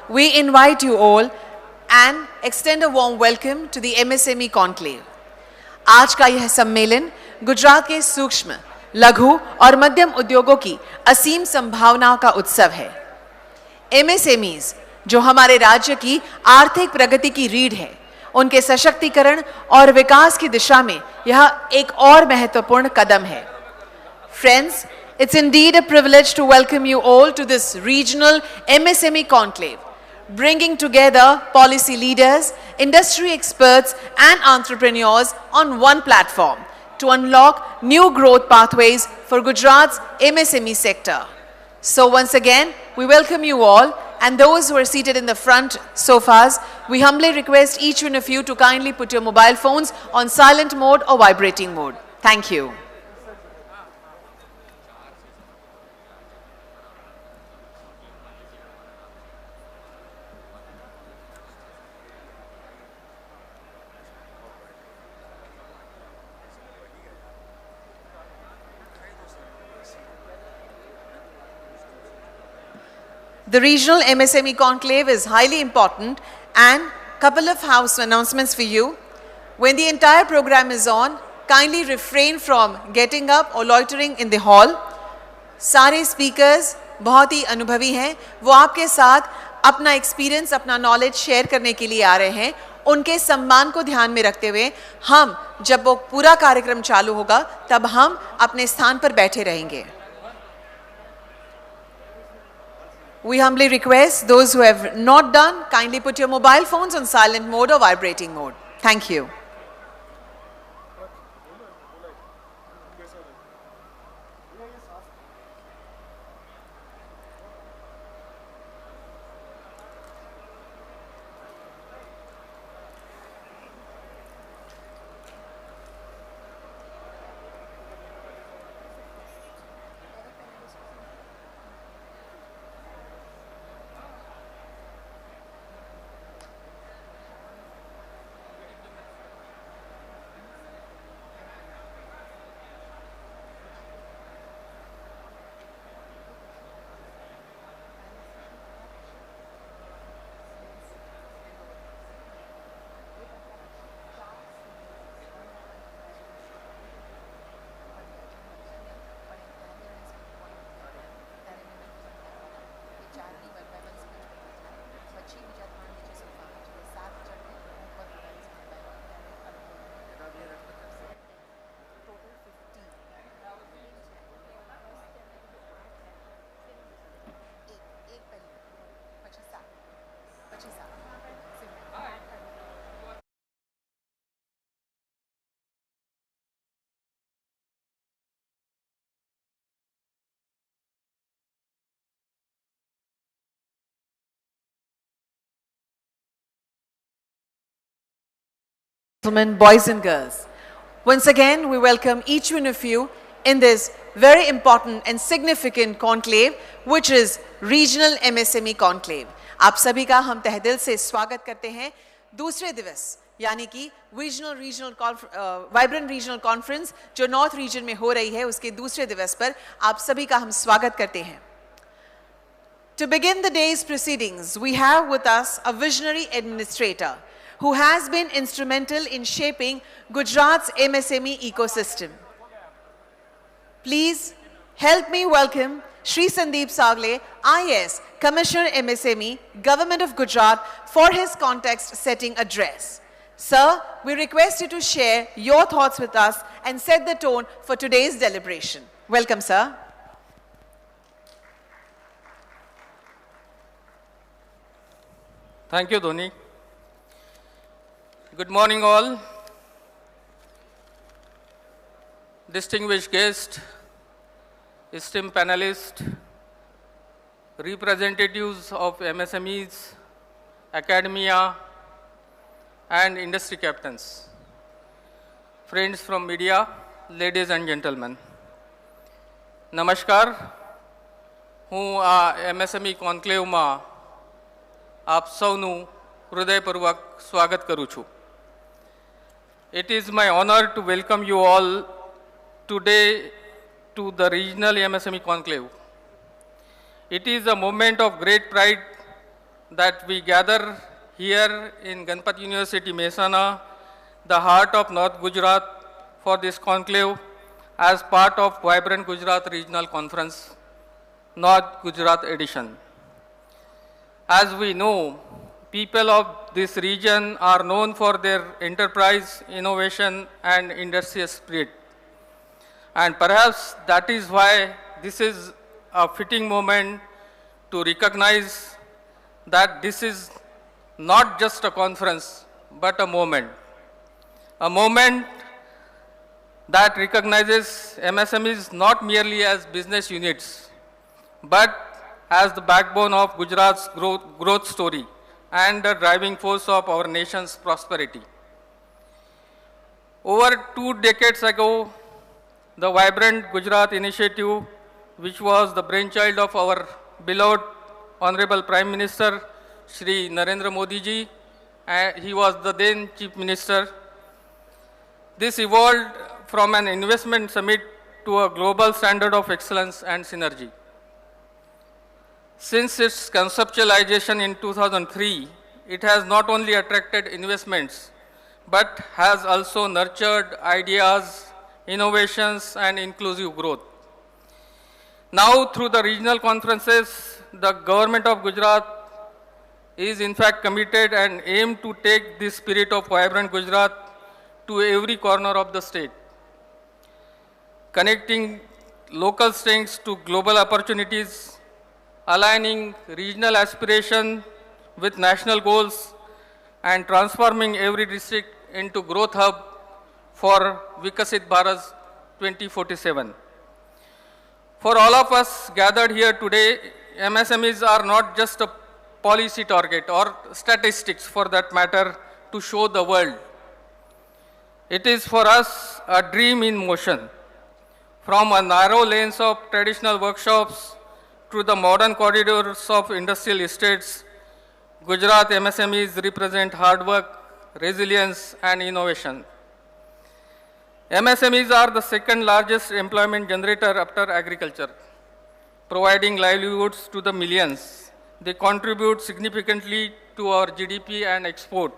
we invite you all and extend a warm welcome to the MSME Conclave. आज का यह सम्मेलन गुजरात के सूक्ष्म, लघु और मध्यम उद्योगों की असीम संभावनाओं का उत्सव है। MSMEs जो हमारे राज्य की आर्थिक प्रगति की रीढ़ है, उनके सशक्तिकरण और विकास की दिशा में यह एक और महत्वपूर्ण कदम है। Friends, it's indeed a privilege to welcome you all to this regional MSME conclave, bringing together policy leaders, industry experts and entrepreneurs on one platform to unlock new growth pathways for Gujarat's MSME sector. So once again, we welcome you all, and those who are seated in the front sofas, we humbly request each one of you to kindly put your mobile phones on silent mode or vibrating mode. Thank you. The regional MSME conclave is highly important, and couple of house announcements for you. When the entire program is on, kindly refrain from getting up or loitering in the hall. सारे speakers बहुत ही अनुभवी हैं, वो आपके साथ अपना experience, अपना knowledge share करने के लिए आ रहे हैं। उनके सम्मान को ध्यान में रखते हुए हम जब वो पूरा कार्यक्रम चालू होगा तब हम अपने स्थान पर बैठे रहेंगे। We humbly request those who have not done, kindly put your mobile phones on silent mode or vibrating mode. Thank you. Gentlemen, boys and girls, once again we welcome each one of you in this very important and significant conclave, which is regional MSME conclave. आप सभी का हम तहे दिल से स्वागत करते हैं दूसरे दिवस यानी कि वाइब्रेंट रीजनल कॉन्फ्रेंस जो नॉर्थ रीजन में हो रही है उसके दूसरे दिवस पर आप सभी का हम स्वागत करते हैं। To begin the day's proceedings, we have with us a visionary administrator who has been instrumental in shaping Gujarat's MSME ecosystem. Please help me welcome Shri Sandeep Sagle, IS, Commissioner MSME, Government of Gujarat, for his context-setting address. Sir, we request you to share your thoughts with us and set the tone for today's deliberation. Welcome, sir. Thank you, Dhoni. Good morning, all. Distinguished guests, esteemed panelists, representatives of MSMEs, academia, and industry captains, friends from media, ladies and gentlemen. Namaskar. હું આ MSME કોન્ક્લેવમાં આપ સૌનું હૃદયપૂર્વક સ્વાગત કરું છું. It is my honor to welcome you all today to the regional MSME conclave. It is a moment of great pride that we gather here in Ganpat University, Mehsana, the heart of North Gujarat, for this conclave as part of Vibrant Gujarat Regional Conference, North Gujarat edition. As we know, people of this region are known for their enterprise, innovation, and industrial spirit. And perhaps that is why this is a fitting moment to recognize that this is not just a conference, but a moment. A moment that recognizes MSMEs not merely as business units, but as the backbone of Gujarat's growth story and the driving force of our nation's prosperity. Over 2 decades ago, the Vibrant Gujarat initiative, which was the brainchild of our beloved Honorable Prime Minister, Shri Narendra Modi ji, he was the then Chief Minister. This evolved from an investment summit to a global standard of excellence and synergy. Since its conceptualization in 2003, it has not only attracted investments, but has also nurtured ideas, innovations, and inclusive growth. Now, through the regional conferences, the government of Gujarat is in fact committed and aim to take this spirit of Vibrant Gujarat to every corner of the state, connecting local strengths to global opportunities, aligning regional aspiration with national goals, and transforming every district into growth hub for Vikasit Bharat 2047. For all of us gathered here today, MSMEs are not just a policy target or statistics for that matter to show the world. It is for us a dream in motion. From a narrow lanes of traditional workshops to the modern corridors of industrial estates, Gujarat MSMEs represent hard work, resilience, and innovation. MSMEs are the second largest employment generator after agriculture, providing livelihoods to the millions. They contribute significantly to our GDP and export,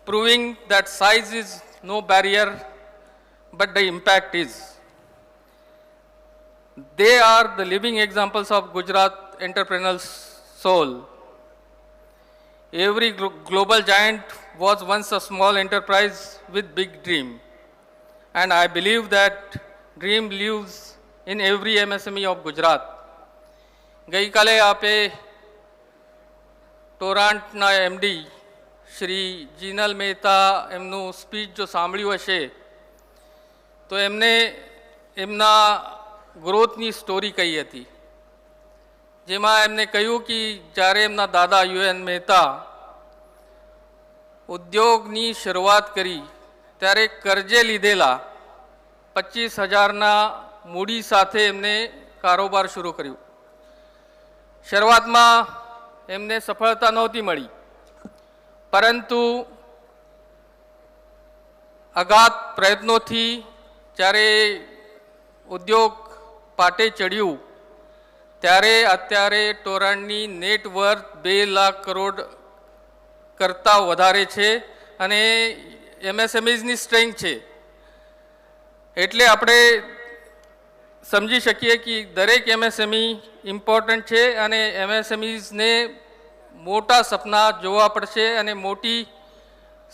proving that size is no barrier, but the impact is. They are the living examples of Gujarat entrepreneurial soul. Every global giant was once a small enterprise with big dream. And I believe that dream lives in every MSME of Gujarat. ગઈકાલે આપે ટોરાન્ટના MD Shri Jinal Mehta એમનું speech જો સાંભળ્યું હશે તો એમને એમના ગ્રોથની story કહી હતી, જેમાં એમને કહ્યું કે જ્યારે એમના દાદા યુએન મહેતા ઉદ્યોગની શરૂઆત કરી ત્યારે કરજે લીધેલા 25,000ના મૂડી સાથે એમને કારોબાર શરૂ કર્યું. શરૂઆતમાં એમને સફળતા નહોતી મળી, પરંતુ અગાધ પ્રયત્નોથી જ્યારે ઉદ્યોગ પાટે ચડ્યું ત્યારે અત્યારે ટોરાણની નેટ વર્થ 2 લાખ કરોડ કરતાં વધારે છે અને એમએસએમઈઝની સ્ટ્રેન્થ છે. એટલે આપણે સમજી શકીએ કે દરેક એમએસએમઈ ઇમ્પોર્ટન્ટ છે અને એમએસએમઈઝને મોટા સપના જોવા પડશે અને મોટી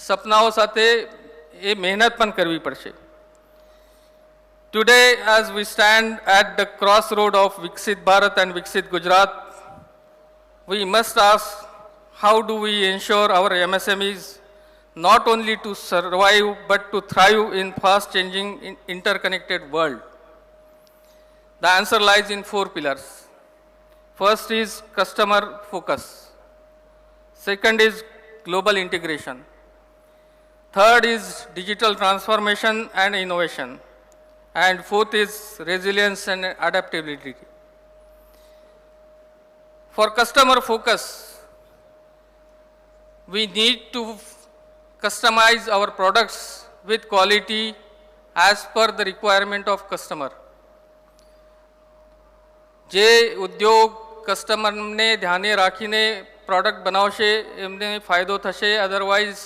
સપનાઓ સાથે એ મહેનત પણ કરવી પડશે. Today, as we stand at the crossroad of Viksit Bharat and Viksit Gujarat, we must ask, how do we ensure our MSMEs not only to survive but to thrive in fast-changing, interconnected world? The answer lies in 4 pillars. First is customer focus. Second is global integration. Third is digital transformation and innovation. And fourth is resilience and adaptability. For customer focus, we need to customize our products with quality as per the requirement of customer. જે ઉદ્યોગ કસ્ટમરને ધ્યાને રાખીને product બનાવશે એમને ફાયદો થશે, otherwise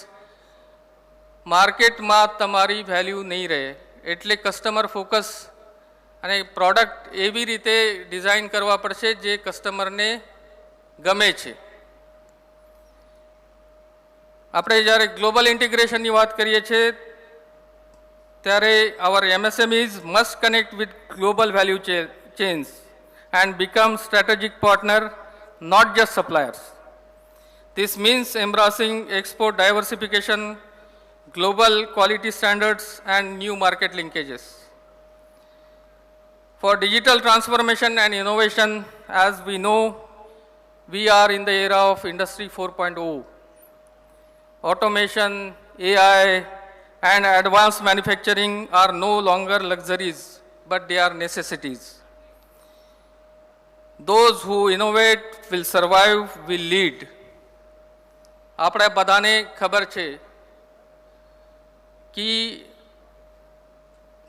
માર્કેટમાં તમારી વેલ્યુ નહીં રહે. એટલે કસ્ટમર ફોકસ અને પ્રોડક્ટ એવી રીતે ડિઝાઇન કરવા પડશે જે કસ્ટમરને ગમે છે. આપણે જ્યારે ગ્લોબલ ઇન્ટિગ્રેશનની વાત કરીએ છીએ ત્યારે our MSMEs must connect with global value chains and become strategic partner, not just suppliers. This means embracing export diversification, global quality standards and new market linkages. For digital transformation and innovation, as we know, we are in the era of Industry 4.0. Automation, AI, and advanced manufacturing are no longer luxuries, but they are necessities. Those who innovate will survive, will lead. આપણે બધાને ખબર છે કે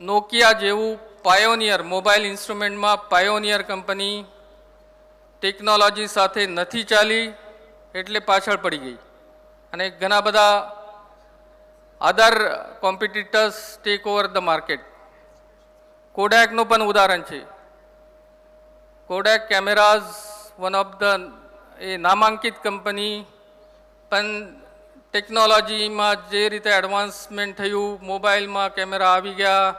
Nokia જેવું pioneer mobile ઇન્સ્ટ્રુમેન્ટમાં pioneer કંપની technology સાથે નથી ચાલી એટલે પાછળ પડી ગઈ અને ઘણા બધા other competitors take over the market. કોડેકનું પણ ઉદાહરણ છે. Kodak cameras one of the એ નામાંકિત કંપની પણ ટેકનોલોજીમાં જે રીતે એડવાન્સમેન્ટ થયું, મોબાઈલમાં કેમેરા આવી ગયા,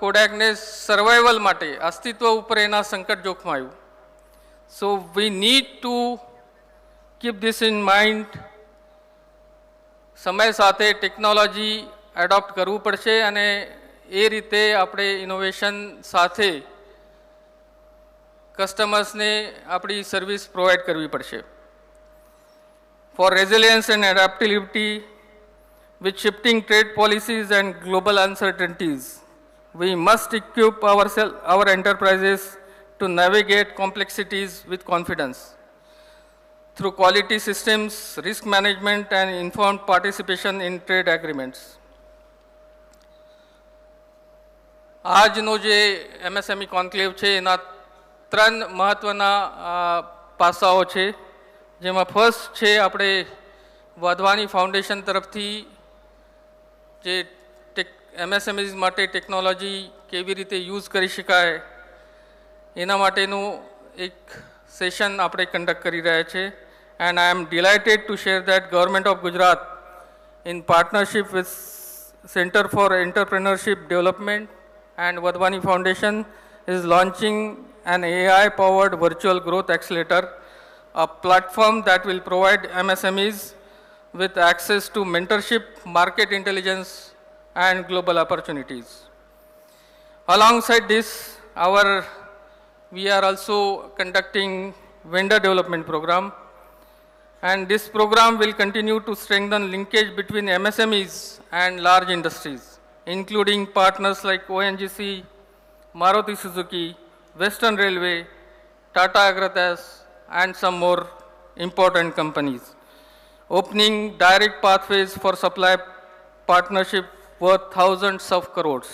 કોડેકને સર્વાઈવલ માટે અસ્તિત્વ ઉપર એના સંકટ જોખમાયું. So we need to keep this in mind. સમય સાથે ટેકનોલોજી એડોપ્ટ કરવું પડશે અને એ રીતે આપણે ઇનોવેશન સાથે કસ્ટમર્સને આપણી સર્વિસ પ્રોવાઈડ કરવી પડશે. For resilience and adaptability with shifting trade policies and global uncertainties, we must equip our enterprises to navigate complexities with confidence. Through quality systems, risk management and informed participation in trade agreements. આજનો જે MSME conclave છે એના 3 મહત્વના પાસાઓ છે, જેમાં first છે આપણે વાધવાની ફાઉન્ડેશન તરફથી જે MSMEs માટે ટેકનોલોજી કેવી રીતે યુઝ કરી શકાય એના માટેનું એક સેશન આપણે કન્ડક્ટ કરી રહ્યા છે. And I am delighted to share that Government of Gujarat, in partnership with Center for Entrepreneurship Development and Vadhwani Foundation, is launching an AI-powered virtual growth accelerator, a platform that will provide MSMEs with access to mentorship, market intelligence, and global opportunities. Alongside this, we are also conducting vendor development program. And this program will continue to strengthen linkage between MSMEs and large industries, including partners like ONGC, Maruti Suzuki, Western Railway, Tata Agratas, and some more important companies, opening direct pathways for supply partnership worth thousands of crores.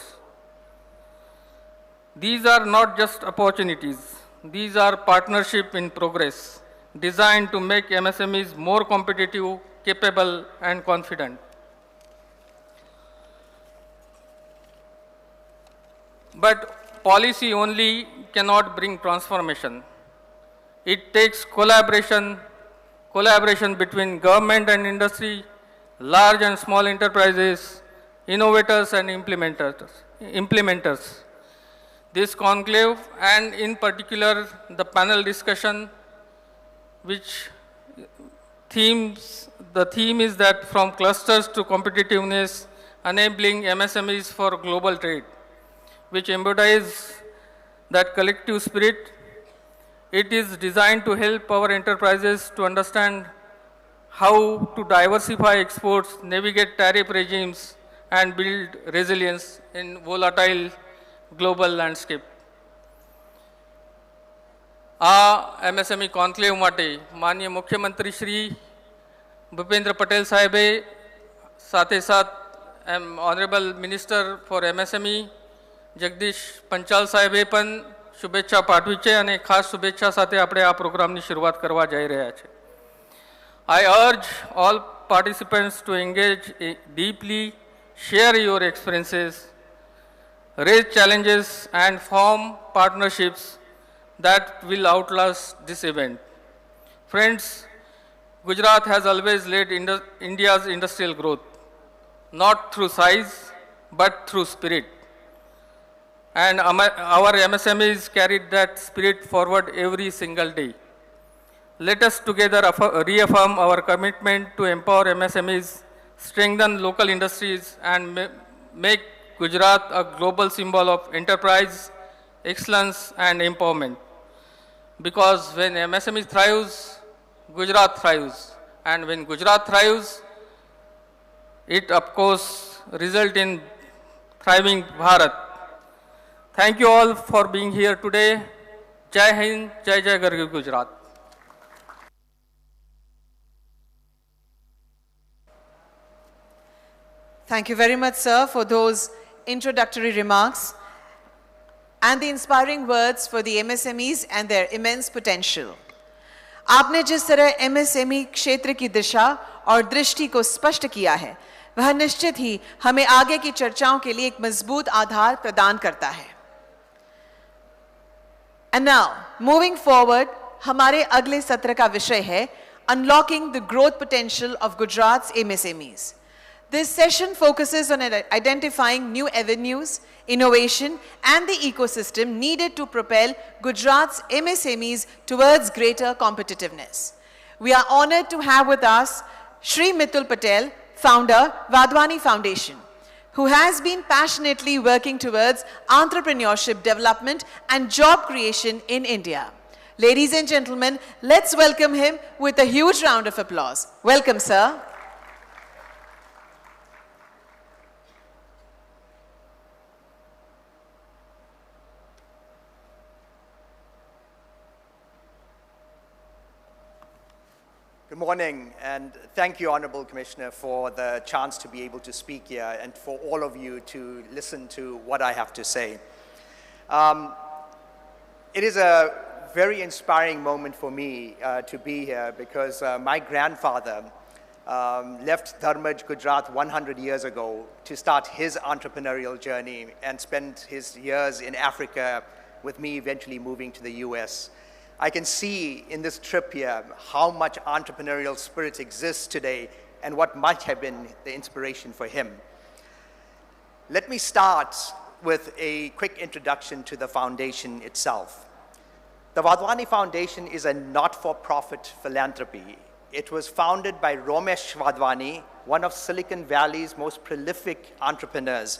These are not just opportunities, these are partnership in progress, designed to make MSMEs more competitive, capable, and confident. But policy only cannot bring transformation. It takes collaboration between government and industry, large and small enterprises, innovators and implementers. This conclave, and in particular the panel discussion, which the theme is that from clusters to competitiveness, enabling MSMEs for global trade, which embodies that collective spirit. It is designed to help our enterprises to understand how to diversify exports, navigate tariff regimes, and build resilience in volatile global landscape. આ MSME conclave માટે માનનીય મુખ્યમંત્રી શ્રી ભૂપેન્દ્ર પટેલ સાહેબે સાથે સાથ honourable minister for MSME Jagdish Panchal સાહેબે પણ શુભેચ્છા પાઠવી છે અને ખાસ શુભેચ્છા સાથે આપણે આ પ્રોગ્રામની શરૂઆત કરવા જઈ રહ્યા છે. I urge all participants to engage deeply, share your experiences, raise challenges and form partnerships that will outlast this event. Friends, Gujarat has always led India's industrial growth, not through size, but through spirit. And our MSMEs carried that spirit forward every single day. Let us together reaffirm our commitment to empower MSMEs, strengthen local industries, and make Gujarat a global symbol of enterprise, excellence, and empowerment. Because when MSME thrives, Gujarat thrives. And when Gujarat thrives, it of course results in thriving Bharat. Thank you all for being here today. Jai Hind, Jai Jai Gargi Gujarat. Thank you very much, sir, for those introductory remarks and the inspiring words for the MSMEs and their immense potential. आपने जिस तरह MSME क्षेत्र की दिशा और दृष्टि को स्पष्ट किया है, वह निश्चित ही हमें आगे की चर्चाओं के लिए एक मजबूत आधार प्रदान करता है. And now, moving forward, हमारे अगले सत्र का विषय है Unlocking the Growth Potential of Gujarat's MSMEs. This session focuses on identifying new avenues, innovation, and the ecosystem needed to propel Gujarat's MSMEs towards greater competitiveness. We are honored to have with us Shri Mitul Patel, founder, Vadwani Foundation, who has been passionately working towards entrepreneurship development and job creation in India. Ladies and gentlemen, let's welcome him with a huge round of applause. Welcome, sir. Good morning, and thank you, Honorable Commissioner, for the chance to be able to speak here and for all of you to listen to what I have to say. It is a very inspiring moment for me to be here because my grandfather left Dharmaj, Gujarat 100 years ago to start his entrepreneurial journey and spent his years in Africa with me eventually moving to the US. I can see in this trip here how much entrepreneurial spirit exists today and what might have been the inspiration for him. Let me start with a quick introduction to the foundation itself. The Vadwani Foundation is a not-for-profit philanthropy. It was founded by Romesh Vadwani, one of Silicon Valley's most prolific entrepreneurs.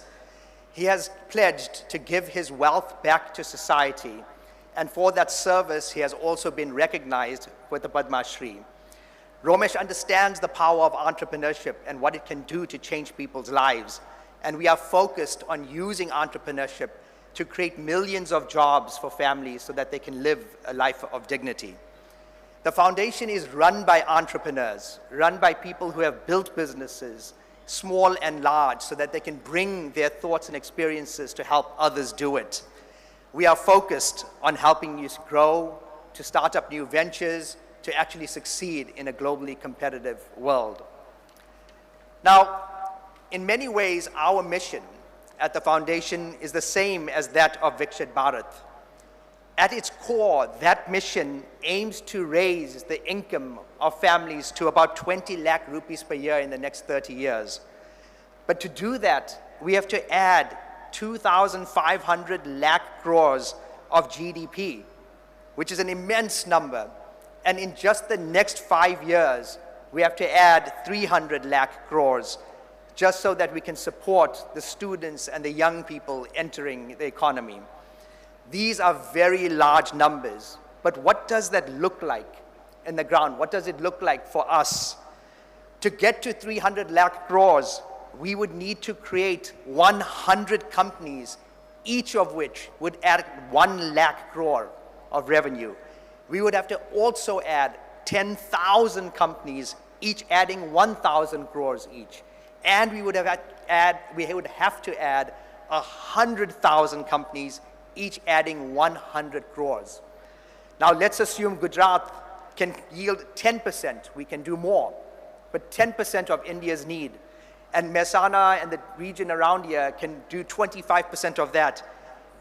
He has pledged to give his wealth back to society, and for that service, he has also been recognized with the Padma Shri. Romesh understands the power of entrepreneurship and what it can do to change people's lives. And we are focused on using entrepreneurship to create millions of jobs for families so that they can live a life of dignity. The foundation is run by entrepreneurs, run by people who have built businesses, small and large, so that they can bring their thoughts and experiences to help others do it. We are focused on helping you grow, to start up new ventures, to actually succeed in a globally competitive world. Now, in many ways, our mission at the foundation is the same as that of Viksit Bharat. At its core, that mission aims to raise the income of families to about 20 lakh rupees per year in the next 30 years. But to do that, we have to add 2,500 lakh crores of GDP, which is an immense number. And in just the next 5 years, we have to add 300 lakh crores, just so that we can support the students and the young people entering the economy. These are very large numbers, but what does that look like in the ground? What does it look like for us? To get to 300 lakh crores, we would need to create 100 companies, each of which would add 1 lakh crore of revenue. We would have to also add 10,000 companies, each adding 1,000 crores each. And we would have to add 100,000 companies, each adding 100 crores. Now let's assume Gujarat can yield 10%. We can do more, but 10% of India's need. And Mehsana and the region around here can do 25% of that.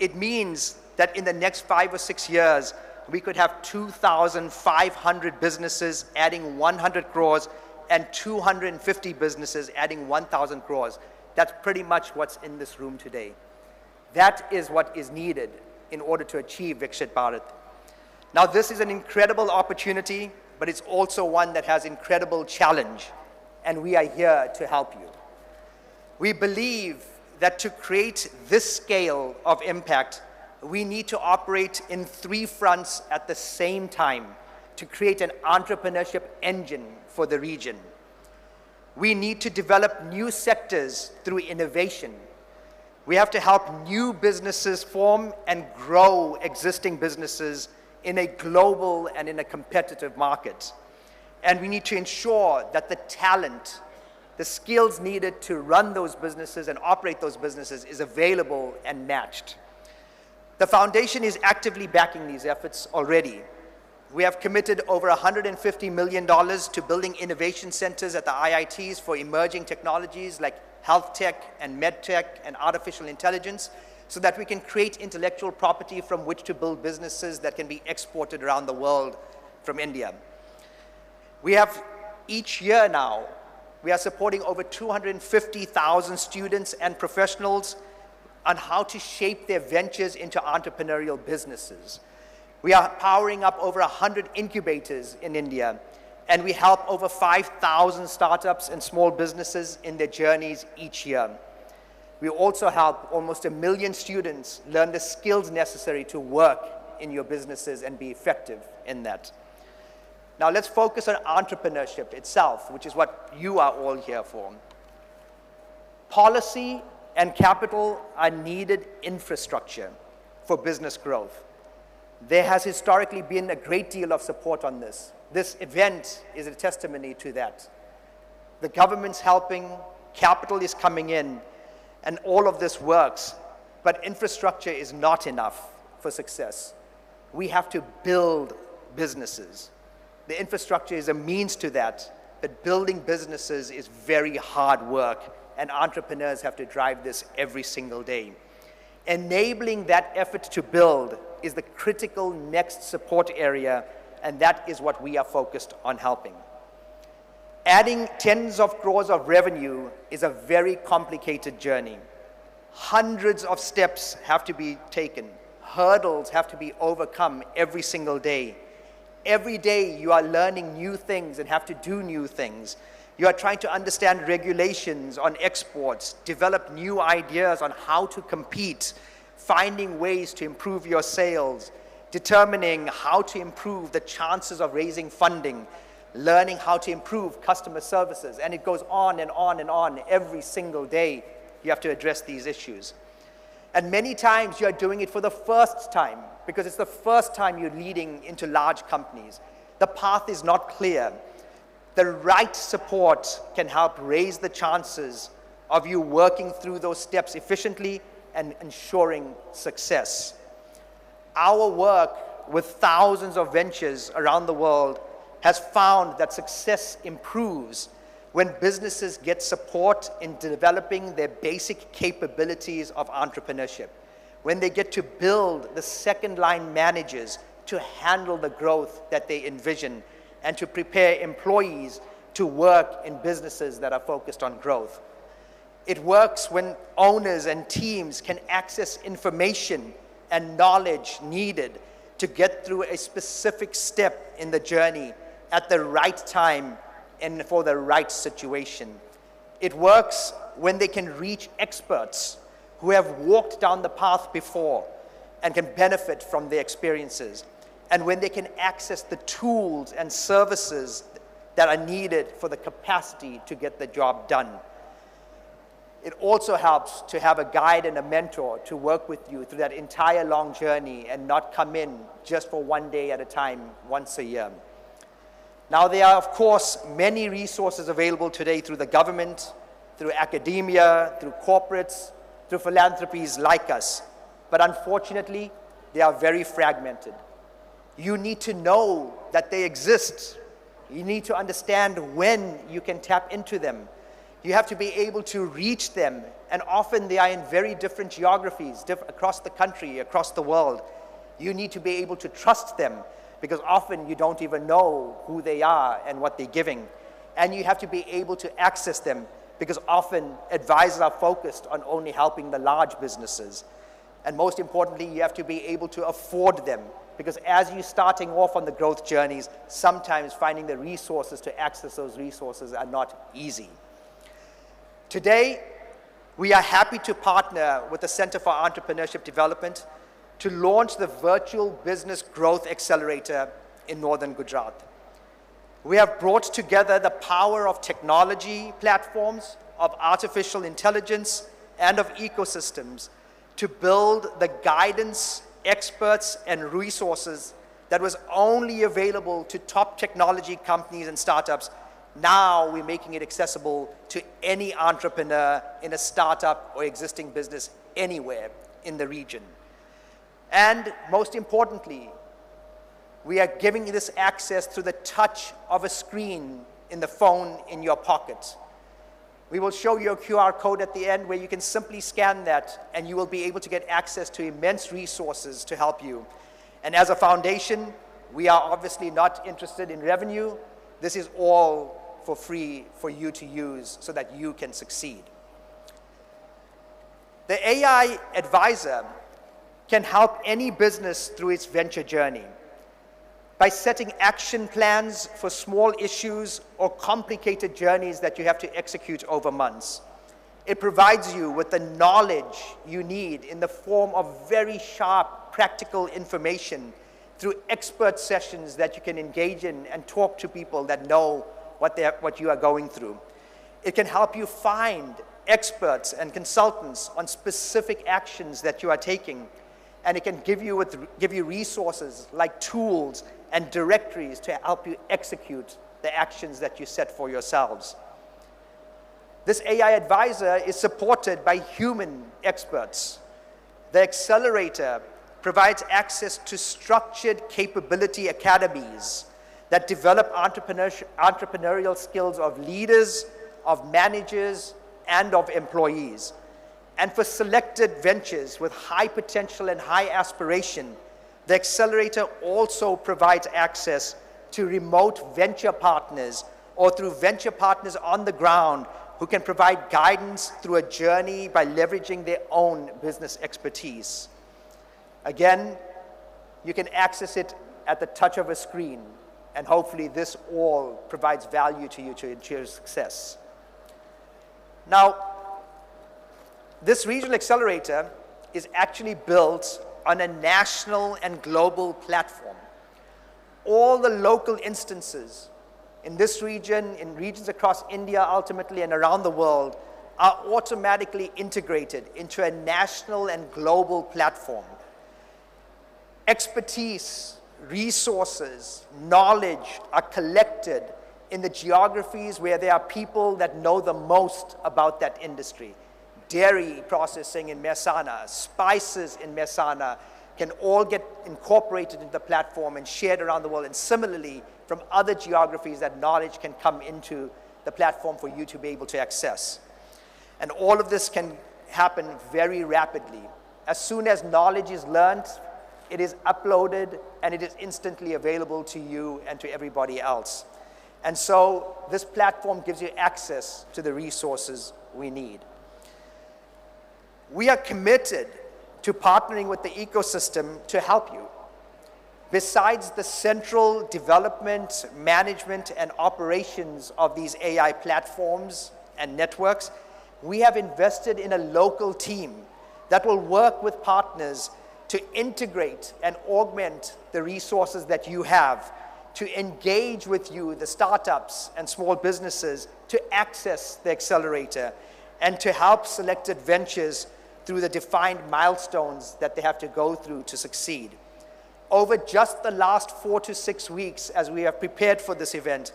It means that in the next 5 or 6 years, we could have 2,500 businesses adding 100 crores and 250 businesses adding 1,000 crores. That's pretty much what's in this room today. That is what is needed in order to achieve Viksit Bharat. Now, this is an incredible opportunity, but it's also one that has incredible challenge, and we are here to help you. We believe that to create this scale of impact, we need to operate in 3 fronts at the same time to create an entrepreneurship engine for the region. We need to develop new sectors through innovation. We have to help new businesses form and grow existing businesses in a global and in a competitive market. And we need to ensure that the talent, the skills needed to run those businesses and operate those businesses is available and matched. The foundation is actively backing these efforts already. We have committed over $150 million to building innovation centers at the IITs for emerging technologies like health tech and med tech and artificial intelligence, so that we can create intellectual property from which to build businesses that can be exported around the world from India. We have each year now, we are supporting over 250,000 students and professionals on how to shape their ventures into entrepreneurial businesses. We are powering up over 100 incubators in India, and we help over 5,000 startups and small businesses in their journeys each year. We also help almost 1 million students learn the skills necessary to work in your businesses and be effective in that. Now let's focus on entrepreneurship itself, which is what you are all here for. Policy and capital are needed infrastructure for business growth. There has historically been a great deal of support on this. This event is a testimony to that. The government's helping, capital is coming in, and all of this works, but infrastructure is not enough for success. We have to build businesses. The infrastructure is a means to that, but building businesses is very hard work, and entrepreneurs have to drive this every single day. Enabling that effort to build is the critical next support area, and that is what we are focused on helping. Adding tens of crores of revenue is a very complicated journey. Hundreds of steps have to be taken. Hurdles have to be overcome every single day. Every day you are learning new things and have to do new things. You are trying to understand regulations on exports, develop new ideas on how to compete, finding ways to improve your sales, determining how to improve the chances of raising funding, learning how to improve customer services, and it goes on and on and on. Every single day you have to address these issues. And many times you are doing it for the first time, because it's the first time you're leading into large companies. The path is not clear. The right support can help raise the chances of you working through those steps efficiently and ensuring success. Our work with thousands of ventures around the world has found that success improves when businesses get support in developing their basic capabilities of entrepreneurship, when they get to build the second-line managers to handle the growth that they envision and to prepare employees to work in businesses that are focused on growth. It works when owners and teams can access information and knowledge needed to get through a specific step in the journey at the right time and for the right situation. It works when they can reach experts who have walked down the path before and can benefit from their experiences, and when they can access the tools and services that are needed for the capacity to get the job done. It also helps to have a guide and a mentor to work with you through that entire long journey and not come in just for one day at a time, once a year. Now, there are, of course, many resources available today through the government, through academia, through corporates, through philanthropies like us. but unfortunately, they are very fragmented. You need to know that they exist. You need to understand when you can tap into them. You have to be able to reach them, and often they are in very different geographies, across the country, across the world. You need to be able to trust them, because often you don't even know who they are and what they're giving. And you have to be able to access them, because often advisors are focused on only helping the large businesses. And most importantly, you have to be able to afford them, because as you're starting off on the growth journeys, sometimes finding the resources to access those resources are not easy. Today, we are happy to partner with the Center for Entrepreneurship Development to launch the Virtual Business Growth Accelerator in Northern Gujarat. We have brought together the power of technology platforms, of artificial intelligence, and of ecosystems to build the guidance, experts, and resources that was only available to top technology companies and startups. Now we're making it accessible to any entrepreneur in a startup or existing business anywhere in the region. And most importantly, we are giving this access through the touch of a screen in the phone in your pocket. We will show you a QR code at the end where you can simply scan that, and you will be able to get access to immense resources to help you. And as a foundation, we are obviously not interested in revenue. This is all for free for you to use so that you can succeed. The AI advisor can help any business through its venture journey by setting action plans for small issues or complicated journeys that you have to execute over months. It provides you with the knowledge you need in the form of very sharp, practical information through expert sessions that you can engage in and talk to people that know what you are going through. It can help you find experts and consultants on specific actions that you are taking, and it can give you resources like tools and directories to help you execute the actions that you set for yourselves. This AI advisor is supported by human experts. The accelerator provides access to structured capability academies that develop entrepreneurial skills of leaders, of managers, and of employees. And for selected ventures with high potential and high aspiration, the accelerator also provides access to remote venture partners or through venture partners on the ground who can provide guidance through a journey by leveraging their own business expertise. Again, you can access it at the touch of a screen, and hopefully this all provides value to you to ensure success. Now, this regional accelerator is actually built on a national and global platform. All the local instances in this region, in regions across India ultimately, and around the world, are automatically integrated into a national and global platform. Expertise, resources, knowledge are collected in the geographies where there are people that know the most about that industry. Dairy processing in Mehsana, spices in Mehsana can all get incorporated into the platform and shared around the world. And similarly, from other geographies, that knowledge can come into the platform for you to be able to access. And all of this can happen very rapidly. As soon as knowledge is learned, it is uploaded and it is instantly available to you and to everybody else. And so this platform gives you access to the resources we need. We are committed to partnering with the ecosystem to help you. Besides the central development, management, and operations of these AI platforms and networks, we have invested in a local team that will work with partners to integrate and augment the resources that you have, to engage with you, the startups and small businesses, to access the accelerator, and to help selected ventures through the defined milestones that they have to go through to succeed. Over just the last 4 to 6 weeks, as we have prepared for this event,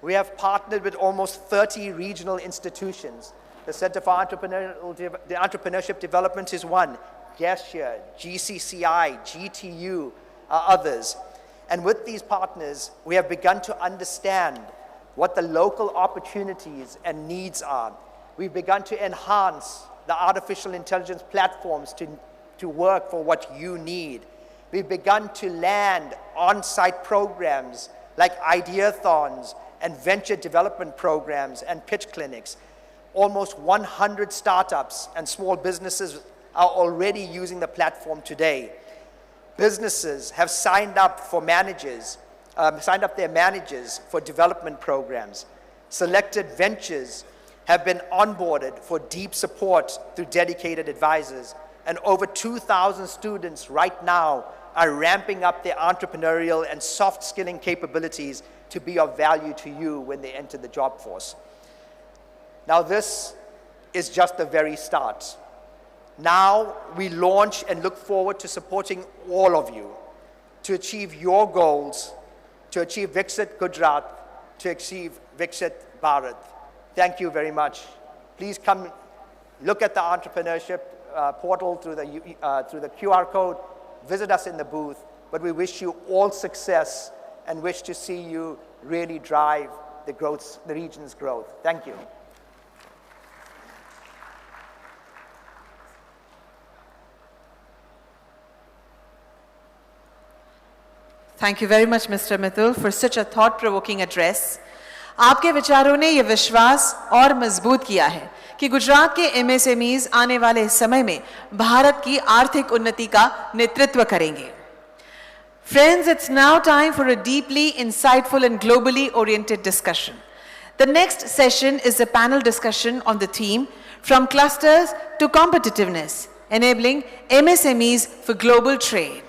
we have partnered with almost 30 regional institutions. The Center for Entrepreneurship Development is one. Gesture, GCCI, GTU, others. And with these partners, we have begun to understand what the local opportunities and needs are. We've begun to enhance the artificial intelligence platforms to work for what you need. We've begun to land on-site programs like Ideathons and venture development programs and pitch clinics. Almost 100 startups and small businesses are already using the platform today. Businesses have signed up for signed up their managers for development programs. Selected ventures have been onboarded for deep support through dedicated advisors. And over 2,000 students right now are ramping up their entrepreneurial and soft skilling capabilities to be of value to you when they enter the job force. Now this is just the very start. Now we launch and look forward to supporting all of you to achieve your goals, to achieve Viksit Gujarat, to achieve Viksit Bharat. Thank you very much. Please come look at the entrepreneurship portal through the QR code, visit us in the booth, but we wish you all success and wish to see you really drive the region's growth. Thank you. Thank you very much, Mr. Mithul, for such a thought-provoking address. आपके विचारों ने ये विश्वास और मजबूत किया है कि गुजरात के MSMEs आने वाले समय में भारत की आर्थिक उन्नति का नेतृत्व करेंगे. Friends, it's now time for a deeply insightful and globally oriented discussion. The next session is a panel discussion on the theme From Clusters to Competitiveness, Enabling MSMEs for Global Trade.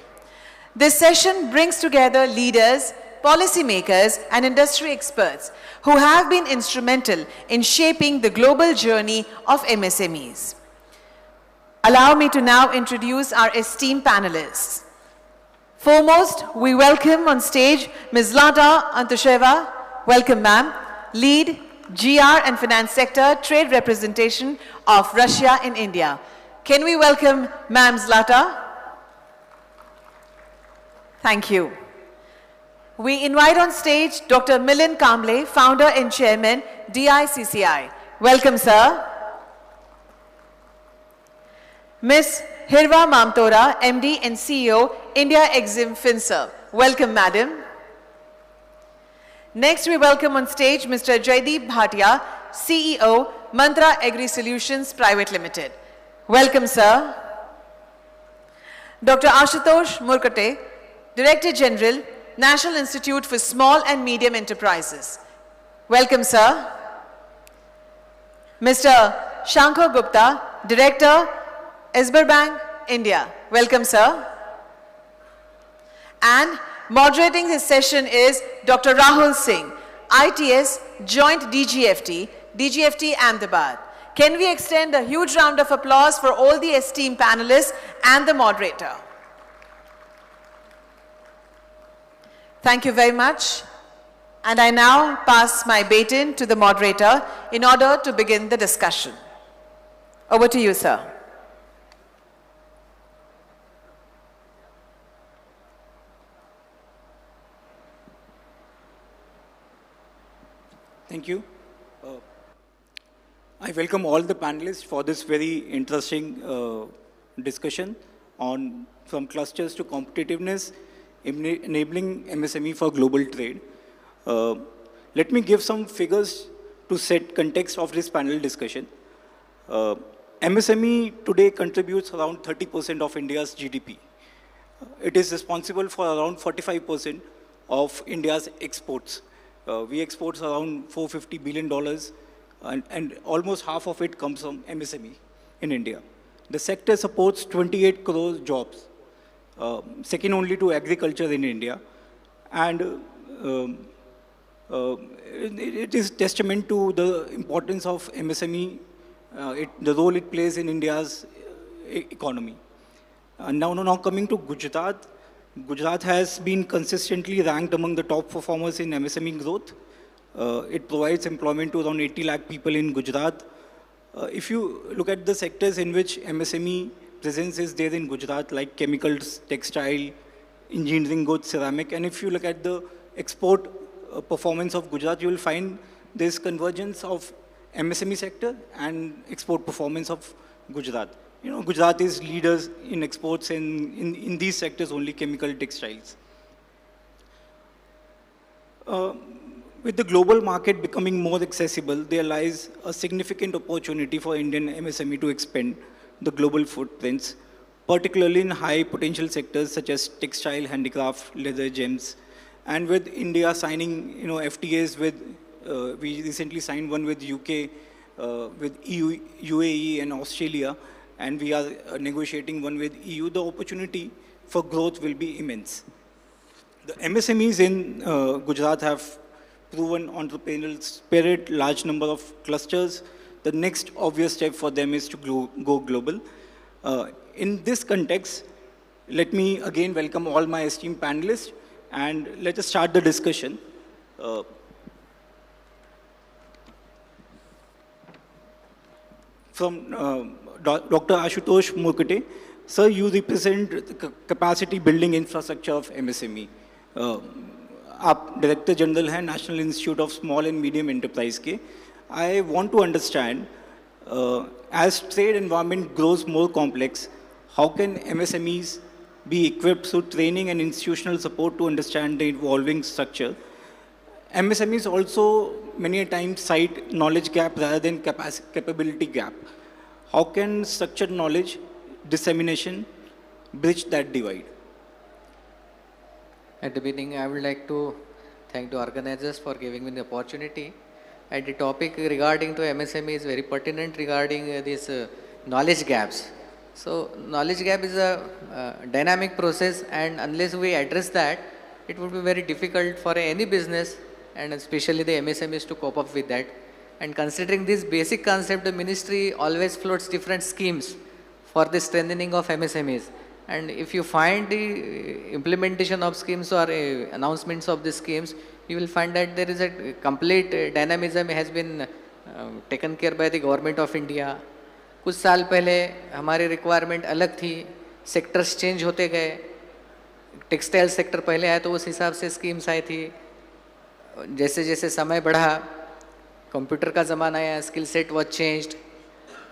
This session brings together leaders, policymakers, and industry experts who have been instrumental in shaping the global journey of MSMEs. Allow me to now introduce our esteemed panelists. Foremost, we welcome on stage Ms. Lata Antusheva. Welcome, ma'am. Lead GR and Finance Sector Trade Representation of Russia in India. Can we welcome Ma'am Zlata? Thank you. We invite on stage Dr. Milind Kamble, Founder and Chairman, DICCI. Welcome, sir. Ms. Hirva Mamtora, MD and CEO, India Exim FinServ. Welcome, madam. Next, we welcome on stage Mr. Jaideep Bhatia, CEO, Mantra Agri Solutions Private Limited. Welcome, sir. Dr. Ashutosh Murkate, Director General, National Institute for Small and Medium Enterprises. Welcome, sir. Mr. Shankar Gupta, Director, Esber Bank, India. Welcome, sir. And moderating this session is Dr. Rahul Singh, ITS Joint DGFT Ahmedabad. Can we extend a huge round of applause for all the esteemed panelists and the moderator? Thank you very much. And I now pass my baton to the moderator in order to begin the discussion. Over to you, sir. Thank you. I welcome all the panelists for this very interesting discussion on from clusters to competitiveness, enabling MSME for global trade. Let me give some figures to set context of this panel discussion. MSME today contributes around 30% of India's GDP. It is responsible for around 45% of India's exports. We export around $450 billion, and almost half of it comes from MSME in India. The sector supports 28 crore jobs, second only to agriculture in India. And it is testament to the importance of MSME, the role it plays in India's economy. Now coming to Gujarat. Gujarat has been consistently ranked among the top performers in MSME growth. It provides employment to around 80 lakh people in Gujarat. If you look at the sectors in which MSME presence is there in Gujarat, like chemicals, textile, engineering goods, ceramic. And if you look at the export performance of Gujarat, you will find there's convergence of MSME sector and export performance of Gujarat. You know, Gujarat is leaders in exports in these sectors only, chemical, textiles. With the global market becoming more accessible, there lies a significant opportunity for Indian MSME to expand the global footprints, particularly in high potential sectors such as textile, handicraft, leather, gems. And with India signing, FTAs with, we recently signed one with UK, with EU, UAE and Australia, and we are negotiating one with EU, the opportunity for growth will be immense. The MSMEs in Gujarat have proven entrepreneurial spirit, large number of clusters. The next obvious step for them is to go global. In this context, let me again welcome all my esteemed panelists and let us start the discussion. From Dr. Ashutosh Murkute, sir, you represent the capacity building infrastructure of MSME. आप director general हैं national institute of small and medium enterprise के. I want to understand as trade environment grows more complex, how can MSMEs be equipped through training and institutional support to understand the evolving structure? MSMEs also many a times cite knowledge gap rather than capability gap. How can structured knowledge dissemination bridge that divide? At the beginning, I would like to thank the organizers for giving me the opportunity. And the topic regarding to MSME is very pertinent regarding these knowledge gaps. So, knowledge gap is a dynamic process, and unless we address that, it would be very difficult for any business, and especially the MSMEs, to cope up with that. And considering this basic concept, the ministry always floats different schemes for the strengthening of MSMEs. And if you find the implementation of schemes or announcements of the schemes, you will find that there is a complete dynamism has been taken care by the government of India. कुछ साल पहले हमारी requirement अलग थी, sectors change होते गए, textile sector पहले आया तो उस हिसाब से स्कीम्स आई थी. जैसे जैसे समय बढ़ा, कंप्यूटर का ज़माना आया, skill set was changed.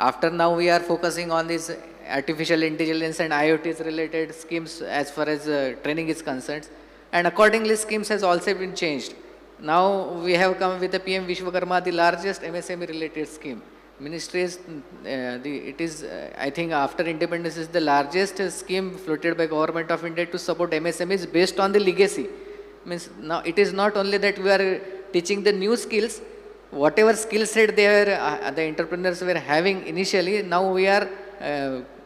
After now we are focusing on this artificial intelligence and IoTs related schemes as far as training is concerned, and accordingly schemes has also been changed. Now we have come with the PM Vishwakarma, the largest MSME related scheme. Ministry is, it is I think after independence is the largest scheme floated by government of India to support MSMEs based on the legacy. Means now it is not only that we are teaching the new skills, whatever skill set they were, the entrepreneurs were having initially, now we are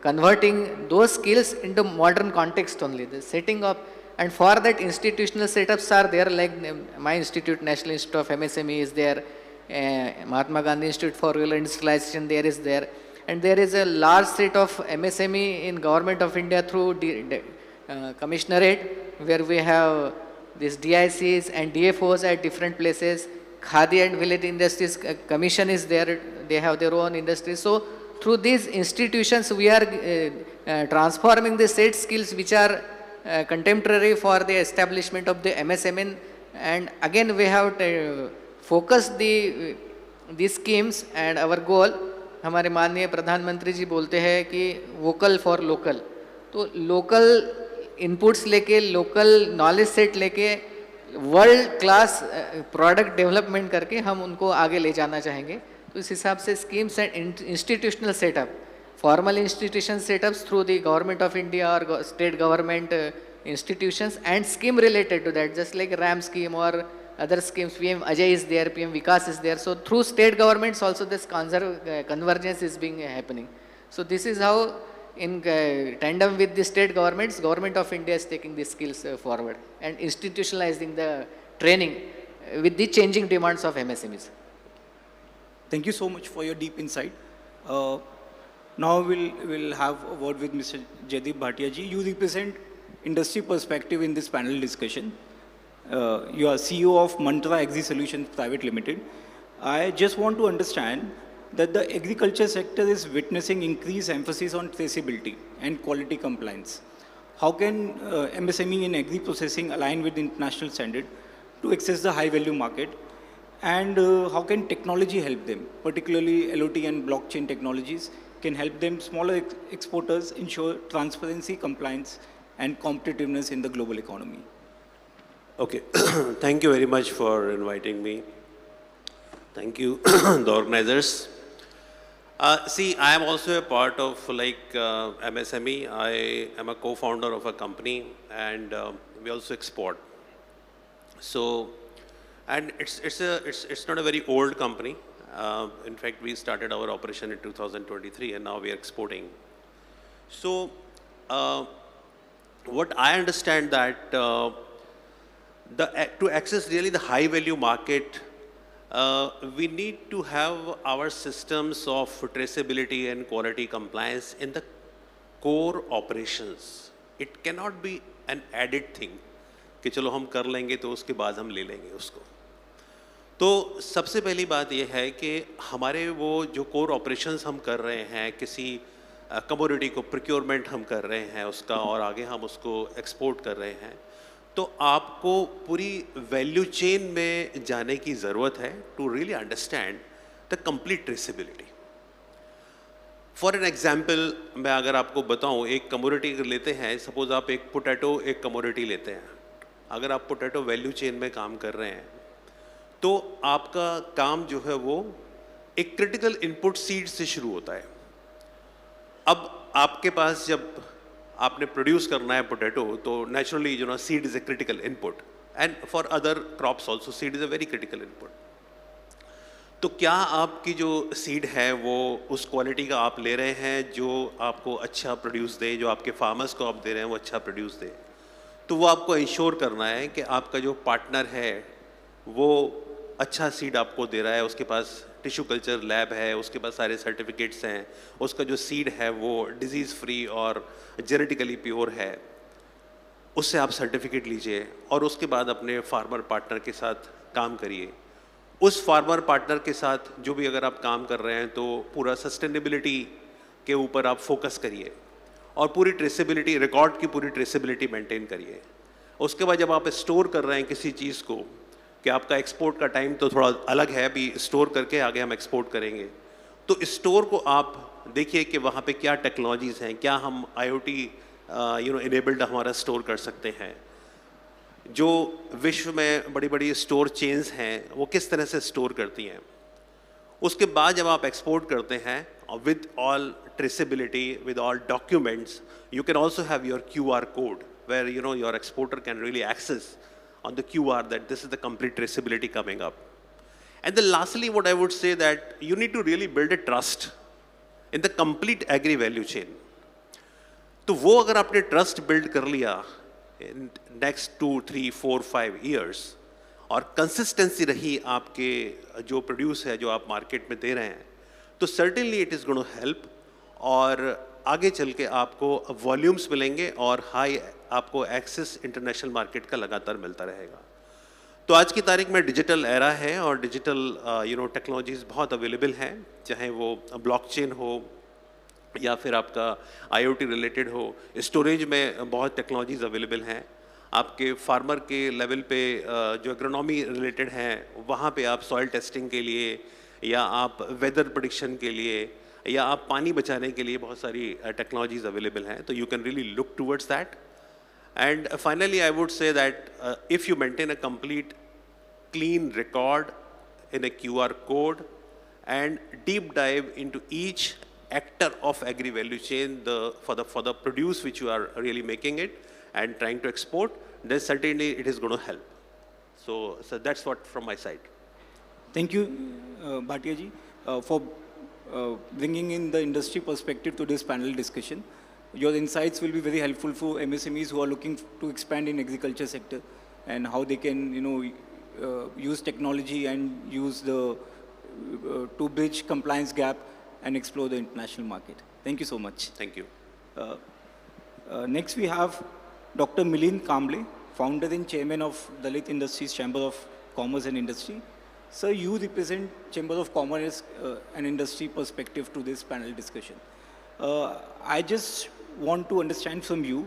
converting those skills into modern context only, the setting up. And for that, institutional setups are there, like my institute, National Institute of MSME is there, Mahatma Gandhi Institute for Rural Industrialization there is there, and there is a large set of MSME in Government of India through Commissionerate, where we have these DICs and DFOs at different places. Khadi and Village Industries Commission is there, they have their own industry. So through these institutions, we are transforming the set skills which are contemporary for the establishment of the MSME. And again, we have focused these schemes, and our goal, हमारे माननीय प्रधानमंत्री जी बोलते हैं कि vocal for local, तो local inputs लेके, local knowledge set लेके, world class product development करके हम उनको आगे ले जाना चाहेंगे. तो इस हिसाब से schemes and institutional setup, formal institution setups through the government of India और state government institutions, and scheme related to that, just like RAM scheme or other schemes. PM Ajay is there, PM Vikas is there. So through state governments also this convergence is being happening. So this is how, in tandem with the state governments, Government of India is taking these skills forward and institutionalizing the training with the changing demands of MSMEs. Thank you so much for your deep insight. Now we'll have a word with Mr. Jaideep Bhatia ji. You represent industry perspective in this panel discussion. You are CEO of Mantra Agri Solutions Private Limited. I just want to understand that the agriculture sector is witnessing increased emphasis on traceability and quality compliance. How can MSME in agri-processing align with international standard to access the high-value market? And how can technology help them, particularly LOT and blockchain technologies, can help them, smaller exporters, ensure transparency, compliance, and competitiveness in the global economy? Okay, thank you very much for inviting me. Thank you, the organizers. See, I am also a part of MSME. I am a co-founder of a company, and we also export. So, and it's not a very old company. In fact, we started our operation in 2023, and now we are exporting. So, what I understand that to access really the high value market, we need to have our systems of traceability and quality compliance in the core operations. It cannot be an added thing कि चलो हम कर लेंगे तो उसके बाद हम ले लेंगे उसको. तो सबसे पहली बात यह है कि हमारे वो जो कोर ऑपरेशंस हम कर रहे हैं, किसी कमोडिटी को प्रोक्योरमेंट हम कर रहे हैं उसका, और आगे हम उसको एक्सपोर्ट कर रहे हैं, तो आपको पूरी वैल्यू चेन में जाने की ज़रूरत है to really understand the complete traceability. For an example, मैं अगर आपको बताऊं, एक कमोडिटी अगर लेते हैं, सपोज आप एक पोटैटो एक कमोडिटी लेते हैं. अगर आप पोटैटो वैल्यू चेन में काम कर रहे हैं तो आपका काम जो है वो एक क्रिटिकल इनपुट सीड से शुरू होता है. अब आपके पास जब आपने प्रोड्यूस करना है पोटैटो, तो naturally seed is a critical input, and for other crops also seed is a very critical input. तो क्या आपकी जो सीड है वो उस क्वालिटी का आप ले रहे हैं जो आपको अच्छा प्रोड्यूस दे, जो आपके फार्मर्स को आप दे रहे हैं वो अच्छा प्रोड्यूस दे? तो वो आपको इंश्योर करना है कि आपका जो पार्टनर है वो अच्छा सीड आपको दे रहा है, उसके पास टिश्यू कल्चर लैब है, उसके पास सारे सर्टिफिकेट्स हैं, उसका जो सीड है वो डिजीज़ फ्री और जेनेटिकली प्योर है. उससे आप सर्टिफिकेट लीजिए और उसके बाद अपने फार्मर पार्टनर के साथ काम करिए. उस फार्मर पार्टनर के साथ जो भी अगर आप काम कर रहे हैं तो पूरा सस्टेनेबिलिटी के ऊपर आप फोकस करिए और पूरी ट्रेसेबिलिटी, रिकॉर्ड की पूरी ट्रेसेबिलिटी मेंटेन करिए. उसके बाद जब आप स्टोर कर रहे हैं किसी चीज़ को, कि आपका एक्सपोर्ट का टाइम तो थोड़ा अलग है, अभी स्टोर करके आगे हम एक्सपोर्ट करेंगे, तो स्टोर को आप देखिए कि वहाँ पे क्या टेक्नोलॉजीज़ हैं, क्या हम IoT इनेबल्ड हमारा स्टोर कर सकते हैं. जो विश्व में बड़ी बड़ी स्टोर चेन्स हैं वो किस तरह से स्टोर करती हैं. उसके बाद जब आप एक्सपोर्ट करते हैं with all traceability, with all documents, you can also have your QR code where your exporter can really access on the QR that this is the complete traceability coming up. And then lastly, what I would say that you need to really build a trust in the complete agri value chain. तो वो अगर आपने trust build कर लिया in next 2, 3, 4, 5 years और consistency रही आपके जो प्रोड्यूस है जो आप मार्केट में दे रहे हैं, तो certainly it is going to help, और आगे चल के आपको वॉल्यूम्स मिलेंगे और हाई आपको एक्सेस इंटरनेशनल मार्केट का लगातार मिलता रहेगा. तो आज की तारीख में डिजिटल एरा है और डिजिटल टेक्नोलॉजीज़ बहुत अवेलेबल हैं, चाहे वो ब्लॉकचेन हो या फिर आपका IoT रिलेटेड हो. स्टोरेज में बहुत टेक्नोलॉजीज़ अवेलेबल हैं. आपके फार्मर के लेवल पे जो एग्रोनॉमी रिलेटेड हैं वहाँ पे आप सॉइल टेस्टिंग के लिए या आप वेदर प्रेडिक्शन के लिए या आप पानी बचाने के लिए बहुत सारी टेक्नोलॉजीज़ अवेलेबल हैं. तो you can really look towards that. And finally I would say that if you maintain a complete clean record in a QR code and deep dive into each actor of agri value chain for the produce which you are really making it and trying to export, then certainly it is going to help. So that's what from my side. Thank you, Bhatia ji, for bringing in the industry perspective to this panel discussion. Your insights will be very helpful for MSMEs who are looking to expand in agriculture sector and how they can, use technology and use the to bridge compliance gap and explore the international market. Thank you so much. Thank you. Next we have Dr. Milind Kamble, founder and chairman of Dalit Industries Chamber of Commerce and Industry. Sir, you represent Chamber of Commerce and Industry perspective to this panel discussion. I just want to understand from you,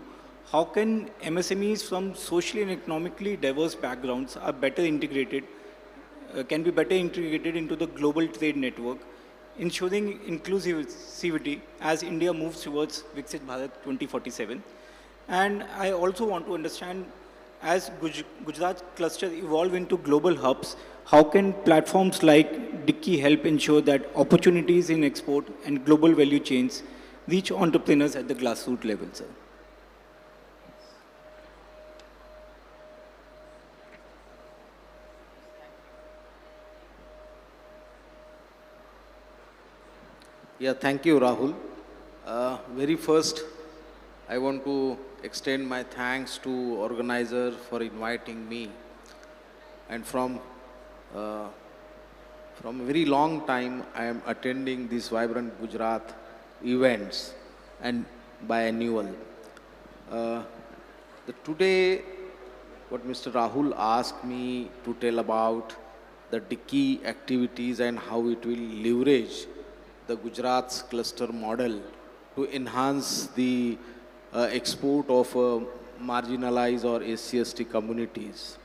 how can MSMEs from socially and economically diverse backgrounds are better integrated, can be better integrated into the global trade network, ensuring inclusivity as India moves towards Viksit Bharat 2047. And I also want to understand, as Gujarat cluster evolve into global hubs, how can platforms like Dicky help ensure that opportunities in export and global value chains reach entrepreneurs at the grassroots level, sir? Yeah, thank you, Rahul. Very first, I want to extend my thanks to organizer for inviting me. And from a very long time, I am attending these Vibrant Gujarat events and biannual. Today, what Mr. Rahul asked me to tell about the Dicky activities and how it will leverage the Gujarat's cluster model to enhance the export of marginalized or SC/ST communities.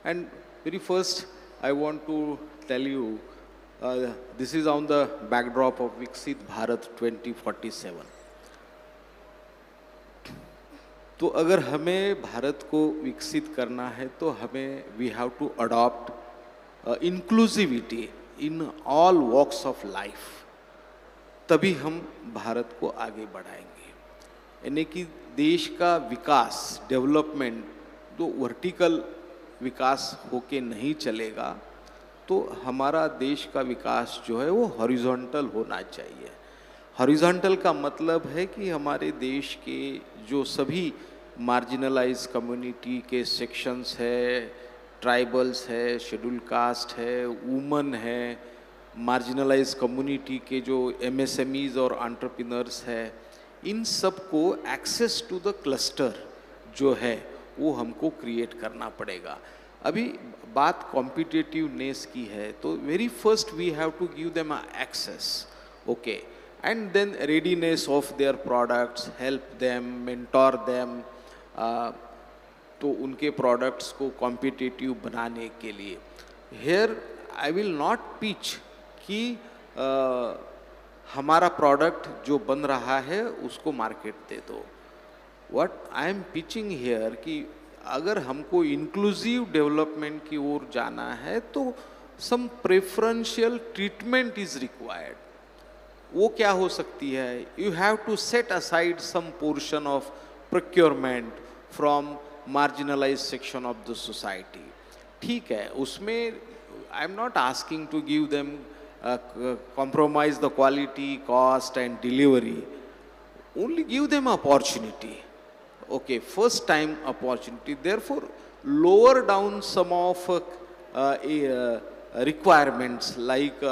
And very first, I want to tell you, this is on the backdrop of Viksit Bharat 2047. तो अगर हमें भारत को विकसित करना है तो हमें we have to adopt inclusivity in all walks of life. तभी हम भारत को आगे बढ़ाएंगे. यानी कि देश का विकास, डेवलपमेंट, जो वर्टिकल विकास होके नहीं चलेगा, तो हमारा देश का विकास जो है वो हॉरिजॉन्टल होना चाहिए. हॉरिजॉन्टल का मतलब है कि हमारे देश के जो सभी मार्जिनलाइज कम्युनिटी के सेक्शंस है, ट्राइबल्स है, शेड्यूल कास्ट है, वुमन है, मार्जिनलाइज कम्युनिटी के जो MSMEs और एंटरप्रेन्योर्स है, इन सब को एक्सेस टू द क्लस्टर जो है वो हमको क्रिएट करना पड़ेगा. अभी बात कॉम्पिटिटिवनेस की है, तो very first we have to give them access, okay, and then readiness of their products, help them, mentor them, तो उनके प्रोडक्ट्स को कॉम्पिटिटिव बनाने के लिए. Here I will not pitch कि हमारा प्रोडक्ट जो बन रहा है उसको मार्केट दे दो. What I am pitching here कि अगर हमको इंक्लूसिव डेवलपमेंट की ओर जाना है तो some preferential treatment is required. वो क्या हो सकती है? You have to set aside some portion of procurement from marginalise section of the society. ठीक है, उसमें I am not asking to give them compromise the quality, cost and delivery. Only give them opportunity. Okay, first time opportunity. Therefore, lower down some of requirements like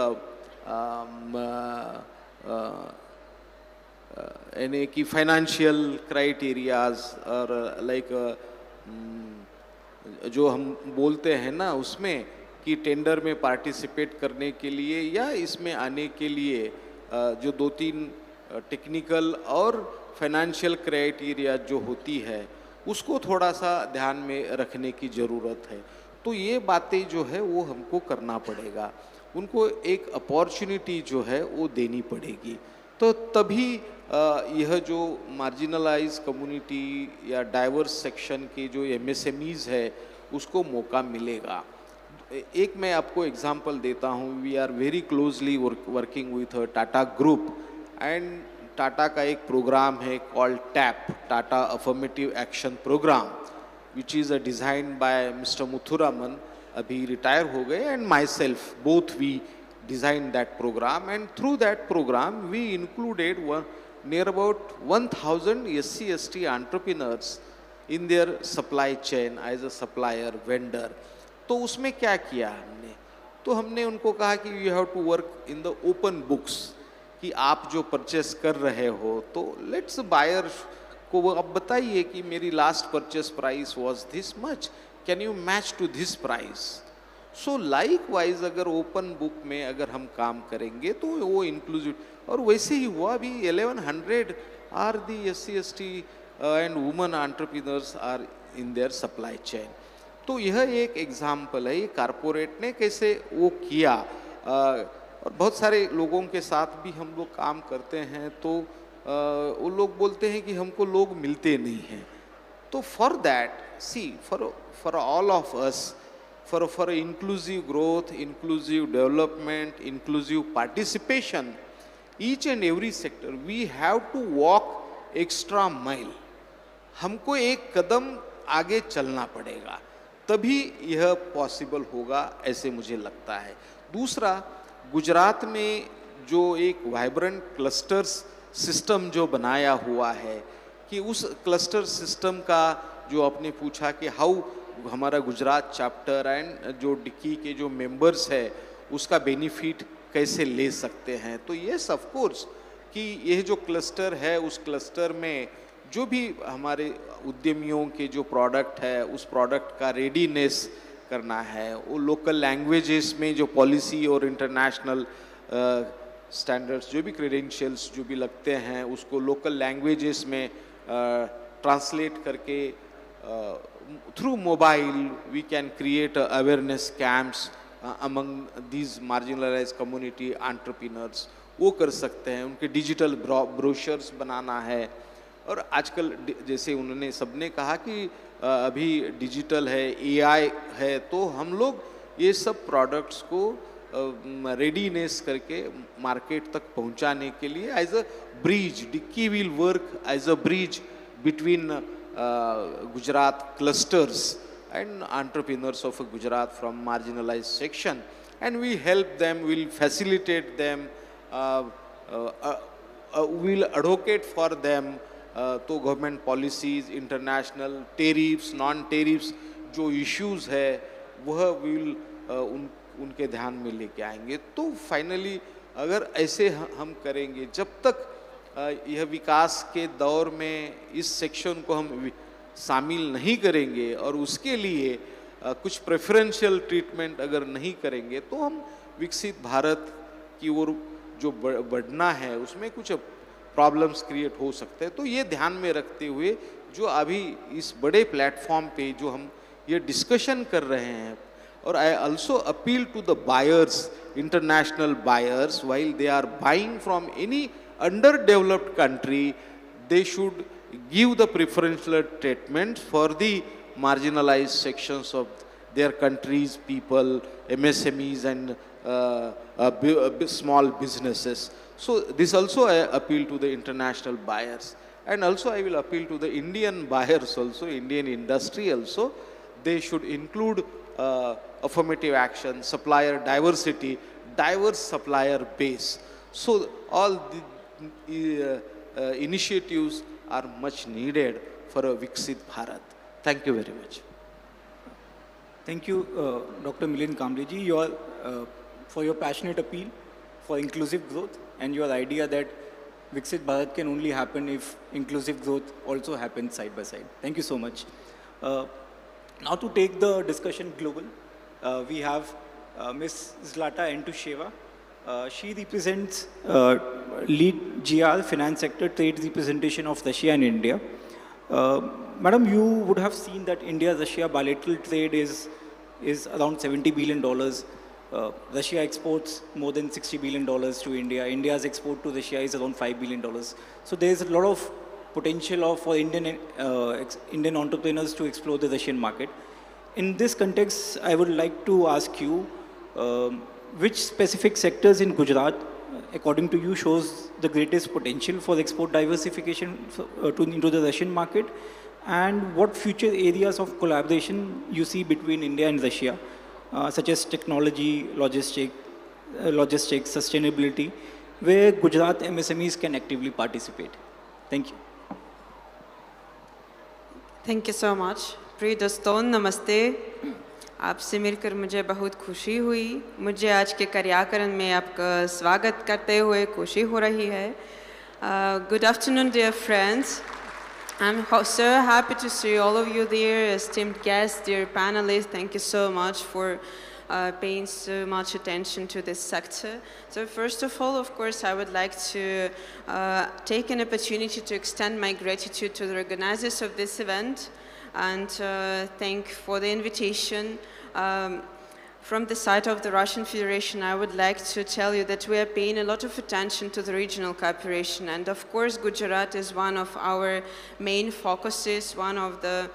any financial criterias or like जो हम बोलते हैं ना उसमें कि tender में participate करने के लिए या इसमें आने के लिए जो 2-3 टेक्निकल और फाइनेंशियल क्राइटेरिया जो होती है उसको थोड़ा सा ध्यान में रखने की ज़रूरत है. तो ये बातें जो है वो हमको करना पड़ेगा, उनको एक अपॉर्चुनिटी जो है वो देनी पड़ेगी. तो तभी यह जो मार्जिनलाइज कम्युनिटी या डाइवर्स सेक्शन के जो MSMEs है उसको मौका मिलेगा. एक मैं आपको एग्जांपल देता हूँ. We are very closely working with Tata group and Tata का एक प्रोग्राम है called TAP, Tata affirmative action program, which is designed by mister Muthuraman, अभी रिटायर हो गए, and myself, both we design that program. And through that program we included near about 1000 SC/ST entrepreneurs in their supply chain as a supplier, vendor. तो उसमें क्या किया हमने? तो हमने उनको कहा कि you have to work in the open books, कि आप जो परचेस कर रहे हो तो लेट्स बायर को वो अब बताइए कि मेरी last purchase price was this much, can you match to this price. So likewise अगर ओपन बुक में अगर हम काम करेंगे तो वो इंक्लूसिव, और वैसे ही हुआ अभी 1100 are the SC/ST and women entrepreneurs are in their supply chain. तो यह एक एग्जाम्पल है, ये कारपोरेट ने कैसे वो किया। और बहुत सारे लोगों के साथ भी हम लोग काम करते हैं तो वो लोग बोलते हैं कि हमको लोग मिलते नहीं हैं। तो for that see for all of us, for inclusive growth, inclusive development, inclusive participation, each and every sector we have to walk extra mile। हमको एक कदम आगे चलना पड़ेगा, तभी यह पॉसिबल होगा, ऐसे मुझे लगता है। दूसरा, गुजरात में जो एक वाइब्रेंट क्लस्टर्स सिस्टम जो बनाया हुआ है, कि उस क्लस्टर सिस्टम का जो आपने पूछा कि हाउ हमारा गुजरात चैप्टर एंड जो डिक्की के जो मेंबर्स है उसका बेनिफिट कैसे ले सकते हैं, तो येस ऑफ कोर्स कि यह जो क्लस्टर है उस क्लस्टर में जो भी हमारे उद्यमियों के जो प्रोडक्ट है उस प्रोडक्ट का रेडीनेस करना है, वो लोकल लैंग्वेजेस में जो पॉलिसी और इंटरनेशनल स्टैंडर्ड्स जो भी क्रेडेंशियल्स जो भी लगते हैं उसको लोकल लैंग्वेजेस में ट्रांसलेट करके through mobile we can create awareness camps among these marginalized community entrepreneurs, वो कर सकते हैं। उनके डिजिटल ब्रोशर्स बनाना है, और आजकल जैसे उन्होंने सबने कहा कि अभी डिजिटल है, AI है, तो हम लोग ये सब प्रोडक्ट्स को रेडीनेस करके मार्केट तक पहुंचाने के लिए as a bridge, DICCI will work as a bridge between Gujarat clusters and entrepreneurs of Gujarat from marginalized section, and we help them, we'll facilitate them, we'll advocate for them तो government policies, international tariffs, non tariffs जो issues है वह will उनके ध्यान में लेके आएंगे। तो फाइनली अगर ऐसे हम करेंगे, जब तक यह विकास के दौर में इस सेक्शन को हम शामिल नहीं करेंगे और उसके लिए कुछ प्रेफरेंशियल ट्रीटमेंट अगर नहीं करेंगे तो हम विकसित भारत की ओर जो बढ़ना है उसमें कुछ प्रॉब्लम्स क्रिएट हो सकते हैं। तो ये ध्यान में रखते हुए जो अभी इस बड़े प्लेटफॉर्म पे जो हम ये डिस्कशन कर रहे हैं, और I also appeal to the buyers, international buyers, while they are buying from any underdeveloped country, they should give the preferential treatment for the marginalized sections of their country's people, MSMEs and small businesses. So this also I appeal to the international buyers, and also I will appeal to the Indian buyers also, Indian industry also. They should include affirmative action, supplier diversity, diverse supplier base. So all the initiatives are much needed for a Viksit Bharat. Thank you very much. Thank you, Dr. Milind Kamleji, for your passionate appeal for inclusive growth and your idea that Viksit Bharat can only happen if inclusive growth also happens side by side. Thank you so much. Now to take the discussion global, we have Ms. Zlata Entusheva. She represents lead GR, Finance Sector, Trade Representation of Russia and India. Madam, you would have seen that India-Russia bilateral trade is around $70 billion. Russia exports more than $60 billion to India. India's export to Russia is around $5 billion. So there is a lot of potential for Indian entrepreneurs to explore the Russian market. In this context, I would like to ask you, which specific sectors in Gujarat, according to you, shows the greatest potential for export diversification into the Russian market, and what future areas of collaboration you see between India and Russia, such as technology, logistics, sustainability, where Gujarat MSMEs can actively participate? Thank you. Thank you so much. प्रिय दोस्तों, नमस्ते। आपसे मिलकर मुझे बहुत खुशी हुई। मुझे आज के कार्यक्रम में आपका स्वागत करते हुए खुशी हो रही है। Good afternoon, dear friends. I'm so happy to see all of you there, esteemed guests, dear panelists. Thank you so much for paying so much attention to this sector. So first of all, of course, I would like to take an opportunity to extend my gratitude to the organizers of this event and thank for the invitation. From the side of the Russian Federation, I would like to tell you that we are paying a lot of attention to the regional cooperation. And of course, Gujarat is one of our main focuses, one of the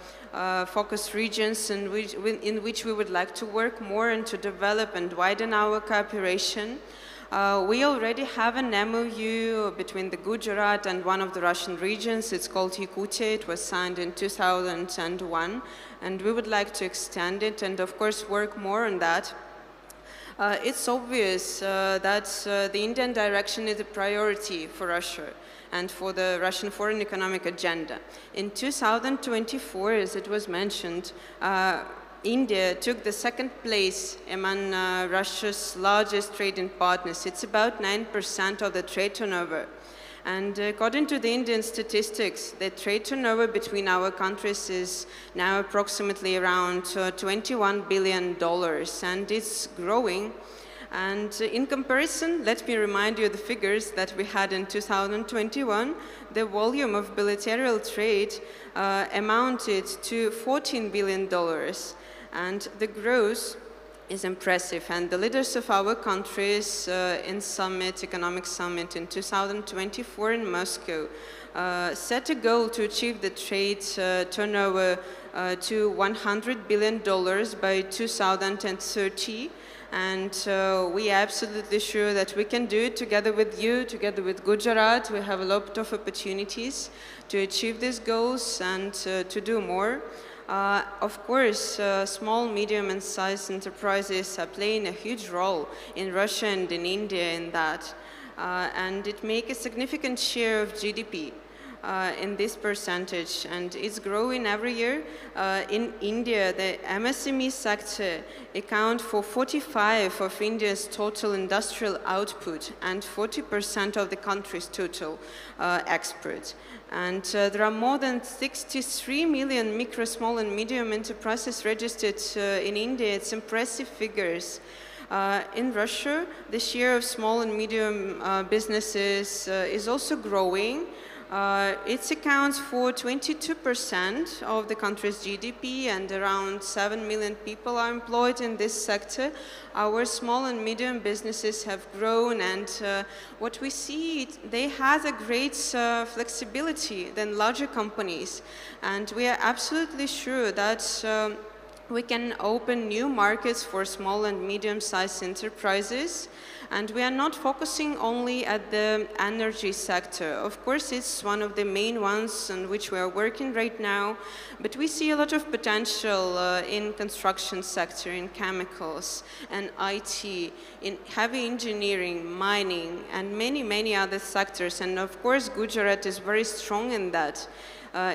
focus regions in which we would like to work more and to develop and widen our cooperation. We already have an MOU between the Gujarat and one of the Russian regions. It's called Yakutia. It was signed in 2001, and we would like to extend it and, of course, work more on that. It's obvious that the Indian direction is a priority for Russia and for the Russian foreign economic agenda. In 2024, as it was mentioned, India took the second place among Russia's largest trading partners. It's about 9% of the trade turnover. And according to the Indian statistics, the trade turnover between our countries is now approximately around $21 billion, and it's growing. And in comparison, let me remind you the figures that we had in 2021. The volume of bilateral trade amounted to $14 billion. And the growth is impressive. And the leaders of our countries in economic summit in 2024 in Moscow set a goal to achieve the trade turnover to $100 billion by 2030. And we are absolutely sure that we can do it together with you, together with Gujarat. We have a lot of opportunities to achieve these goals and to do more. Of course, small, medium and sized enterprises are playing a huge role in Russia and in India in that. And it makes a significant share of GDP in this percentage, and it's growing every year. In India, the MSME sector accounts for 45% of India's total industrial output and 40% of the country's total export. And there are more than 63 million micro, small and medium enterprises registered in India. It's impressive figures. In Russia, the share of small and medium businesses is also growing. It accounts for 22% of the country's GDP, and around 7 million people are employed in this sector. Our small and medium businesses have grown, and what we see, they have a great flexibility than larger companies. And we are absolutely sure that we can open new markets for small and medium-sized enterprises. And we are not focusing only at the energy sector. Of course, it's one of the main ones on which we are working right now, but we see a lot of potential in construction sector, in chemicals and IT, in heavy engineering, mining, and many, many other sectors. And of course, Gujarat is very strong in that,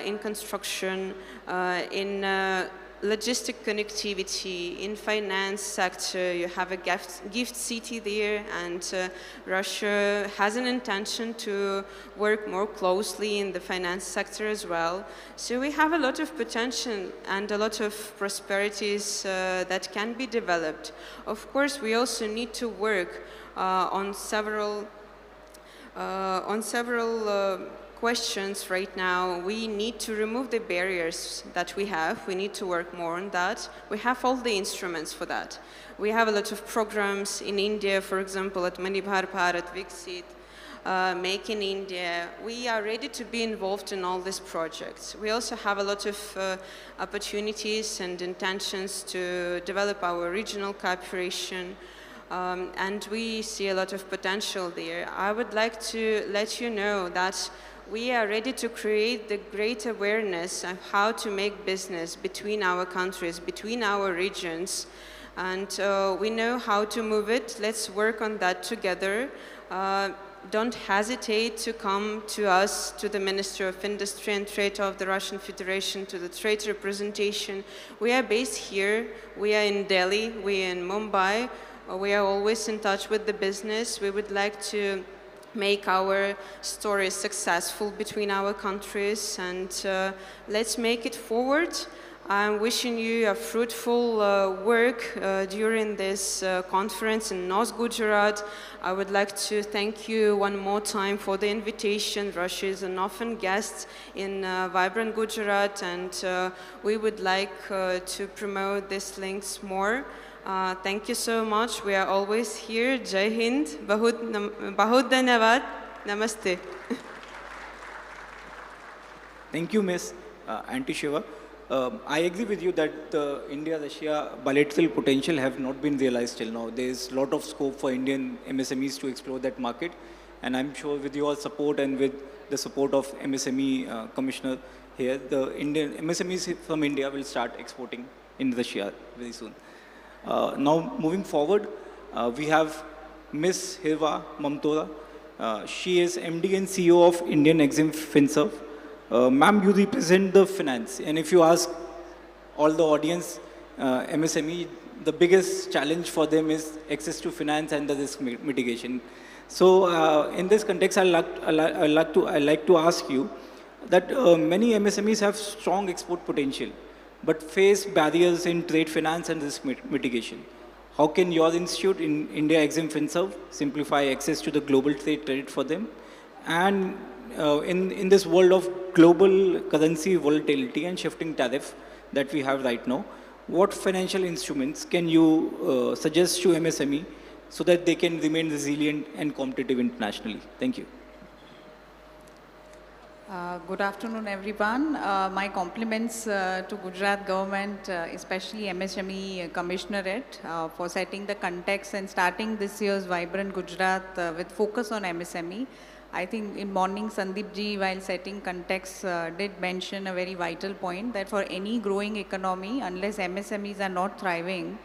in construction, in logistic connectivity, in finance sector. You have a gift city there, and Russia has an intention to work more closely in the finance sector as well. So we have a lot of potential and a lot of prosperities that can be developed. Of course, we also need to work on several questions right now. We need to remove the barriers that we have. We need to work more on that. We have all the instruments for that. We have a lot of programs in India, for example, at Manibhar Bharat, Viksit, Make in India. We are ready to be involved in all these projects. We also have a lot of opportunities and intentions to develop our regional cooperation. And we see a lot of potential there. I would like to let you know that we are ready to create the great awareness of how to make business between our countries, between our regions. And we know how to move it. Let's work on that together. Don't hesitate to come to us, to the Minister of Industry and Trade of the Russian Federation, to the trade representation. We are based here. We are in Delhi. We are in Mumbai. We are always in touch with the business. We would like to make our story successful between our countries, and let's make it forward. I'm wishing you a fruitful work during this conference in North Gujarat. I would like to thank you one more time for the invitation. Russia is an often guest in Vibrant Gujarat, and we would like to promote these links more. Thank you so much. We are always here. Jai Hind. Bahut dhanyavad. Namaste. Thank you, Ms. Aunty Shiva. I agree with you that the India-Russia bilateral potential have not been realized till now. There is a lot of scope for Indian MSMEs to explore that market, and I'm sure with your support and with the support of MSME Commissioner here, the Indian MSMEs from India will start exporting in Russia very soon. Now, moving forward, we have Ms. Hirva Mamtora. She is MD and CEO of Indian Exim FinServ. Ma'am, you represent the finance, and if you ask all the audience, MSME, the biggest challenge for them is access to finance and the risk mitigation. So, in this context, I'd like to ask you that many MSMEs have strong export potential, but face barriers in trade finance and risk mitigation. How can your institute in India Exim FinServ simplify access to the global trade credit for them? And in this world of global currency volatility and shifting tariff that we have right now, what financial instruments can you suggest to MSME so that they can remain resilient and competitive internationally? Thank you. Good afternoon, everyone. My compliments to Gujarat government, especially MSME Commissionerate, for setting the context and starting this year's Vibrant Gujarat with focus on MSME. I think in morning Sandeep ji, while setting context, did mention a very vital point that for any growing economy, unless MSMEs are not thriving,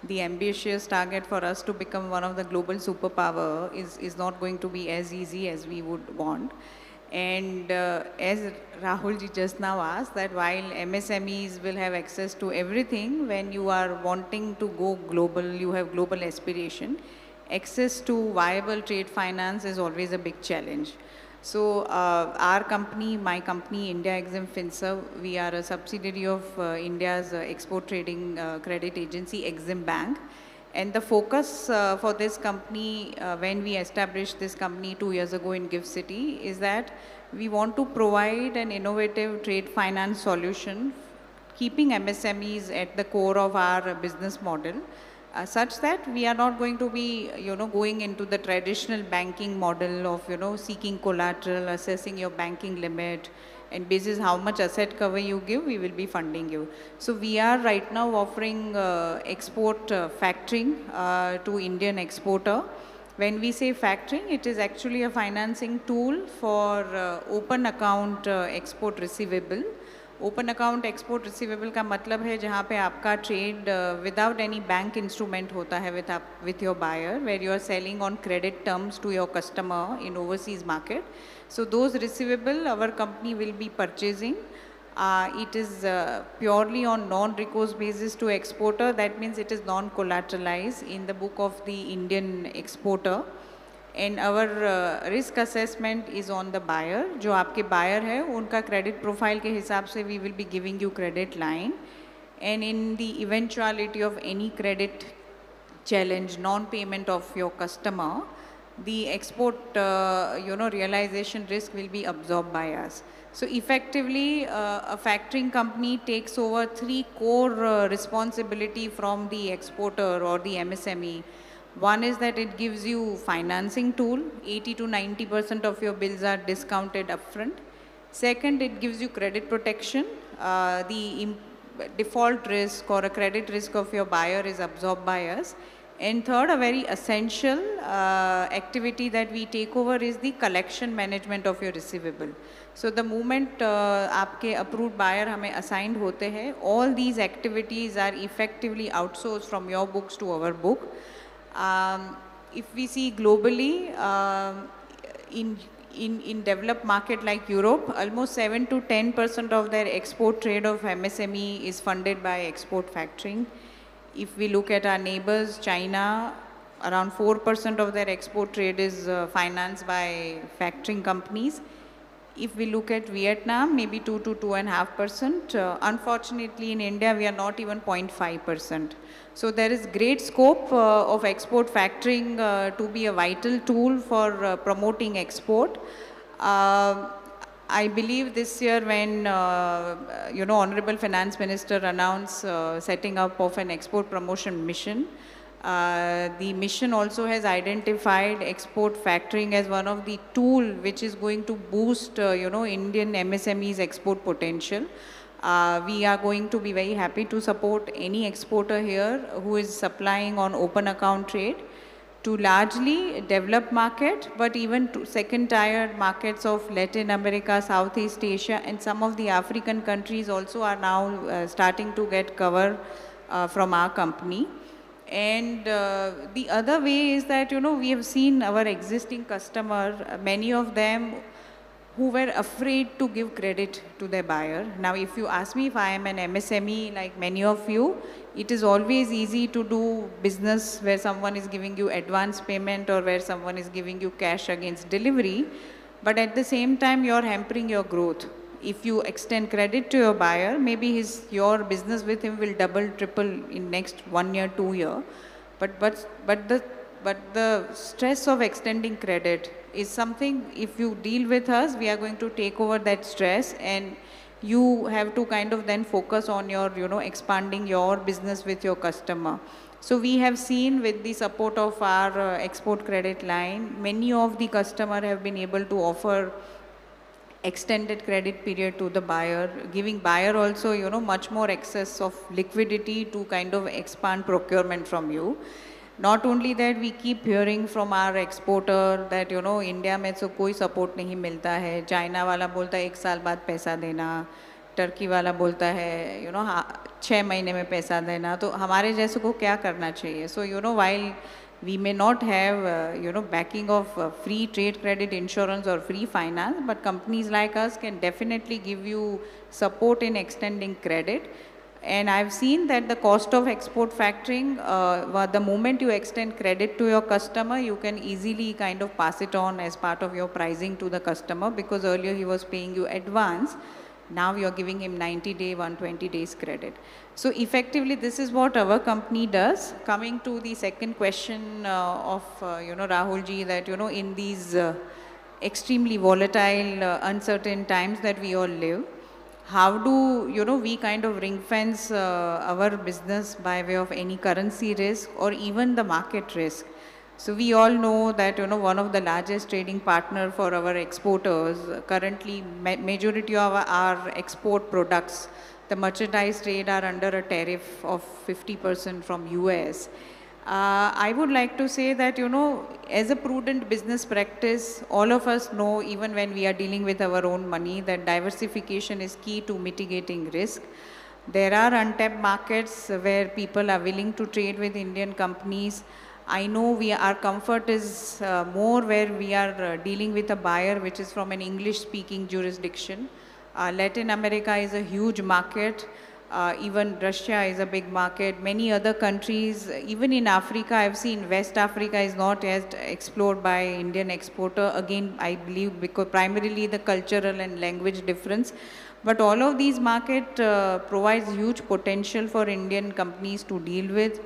the ambitious target for us to become one of the global superpower is not going to be as easy as we would want. And as Rahul ji just now asked, that while MSMEs will have access to everything, when you are wanting to go global, you have global aspiration, access to viable trade finance is always a big challenge. So our company, my company, India Exim FinServ, we are a subsidiary of India's export trading credit agency, Exim Bank. And the focus for this company, when we established this company 2 years ago in Gift City, is that we want to provide an innovative trade finance solution, keeping MSMEs at the core of our business model, such that we are not going to be, going into the traditional banking model of, seeking collateral, assessing your banking limit, and basis how much asset cover you give, we will be funding you. So we are right now offering export factoring to Indian exporter. When we say factoring, it is actually a financing tool for open account export receivable. Open account export receivable का मतलब है जहाँ पे आपका trade without any bank instrument होता है with your buyer, where you are selling on credit terms to your customer in overseas market. So those receivable our company will be purchasing. It is purely on non-recourse basis to exporter. That means it is non-collateralized in the book of the Indian exporter. And our risk assessment is on the buyer. जो आपके buyer है उनका credit profile के हिसाब से we will be giving you credit line. And in the eventuality of any credit challenge, non-payment of your customer, the export realization risk will be absorbed by us. So effectively, a factoring company takes over 3 core responsibility from the exporter or the MSME. One is that it gives you financing tool, 80 to 90% of your bills are discounted upfront. Second, it gives you credit protection. The default risk or a credit risk of your buyer is absorbed by us. And third, a very essential activity that we take over is the collection management of your receivable. So the moment आपके approved buyer हमें assigned होते हैं, all these activities are effectively outsourced from your books to our book. If we see globally, in developed market like Europe, almost 7 to 10% of their export trade of MSME is funded by export factoring. If we look at our neighbors, China, around 4% of their export trade is financed by factoring companies. If we look at Vietnam, maybe 2 to 2.5%. Unfortunately, in India, we are not even 0.5%. So there is great scope of export factoring to be a vital tool for promoting export. I believe this year when, Honorable Finance Minister announced setting up of an export promotion mission, the mission also has identified export factoring as one of the tool which is going to boost, Indian MSME's export potential. We are going to be very happy to support any exporter here who is supplying on open account trade to largely developed market, but even to second-tier markets of Latin America, Southeast Asia, and some of the African countries also are now starting to get cover from our company. And the other way is that, we have seen our existing customer, many of them who were afraid to give credit to their buyer. Now, if you ask me if I am an MSME like many of you, it is always easy to do business where someone is giving you advance payment or where someone is giving you cash against delivery. But at the same time, you're hampering your growth. If you extend credit to your buyer, maybe your business with him will double, triple in next 1 year, 2 year. But the stress of extending credit is something, if you deal with us, we are going to take over that stress, and you have to kind of then focus on your, expanding your business with your customer. So we have seen with the support of our export credit line, many of the customers have been able to offer extended credit period to the buyer, giving buyer also, much more access of liquidity to kind of expand procurement from you. Not only that, we keep hearing from our exporter that, India में तो कोई support नहीं मिलता है. China वाला बोलता है 1 साल बाद पैसा देना. Turkey वाला बोलता है, 6 महीने में पैसा देना. तो हमारे जैसे को क्या करना चाहिए? So, while we may not have, backing of free trade credit insurance or free finance, but companies like us can definitely give you support in extending credit. And I've seen that the cost of export factoring, the moment you extend credit to your customer, you can easily kind of pass it on as part of your pricing to the customer, because earlier he was paying you advance. Now you're giving him 90-day, 120 days credit. So effectively, this is what our company does. Coming to the second question of, Rahul ji, that, in these extremely volatile, uncertain times that we all live, how do, we kind of ring fence our business by way of any currency risk or even the market risk? So we all know that, one of the largest trading partner for our exporters, currently majority of our export products, the merchandise trade are under a tariff of 50% from US. I would like to say that, as a prudent business practice, all of us know, even when we are dealing with our own money, that diversification is key to mitigating risk. There are untapped markets where people are willing to trade with Indian companies. I know our comfort is more where we are dealing with a buyer which is from an English-speaking jurisdiction. Latin America is a huge market. Even Russia is a big market. Many other countries, even in Africa, I've seen West Africa is not yet explored by Indian exporter. Again, I believe because primarily the cultural and language difference. But all of these markets provides huge potential for Indian companies to deal with.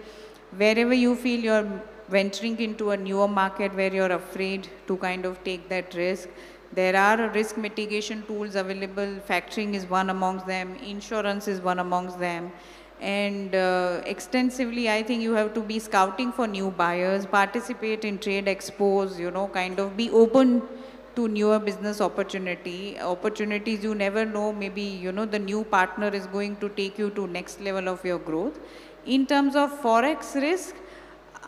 Wherever you feel you're venturing into a newer market where you're afraid to kind of take that risk, there are risk mitigation tools available. Factoring is one amongst them. Insurance is one amongst them. And extensively, I think you have to be scouting for new buyers, participate in trade expos, kind of be open to newer business opportunities. You never know, maybe, the new partner is going to take you to next level of your growth. In terms of Forex risk,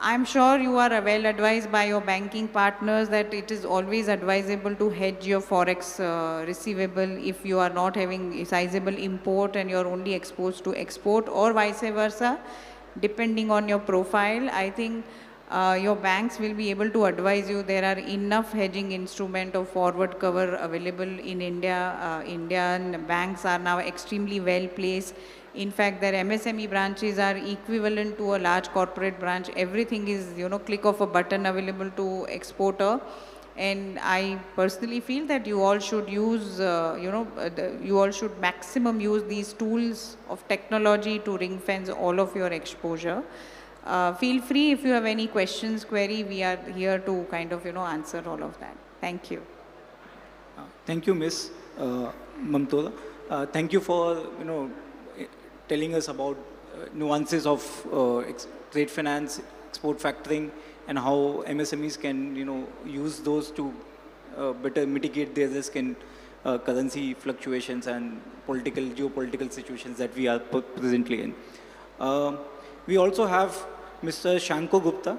I'm sure you are well advised by your banking partners that it is always advisable to hedge your Forex receivable if you are not having a sizable import and you're only exposed to export, or vice versa, depending on your profile. I think your banks will be able to advise you. There are enough hedging instrument of forward cover available in India. Indian banks are now extremely well placed. In fact, their MSME branches are equivalent to a large corporate branch. Everything is, click of a button available to exporter. And I personally feel that you all should use, you all should maximum use these tools of technology to ring fence all of your exposure. Feel free if you have any questions, query, we are here to kind of, answer all of that. Thank you. Thank you, Ms. Mamtola. Thank you for, telling us about nuances of trade finance, export factoring, and how MSMEs can, use those to better mitigate their risk in currency fluctuations and geopolitical situations that we are presently in. We also have Mr. Shanko Gupta.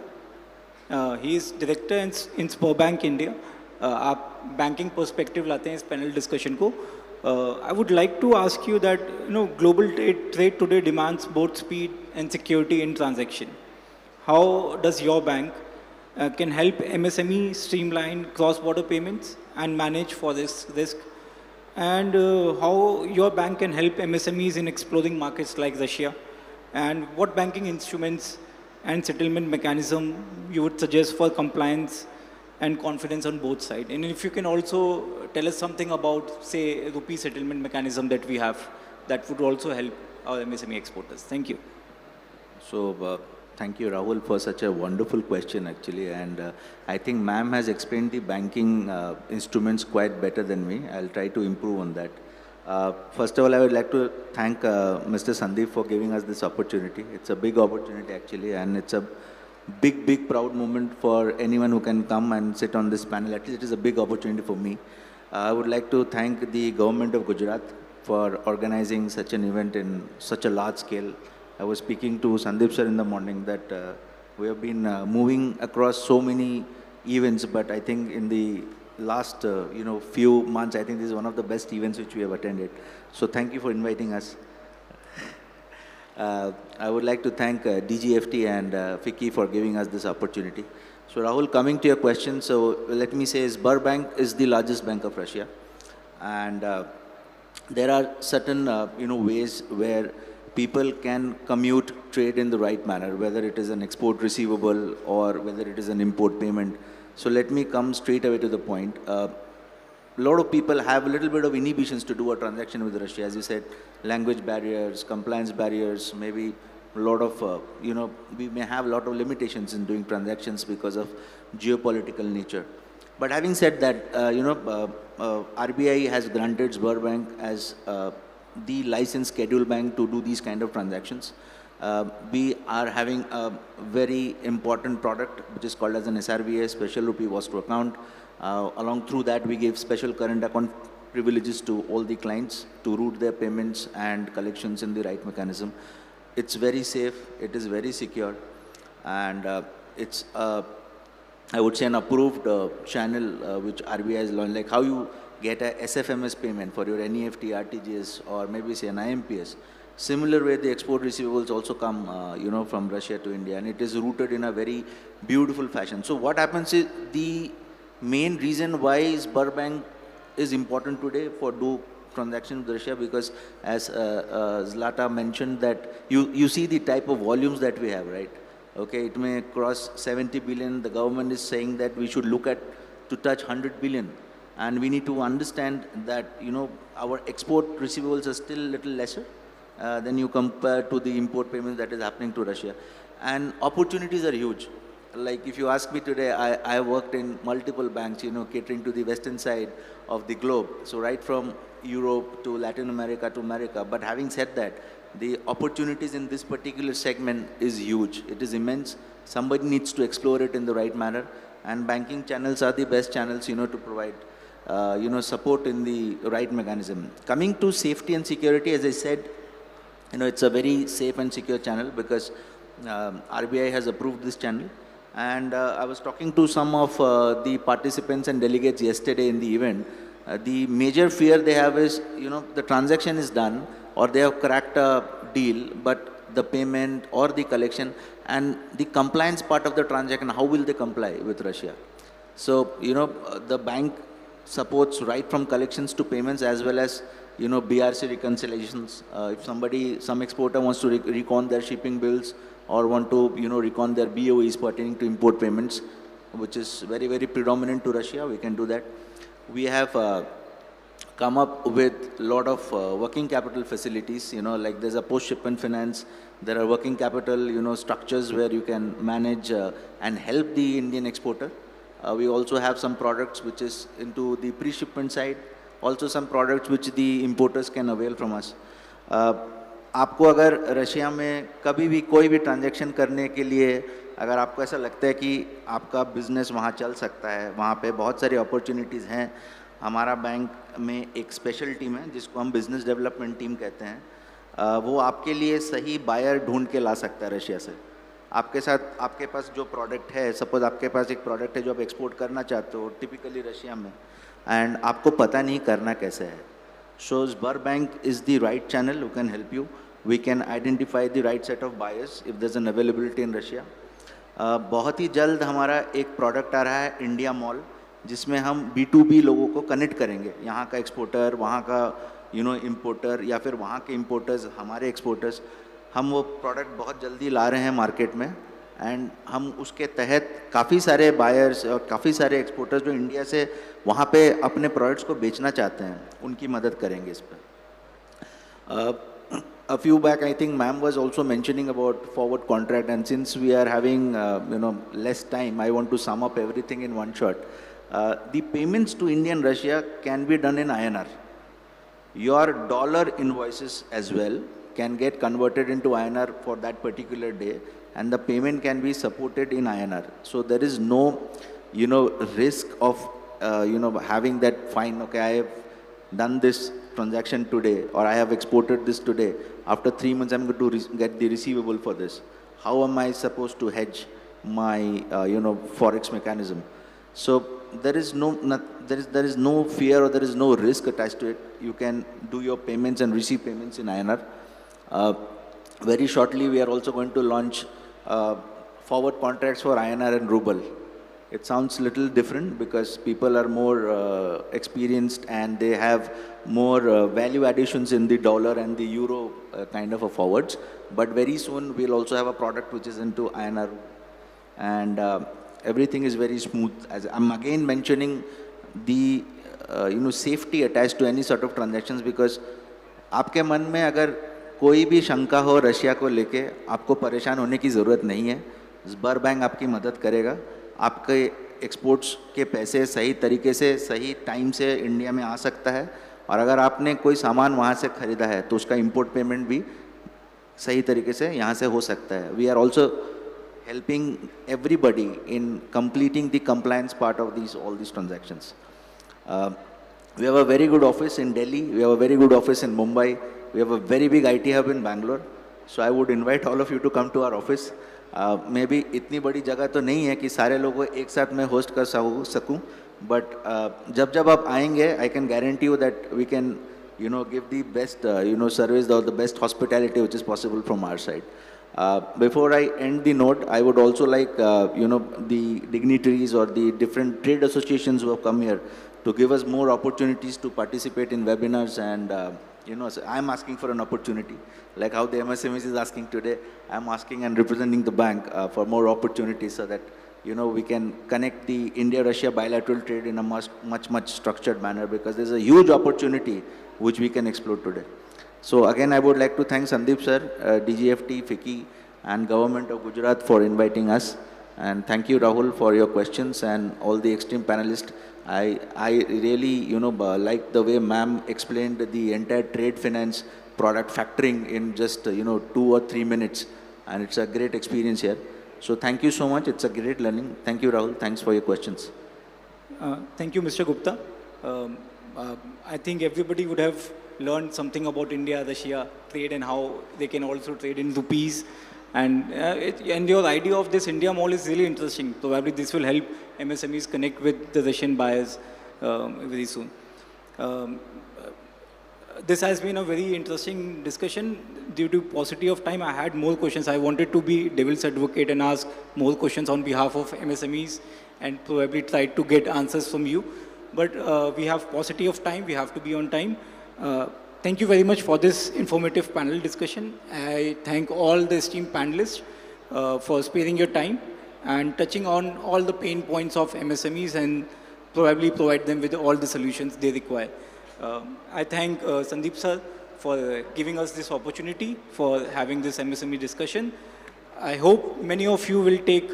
He is director in Sberbank India. आप banking perspective लाते हैं इस panel discussion को. I would like to ask you that, global trade today demands both speed and security in transaction. How does your bank can help MSME streamline cross-border payments and manage for this risk? And how your bank can help MSMEs in exploring markets like Russia? And what banking instruments and settlement mechanism you would suggest for compliance and confidence on both sides? And if you can also tell us something about, say, rupee settlement mechanism that we have, that would also help our MSME exporters. Thank you. So, thank you, Rahul, for such a wonderful question, actually. And I think ma'am has explained the banking instruments quite better than me. I'll try to improve on that. First of all, I would like to thank Mr. Sandeep for giving us this opportunity. It's a big opportunity, actually, and it's a big, proud moment for anyone who can come and sit on this panel. At least it is a big opportunity for me. I would like to thank the government of Gujarat for organizing such an event in such a large scale. I was speaking to Sandeep sir in the morning that we have been moving across so many events, but I think in the last few months, I think this is one of the best events which we have attended. So thank you for inviting us. I would like to thank DGFT and FICCI for giving us this opportunity. So Rahul, coming to your question, so let me say Sberbank is the largest bank of Russia, and there are certain ways where people can commute trade in the right manner, whether it is an export receivable or whether it is an import payment. So let me come straight away to the point. A lot of people have a little bit of inhibitions to do a transaction with Russia. As you said, language barriers, compliance barriers, maybe a lot of, we may have a lot of limitations in doing transactions because of geopolitical nature. But having said that, RBI has granted Sberbank as the licensed scheduled bank to do these kind of transactions. We are having a very important product which is called as an SRVA, Special Rupee Was to Account. Along through that, we give special current account privileges to all the clients to route their payments and collections in the right mechanism. It's very safe, it is very secure, and it's, I would say, an approved channel which RBI has launched, like how you get a SFMS payment for your NEFT, RTGS, or maybe say an IMPS. Similar way, the export receivables also come, from Russia to India, and it is routed in a very beautiful fashion. So what happens is the main reason why Sberbank is important today for do transactions with Russia, because as Zlata mentioned that you see the type of volumes that we have, right? Okay, it may cross 70 billion. The government is saying that we should look at to touch 100 billion. And we need to understand that, our export receivables are still a little lesser than you compare to the import payments that is happening to Russia. And opportunities are huge. Like if you ask me today, I worked in multiple banks, catering to the western side of the globe. So right from Europe to Latin America to America. But having said that, the opportunities in this particular segment is huge. It is immense. Somebody needs to explore it in the right manner. And banking channels are the best channels, to provide support in the right mechanism. Coming to safety and security, as I said, it's a very safe and secure channel because RBI has approved this channel. And I was talking to some of the participants and delegates yesterday in the event. The major fear they have is, the transaction is done or they have cracked a deal, but the payment or the collection and the compliance part of the transaction, how will they comply with Russia? So, the bank supports right from collections to payments as well as, BRC reconciliations. If some exporter wants to recon their shipping bills or want to, recon their BOEs pertaining to import payments, which is very, very predominant to Russia, we can do that. We have come up with a lot of working capital facilities, like there's a post-shipment finance, there are working capital, structures where you can manage and help the Indian exporter. We also have some products which is into the pre-shipment side, also some products which the importers can avail from us. आपको अगर Russia में कभी भी कोई भी transaction करने के लिए अगर आपको ऐसा लगता है कि आपका बिजनेस वहाँ चल सकता है, वहाँ पे बहुत सारी अपॉर्चुनिटीज़ हैं, हमारा बैंक में एक स्पेशल टीम है जिसको हम बिजनेस डेवलपमेंट टीम कहते हैं, वो आपके लिए सही बायर ढूंढ के ला सकता है रशिया से. आपके साथ आपके पास जो प्रोडक्ट है, सपोज आपके पास एक प्रोडक्ट है जो आप एक्सपोर्ट करना चाहते हो टिपिकली रशिया में, एंड आपको पता नहीं करना कैसे है. So Sberbank is the right channel who can help you. We can identify the right set of buyers if there's an availability in Russia. बहुत ही जल्द हमारा एक प्रोडक्ट आ रहा है इंडिया मॉल, जिसमें हम B2B लोगों को कनेक्ट करेंगे, यहाँ का एक्सपोर्टर, वहाँ का इम्पोर्टर या फिर वहाँ के इम्पोर्टर्स, हमारे एक्सपोर्टर्स. हम वो प्रोडक्ट बहुत जल्दी ला रहे हैं मार्केट में, एंड हम उसके तहत काफ़ी सारे बायर्स और काफ़ी सारे एक्सपोर्टर्स जो इंडिया से वहाँ पे अपने प्रोडक्ट्स को बेचना चाहते हैं, उनकी मदद करेंगे इस पर. A few back, I think ma'am was also mentioning about forward contract, and since we are having less time, I want to sum up everything in one shot. The payments to India and Russia can be done in INR. Your dollar invoices as well can get converted into INR for that particular day, and the payment can be supported in INR. So there is no, risk of, having that fine, okay, I have done this transaction today, or I have exported this today. After 3 months, I'm going to get the receivable for this. How am I supposed to hedge my, forex mechanism? So there is no fear or there is no risk attached to it. You can do your payments and receive payments in INR. Very shortly, we are also going to launch forward contracts for INR and ruble. It sounds a little different because people are more experienced and they have more value additions in the dollar and the euro kind of a forwards. But very soon we'll also have a product which is into INR, and everything is very smooth. As I'm again mentioning the safety attached to any sort of transactions, because आपके मन में अगर कोई भी शंका हो Russia को लेके, आपको परेशान होने की ज़रूरत नहीं है. स्बर बैंक आपकी मदद करेगा. आपके एक्सपोर्ट्स के पैसे सही तरीके से सही टाइम से इंडिया में आ सकता है, और अगर आपने कोई सामान वहाँ से ख़रीदा है तो उसका इंपोर्ट पेमेंट भी सही तरीके से यहाँ से हो सकता है. We are also helping everybody in completing the compliance part of all these transactions. We have a very good office in Delhi. We have a very good office in Mumbai. We have a very big IT hub in Bangalore. So I would invite all of you to come to our office. Maybe इतनी बड़ी जगह तो नहीं है कि सारे लोगों को एक साथ में होस्ट कर सकूं, but जब आप आएंगे, I can guarantee you that we can, give the best, service or the best hospitality which is possible from our side. Before I end the note, I would also like, the dignitaries or the different trade associations who have come here to give us more opportunities to participate in webinars, and, so I'm asking for an opportunity, like how the MSME is asking today. I'm asking and representing the bank for more opportunities so that, we can connect the India-Russia bilateral trade in a much structured manner, because there's a huge opportunity which we can explore today. So again, I would like to thank Sandeep sir, DGFT, FICCI, and Government of Gujarat for inviting us. And thank you, Rahul, for your questions, and all the esteemed panelists. I really, like the way ma'am explained the entire trade finance product factoring in just, 2 or 3 minutes. And it's a great experience here. So thank you so much. It's a great learning. Thank you, Rahul. Thanks for your questions. Thank you, Mr. Gupta. I think everybody would have learned something about India, Russia trade, and how they can also trade in rupees. And your idea of this India Mall is really interesting. Probably this will help MSMEs connect with the Russian buyers very soon. This has been a very interesting discussion. Due to paucity of time, I had more questions. I wanted to be devil's advocate and ask more questions on behalf of MSMEs and probably try to get answers from you. But we have paucity of time. We have to be on time. Thank you very much for this informative panel discussion. I thank all the esteemed panelists for sparing your time. and touching on all the pain points of MSMEs and probably provide them with all the solutions they require. I thank Sandeep sir for giving us this opportunity for having this MSME discussion. I hope many of you will take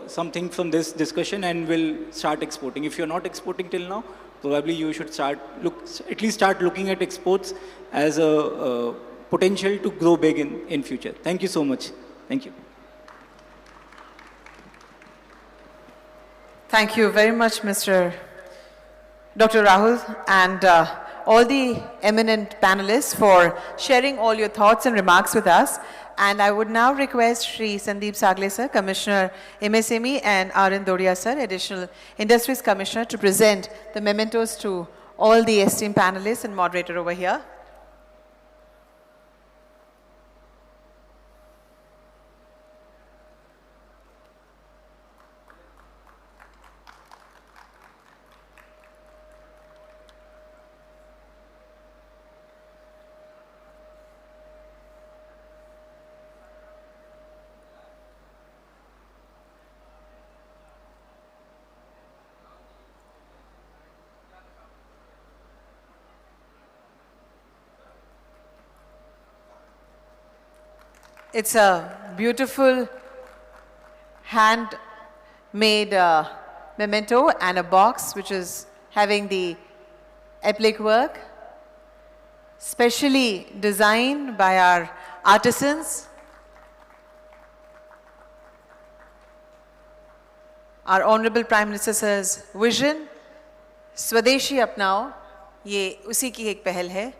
something from this discussion and will start exporting. If you're not exporting till now, probably you should at least start looking at exports as a potential to grow big in future. Thank you so much. Thank you. Thank you very much, Dr. Rahul, and all the eminent panelists for sharing all your thoughts and remarks with us. And I would now request Shri Sandeep Sagle sir, Commissioner MSME, and Arun Dodia sir, Additional Industries Commissioner, to present the mementos to all the esteemed panelists and moderator over here. It's a beautiful hand-made memento and a box which is having the applique work, specially designed by our artisans. Our Honorable Prime Minister sir's vision, Swadeshi Apnao, ये उसी की एक पहल है.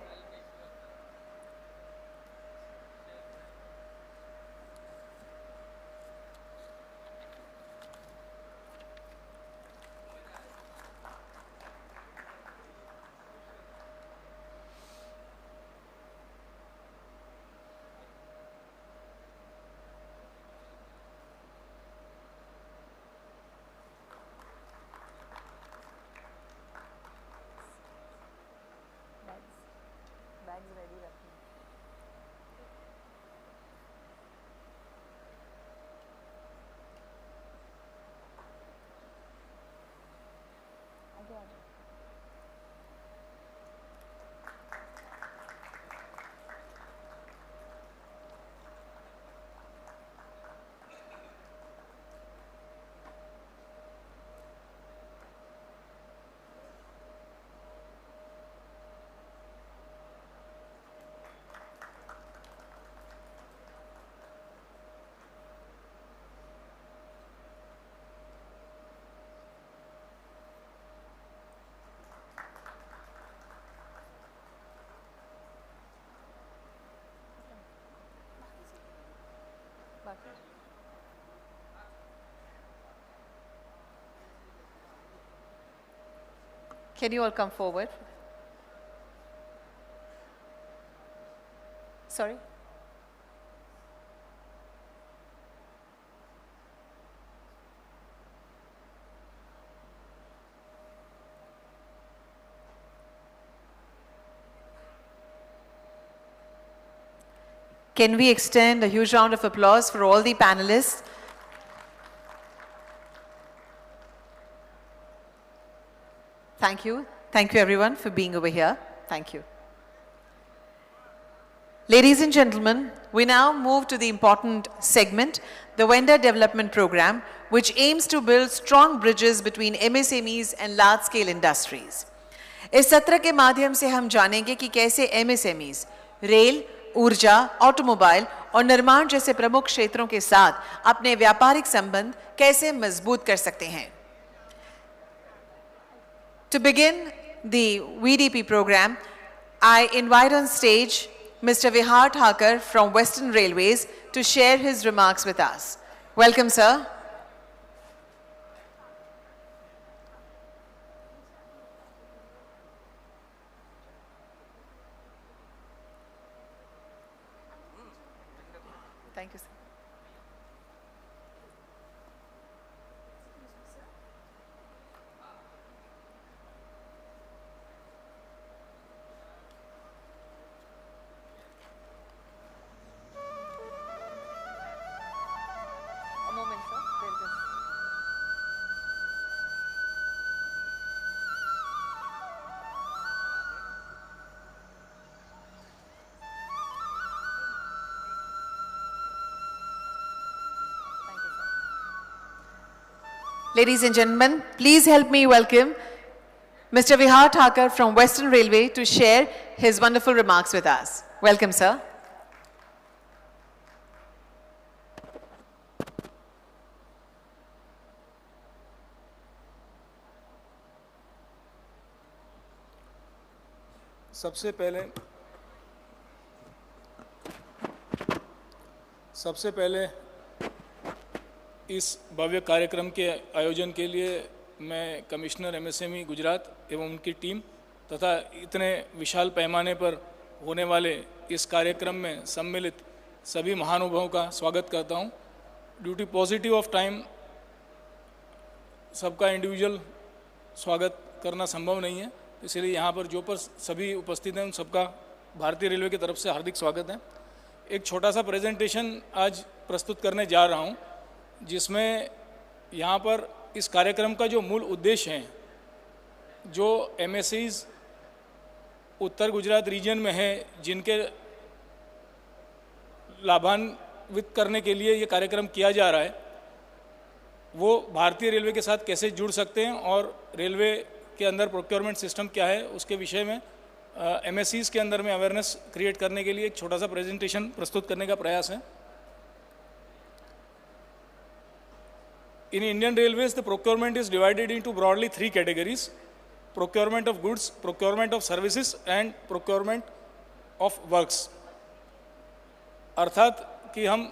Can you all come forward? Sorry? Can we extend a huge round of applause for all the panelists? Thank you. Thank you everyone for being over here. Thank you. Ladies and gentlemen, we now move to the important segment, the Vendor Development Program, which aims to build strong bridges between MSMEs and large-scale industries. इस सत्र के माध्यम से हम जानेंगे कि कैसे MSMEs, rail, ऊर्जा, ऑटोमोबाइल और निर्माण जैसे प्रमुख क्षेत्रों के साथ अपने व्यापारिक संबंध कैसे मजबूत कर सकते हैं. To begin the VDP program, I invite on stage Mr. Vihar Thakur from Western Railways to share his remarks with us. Welcome, sir. Thank you, sir. A moment, sir. Ladies and gentlemen, please help me welcome Mr. Vihar Thakur from Western Railway to share his wonderful remarks with us. Welcome, sir. सबसे पहले इस भव्य कार्यक्रम के आयोजन के लिए मैं commissioner MSME Gujarat एवं उनकी टीम तथा इतने विशाल पैमाने पर होने वाले इस कार्यक्रम में सम्मिलित सभी महानुभावों का स्वागत करता हूं। Due to paucity of time सबका इंडिविजुअल स्वागत करना संभव नहीं है, इसलिए यहाँ पर जो पर सभी उपस्थित हैं उन सबका भारतीय रेलवे की तरफ से हार्दिक स्वागत है। एक छोटा सा प्रेजेंटेशन आज प्रस्तुत करने जा रहा हूँ, जिसमें यहाँ पर इस कार्यक्रम का जो मूल उद्देश्य है, जो MSEs उत्तर गुजरात रीजन में है, जिनके लाभान्वित करने के लिए ये कार्यक्रम किया जा रहा है, वो भारतीय रेलवे के साथ कैसे जुड़ सकते हैं और रेलवे के अंदर प्रोक्योरमेंट सिस्टम क्या है, उसके विषय में MSEs के अंदर में अवेयरनेस क्रिएट करने के लिए एक छोटा सा प्रेजेंटेशन प्रस्तुत करने का प्रयास है। In Indian Railways, the procurement is divided into broadly 3 categories: procurement of goods, procurement of services and procurement of works। अर्थात कि हम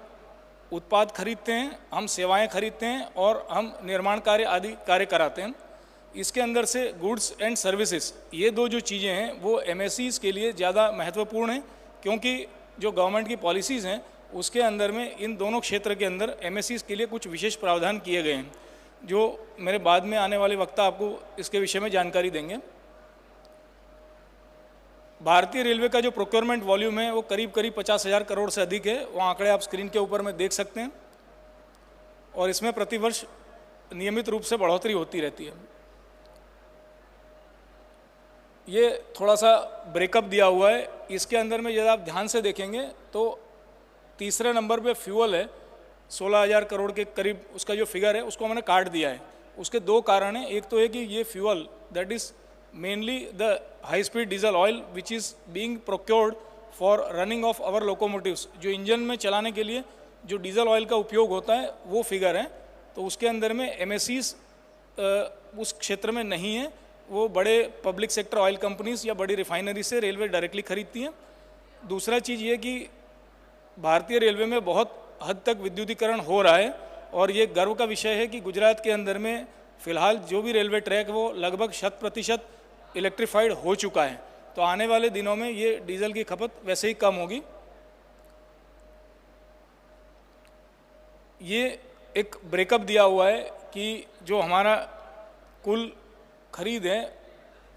उत्पाद खरीदते हैं, हम सेवाएं खरीदते हैं और हम निर्माण कार्य आदि कार्य कराते हैं। इसके अंदर से गुड्स एंड सर्विसेज, ये दो जो चीज़ें हैं वो MSEs के लिए ज़्यादा महत्वपूर्ण हैं, क्योंकि जो गवर्नमेंट की पॉलिसीज़ हैं उसके अंदर में इन दोनों क्षेत्र के अंदर MSEs के लिए कुछ विशेष प्रावधान किए गए हैं, जो मेरे बाद में आने वाले वक्ता आपको इसके विषय में जानकारी देंगे। भारतीय रेलवे का जो प्रोक्योरमेंट वॉल्यूम है वो करीब 50,000 करोड़ से अधिक है। वो आंकड़े आप स्क्रीन के ऊपर में देख सकते हैं और इसमें प्रतिवर्ष नियमित रूप से बढ़ोतरी होती रहती है। ये थोड़ा सा ब्रेकअप दिया हुआ है, इसके अंदर में यदि आप ध्यान से देखेंगे तो तीसरे नंबर पे फ्यूल है, 16,000 करोड़ के करीब उसका जो फिगर है उसको मैंने काट दिया है। उसके दो कारण हैं, एक तो है कि ये fuel that is mainly the high speed diesel oil which is being procured for running of our locomotives, जो इंजन में चलाने के लिए जो डीजल ऑयल का उपयोग होता है वो फिगर है। तो उसके अंदर में MSEs उस क्षेत्र में नहीं है, वो बड़े पब्लिक सेक्टर ऑयल कंपनीज या बड़ी रिफाइनरी से रेलवे डायरेक्टली खरीदती हैं। दूसरा चीज़ ये कि भारतीय रेलवे में बहुत हद तक विद्युतीकरण हो रहा है और ये गर्व का विषय है कि गुजरात के अंदर में फ़िलहाल जो भी रेलवे ट्रैक वो लगभग 100% इलेक्ट्रीफाइड हो चुका है। तो आने वाले दिनों में ये डीजल की खपत वैसे ही कम होगी। ये एक ब्रेकअप दिया हुआ है कि जो हमारा कुल खरीद है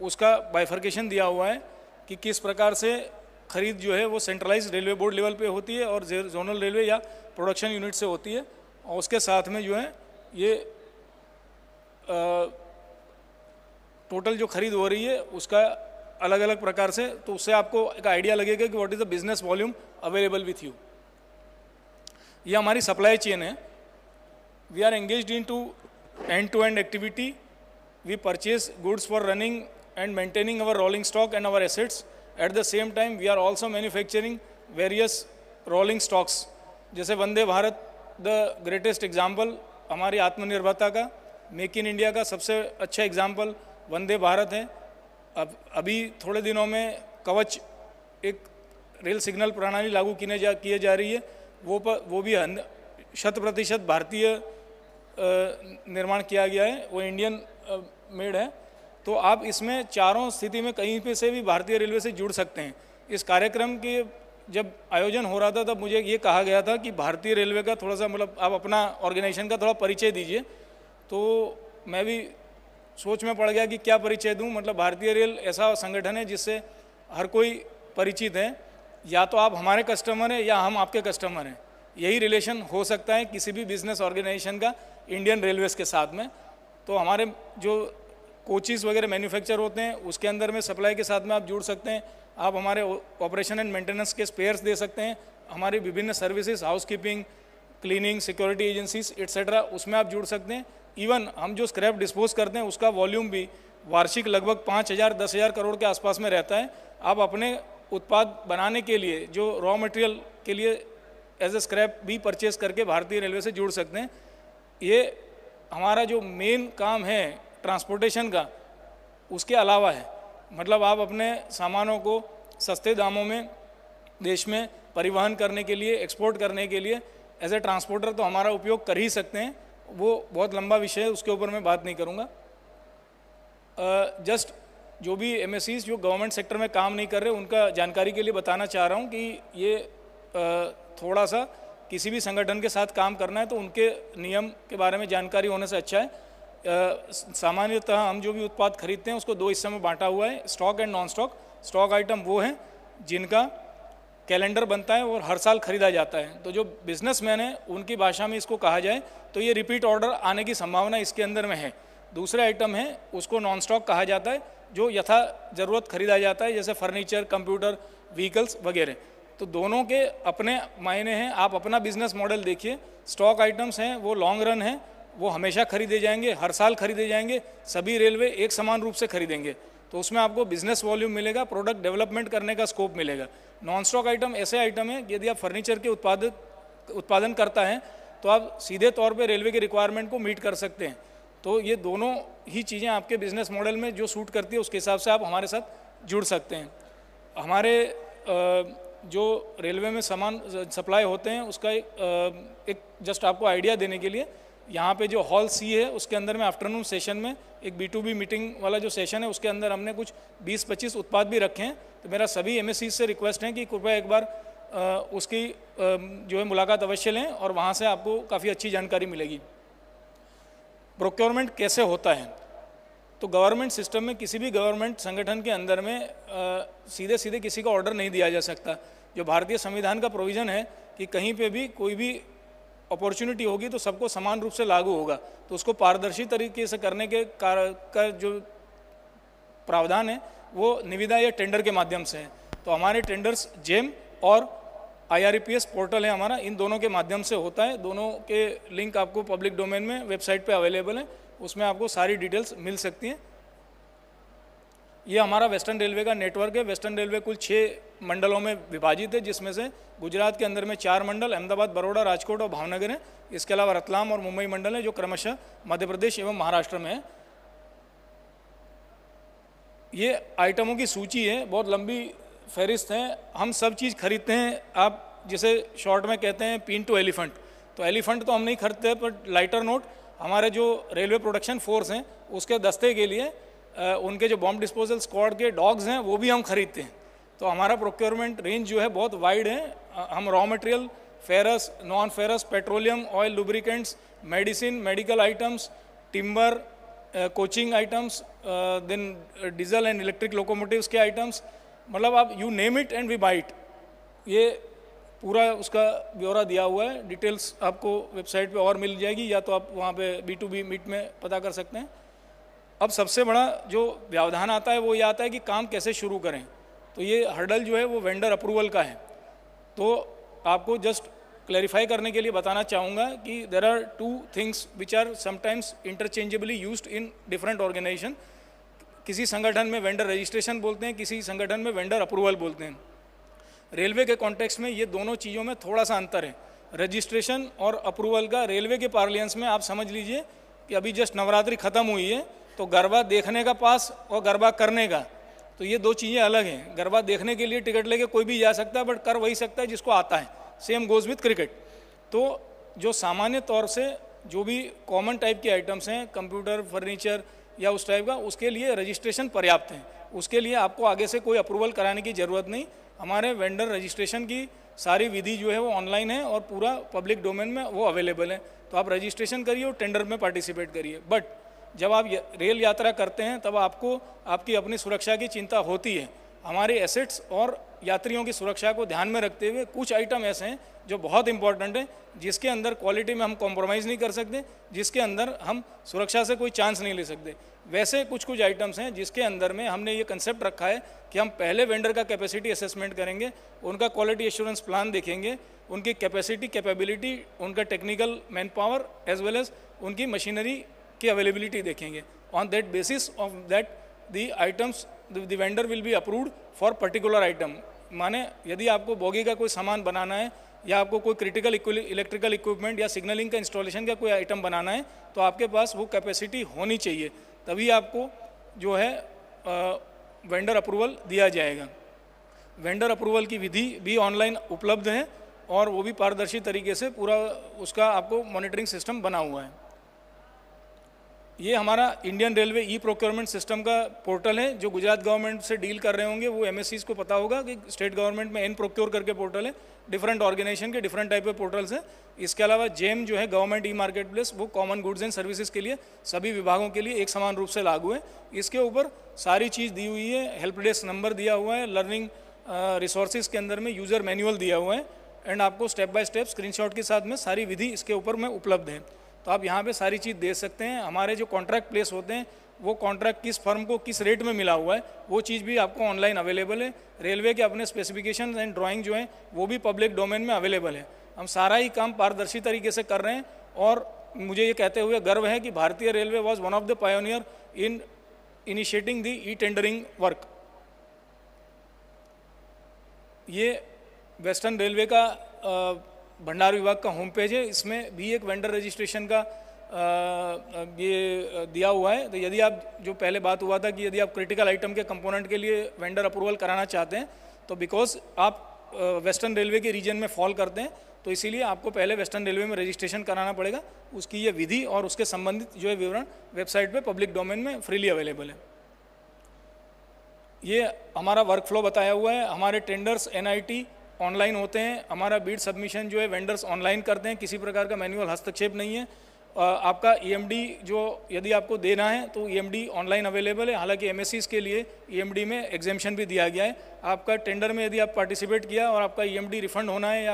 उसका बाइफर्केशन दिया हुआ है कि किस प्रकार से खरीद जो है वो सेंट्रलाइज्ड रेलवे बोर्ड लेवल पे होती है और जोनल रेलवे या प्रोडक्शन यूनिट से होती है, और उसके साथ में जो है ये टोटल जो खरीद हो रही है उसका अलग अलग प्रकार से, तो उससे आपको एक आइडिया लगेगा कि what is the business volume available with you. ये हमारी सप्लाई चेन है। We are engaged in to end to end activity. We purchase goods for running and maintaining our rolling stock and our assets. At the same time, we are also manufacturing various rolling stocks. जैसे Vande Bharat the greatest example हमारी आत्मनिर्भरता का, make in India का सबसे अच्छा example Vande Bharat है। अब अभी थोड़े दिनों में कवच एक रेल सिग्नल प्रणाली लागू किए जा रही है, वो भी 100% भारतीय निर्माण किया गया है, वो इंडियन मेड है। तो आप इसमें चारों स्थिति में कहीं पे से भी भारतीय रेलवे से जुड़ सकते हैं। इस कार्यक्रम के जब आयोजन हो रहा था तब मुझे ये कहा गया था कि भारतीय रेलवे का थोड़ा सा मतलब आप अपना ऑर्गेनाइजेशन का थोड़ा परिचय दीजिए, तो मैं भी सोच में पड़ गया कि क्या परिचय दूं। मतलब भारतीय रेल ऐसा संगठन है जिससे हर कोई परिचित है, या तो आप हमारे कस्टमर हैं या हम आपके कस्टमर हैं। यही रिलेशन हो सकता है किसी भी बिजनेस ऑर्गेनाइजेशन का इंडियन रेलवेज़ के साथ में। तो हमारे जो कोचेस वगैरह मैन्युफैक्चर होते हैं उसके अंदर में सप्लाई के साथ में आप जुड़ सकते हैं। आप हमारे ऑपरेशन एंड मेंटेनेंस के स्पेयर्स दे सकते हैं। हमारी विभिन्न services, housekeeping, cleaning, security agencies etcetera, उसमें आप जुड़ सकते हैं। इवन हम जो स्क्रैप डिस्पोज करते हैं उसका वॉल्यूम भी वार्षिक लगभग 5,000-10,000 करोड़ के आसपास में रहता है। आप अपने उत्पाद बनाने के लिए जो रॉ मटेरियल के लिए एज ए स्क्रैप भी परचेज करके भारतीय रेलवे से जुड़ सकते हैं। ये हमारा जो मेन काम है ट्रांसपोर्टेशन का, उसके अलावा है। मतलब आप अपने सामानों को सस्ते दामों में देश में परिवहन करने के लिए, एक्सपोर्ट करने के लिए एज ए ट्रांसपोर्टर तो हमारा उपयोग कर ही सकते हैं। वो बहुत लंबा विषय है, उसके ऊपर मैं बात नहीं करूँगा। जस्ट जो भी एमएससीज जो गवर्नमेंट सेक्टर में काम नहीं कर रहे, उनका जानकारी के लिए बताना चाह रहा हूँ कि ये थोड़ा सा किसी भी संगठन के साथ काम करना है तो उनके नियम के बारे में जानकारी होने से अच्छा है। सामान्यतः हम जो भी उत्पाद खरीदते हैं उसको 2 हिस्से में बांटा हुआ है, stock and non stock. Stock item वो हैं जिनका कैलेंडर बनता है और हर साल खरीदा जाता है। तो जो बिजनेसमैन है उनकी भाषा में इसको कहा जाए तो ये रिपीट ऑर्डर आने की संभावना इसके अंदर में है। दूसरे आइटम है उसको नॉन स्टॉक कहा जाता है, जो यथा ज़रूरत खरीदा जाता है, जैसे फर्नीचर, कंप्यूटर, व्हीकल्स वगैरह। तो दोनों के अपने मायने हैं। आप अपना बिजनेस मॉडल देखिए। स्टॉक आइटम्स हैं वो लॉन्ग रन है, वो हमेशा खरीदे जाएंगे, हर साल खरीदे जाएंगे, सभी रेलवे एक समान रूप से खरीदेंगे, तो उसमें आपको बिजनेस वॉल्यूम मिलेगा, प्रोडक्ट डेवलपमेंट करने का स्कोप मिलेगा। नॉन स्टॉक आइटम ऐसे आइटम है यदि आप फर्नीचर के उत्पादन करता है तो आप सीधे तौर पे रेलवे के रिक्वायरमेंट को मीट कर सकते हैं। तो ये दोनों ही चीज़ें आपके बिजनेस मॉडल में जो सूट करती है उसके हिसाब से आप हमारे साथ जुड़ सकते हैं। हमारे जो रेलवे में सामान सप्लाई होते हैं उसका एक जस्ट आपको आइडिया देने के लिए, यहाँ पे जो हॉल सी है उसके अंदर में आफ्टरनून सेशन में एक B2B मीटिंग वाला जो सेशन है उसके अंदर हमने कुछ 20-25 उत्पाद भी रखे हैं। तो मेरा सभी MSC से रिक्वेस्ट है कि कृपया एक बार उसकी जो है मुलाकात अवश्य लें और वहाँ से आपको काफ़ी अच्छी जानकारी मिलेगी। प्रोक्योरमेंट कैसे होता है? तो गवर्नमेंट सिस्टम में किसी भी गवर्नमेंट संगठन के अंदर में सीधे सीधे किसी का ऑर्डर नहीं दिया जा सकता। जो भारतीय संविधान का प्रोविज़न है कि कहीं पे भी कोई भी अपॉर्चुनिटी होगी तो सबको समान रूप से लागू होगा, तो उसको पारदर्शी तरीके से करने के का जो प्रावधान है वो निविदा या टेंडर के माध्यम से है। तो हमारे टेंडर्स जेम और IRPS पोर्टल है हमारा, इन दोनों के माध्यम से होता है। दोनों के लिंक आपको पब्लिक डोमेन में वेबसाइट पे अवेलेबल है, उसमें आपको सारी डिटेल्स मिल सकती हैं। ये हमारा वेस्टर्न रेलवे का नेटवर्क है। वेस्टर्न रेलवे कुल 6 मंडलों में विभाजित है, जिसमें से गुजरात के अंदर में 4 मंडल अहमदाबाद, बड़ौदा, राजकोट और भावनगर हैं। इसके अलावा रतलाम और मुंबई मंडल है जो क्रमशः मध्य प्रदेश एवं महाराष्ट्र में है। ये आइटमों की सूची है, बहुत लंबी फहरिस्त है। हम सब चीज़ खरीदते हैं, आप जिसे शॉर्ट में कहते हैं पिन टू एलिफेंट। तो एलिफेंट तो हम नहीं खरीदते, पर लाइटर नोट हमारे जो रेलवे प्रोडक्शन फोर्स हैं उसके दस्ते के लिए उनके जो बॉम्ब डिस्पोजल स्क्वाड के डॉग्स हैं वो भी हम खरीदते हैं। तो हमारा प्रोक्योरमेंट रेंज जो है बहुत वाइड है। हम raw material, ferrous, non ferrous, petroleum, oil, lubricants, medicine, medical items, timber, coaching items, then diesel and electric locomotives के आइटम्स, मतलब आप you name it and we buy it. ये पूरा उसका ब्यौरा दिया हुआ है। डिटेल्स आपको वेबसाइट पे और मिल जाएगी, या तो आप वहाँ पे B2B मीट में पता कर सकते हैं। अब सबसे बड़ा जो व्यवधान आता है वो ये आता है कि काम कैसे शुरू करें। तो ये हर्डल जो है वो वेंडर अप्रूवल का है। तो आपको जस्ट क्लैरिफाई करने के लिए बताना चाहूँगा कि there are 2 things which are sometimes interchangeably used in different organisation. किसी संगठन में वेंडर रजिस्ट्रेशन बोलते हैं, किसी संगठन में वेंडर अप्रूवल बोलते हैं। रेलवे के कॉन्टेक्स्ट में ये दोनों चीज़ों में थोड़ा सा अंतर है। रजिस्ट्रेशन और अप्रूवल का रेलवे के पार्लियंस में आप समझ लीजिए कि अभी जस्ट नवरात्रि खत्म हुई है, तो गरबा देखने का पास और गरबा करने का, तो ये 2 चीज़ें अलग हैं। गरबा देखने के लिए टिकट लेके कोई भी जा सकता है, बट कर वही सकता है जिसको आता है। Same goes with cricket. तो जो सामान्य तौर से जो भी कॉमन टाइप के आइटम्स हैं, कंप्यूटर, फर्नीचर या उस टाइप का, उसके लिए रजिस्ट्रेशन पर्याप्त है। उसके लिए आपको आगे से कोई अप्रूवल कराने की ज़रूरत नहीं। हमारे वेंडर रजिस्ट्रेशन की सारी विधि जो है वो ऑनलाइन है और पूरा पब्लिक डोमेन में वो अवेलेबल है। तो आप रजिस्ट्रेशन करिए और टेंडर में पार्टिसिपेट करिए। बट जब आप रेल यात्रा करते हैं तब आपको आपकी अपनी सुरक्षा की चिंता होती है। हमारे एसेट्स और यात्रियों की सुरक्षा को ध्यान में रखते हुए कुछ आइटम ऐसे हैं जो बहुत इंपॉर्टेंट है, जिसके अंदर क्वालिटी में हम कॉम्प्रोमाइज़ नहीं कर सकते, जिसके अंदर हम सुरक्षा से कोई चांस नहीं ले सकते। वैसे कुछ कुछ आइटम्स हैं जिसके अंदर में हमने ये कंसेप्ट रखा है कि हम पहले वेंडर का कैपेसिटी असेसमेंट करेंगे, उनका क्वालिटी एश्योरेंस प्लान देखेंगे, उनकी कैपेसिटी, कैपेबिलिटी, उनका technical manpower as well as उनकी मशीनरी की अवेलेबिलिटी देखेंगे. On that basis of that the items the vendor will be approved for particular item. माने यदि आपको बोगी का कोई सामान बनाना है या आपको कोई क्रिटिकल इलेक्ट्रिकल इक्विपमेंट या सिग्नलिंग का इंस्टॉलेशन का कोई आइटम बनाना है तो आपके पास वो कैपेसिटी होनी चाहिए, तभी आपको जो है वेंडर अप्रूवल दिया जाएगा. वेंडर अप्रूवल की विधि भी ऑनलाइन उपलब्ध है और वो भी पारदर्शी तरीके से पूरा उसका आपको मॉनिटरिंग सिस्टम बना हुआ है. ये हमारा Indian railway e procurement system का पोर्टल है. जो गुजरात गवर्नमेंट से डील कर रहे होंगे वो एमएससीज को पता होगा कि स्टेट गवर्नमेंट में एन प्रोक्योर करके पोर्टल है. डिफरेंट ऑर्गेनाइजेशन के डिफरेंट टाइप के पोर्टल्स है. इसके अलावा जेम जो है गवर्नमेंट ई मार्केट प्लेस, वो कॉमन गुड्स एंड सर्विसेज के लिए सभी विभागों के लिए एक समान रूप से लागू है. इसके ऊपर सारी चीज़ दी हुई है. हेल्प डेस्क नंबर दिया हुआ है. लर्निंग रिसोर्सेज के अंदर में यूज़र मैनुअल दिया हुआ है एंड आपको स्टेप बाय स्टेप स्क्रीनशॉट के साथ में सारी विधि इसके ऊपर में उपलब्ध है. तो आप यहाँ पे सारी चीज़ देख सकते हैं. हमारे जो कॉन्ट्रैक्ट प्लेस होते हैं वो कॉन्ट्रैक्ट किस फर्म को किस रेट में मिला हुआ है वो चीज़ भी आपको ऑनलाइन अवेलेबल है. रेलवे के अपने स्पेसिफिकेशन एंड ड्राइंग जो है वो भी पब्लिक डोमेन में अवेलेबल है. हम सारा ही काम पारदर्शी तरीके से कर रहे हैं और मुझे ये कहते हुए गर्व है कि भारतीय railway was one of the pioneer in initiating the e tendering work. ये वेस्टर्न रेलवे का भंडार विभाग का होम पेज है. इसमें भी एक वेंडर रजिस्ट्रेशन का ये दिया हुआ है. तो यदि आप जो पहले बात हुआ था कि यदि आप क्रिटिकल आइटम के कंपोनेंट के लिए वेंडर अप्रूवल कराना चाहते हैं तो बिकॉज आप वेस्टर्न रेलवे के रीजन में फॉल करते हैं तो इसीलिए आपको पहले वेस्टर्न रेलवे में रजिस्ट्रेशन कराना पड़ेगा. उसकी ये विधि और उसके संबंधित जो है विवरण वेबसाइट पे पब्लिक डोमेन में फ्रीली अवेलेबल है. ये हमारा वर्क फ्लो बताया हुआ है. हमारे टेंडर्स एनआईटी ऑनलाइन होते हैं. हमारा बीड सबमिशन जो है वेंडर्स ऑनलाइन करते हैं. किसी प्रकार का मैनुअल हस्तक्षेप नहीं है. आपका ईएमडी जो यदि आपको देना है तो ईएमडी ऑनलाइन अवेलेबल है. हालांकि एमएससीज के लिए ईएमडी में एग्जेम्पशन भी दिया गया है. आपका टेंडर में यदि आप पार्टिसिपेट किया और आपका ईएमडी रिफंड होना है या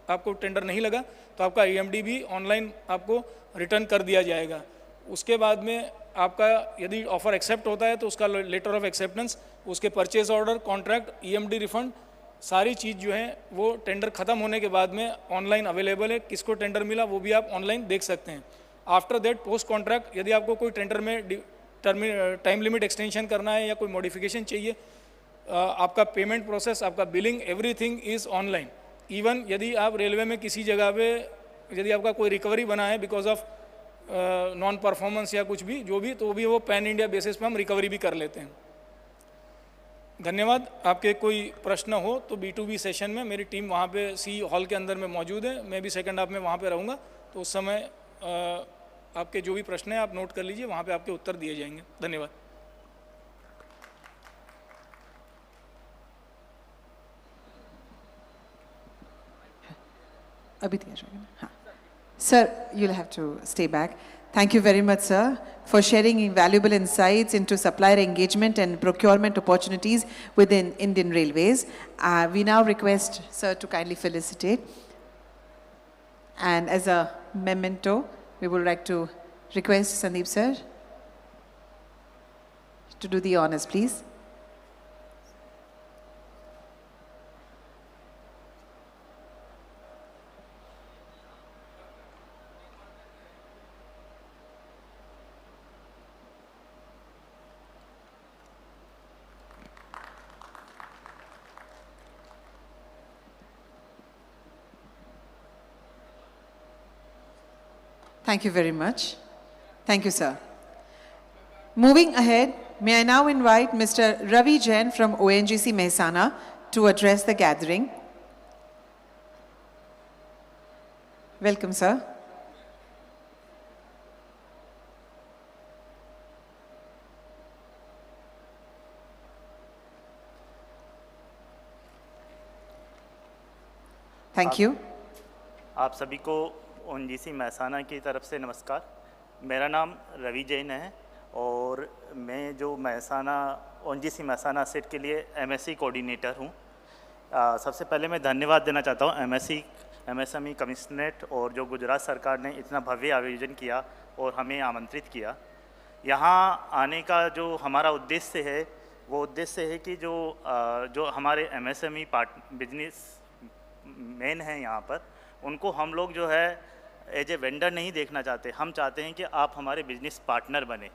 आपको टेंडर नहीं लगा तो आपका ईएमडी भी ऑनलाइन आपको रिटर्न कर दिया जाएगा. उसके बाद में आपका यदि ऑफर एक्सेप्ट होता है तो उसका लेटर ऑफ एक्सेप्टेंस, उसके purchase order, contract, EMD refund सारी चीज़ जो है वो टेंडर ख़त्म होने के बाद में ऑनलाइन अवेलेबल है. किसको टेंडर मिला वो भी आप ऑनलाइन देख सकते हैं. आफ्टर दैट पोस्ट कॉन्ट्रैक्ट यदि आपको कोई टेंडर में टाइम लिमिट एक्सटेंशन करना है या कोई मॉडिफिकेशन चाहिए, आपका पेमेंट प्रोसेस, आपका billing, everything is online. Even यदि आप रेलवे में किसी जगह पे यदि आपका कोई रिकवरी बना है बिकॉज ऑफ नॉन परफॉर्मेंस या कुछ भी जो भी, तो भी वो पैन इंडिया बेसिस पे हम रिकवरी भी कर लेते हैं. धन्यवाद. आपके कोई प्रश्न हो तो B2B सेशन में मेरी टीम वहाँ पे सी हॉल के अंदर में मौजूद है. मैं भी सेकंड हाफ में वहाँ पे रहूँगा तो उस समय आपके जो भी प्रश्न हैं आप नोट कर लीजिए. वहाँ पे आपके उत्तर दिए जाएंगे. धन्यवाद. अभी दिया जाएगा. हाँ sir, you'll have to stay back. Thank you very much, sir, for sharing valuable insights into supplier engagement and procurement opportunities within Indian Railways. We now request sir to kindly felicitate. And as a memento, we would like to request Sandeep sir to do the honors, please. Thank you very much. Thank you, sir. Moving ahead, may I now invite Mr. Ravi Jain from ONGC Mehsana to address the gathering. Welcome, sir. Thank you. आप सभी को ONGC Mehsana की तरफ से नमस्कार. मेरा नाम रवि जैन है और मैं जो महसाना ओएनजीसी महसाना सेट के लिए एमएससी कोऑर्डिनेटर हूँ. सबसे पहले मैं धन्यवाद देना चाहता हूँ एमएसएमई कमिश्नरेट और जो गुजरात सरकार ने इतना भव्य आयोजन किया और हमें आमंत्रित किया. यहाँ आने का जो हमारा उद्देश्य है वो उद्देश्य है कि जो हमारे एमएसएमई बिजनेस मैन हैं यहाँ पर, उनको हम लोग जो है एज ए वेंडर नहीं देखना चाहते, हम चाहते हैं कि आप हमारे बिजनेस पार्टनर बने।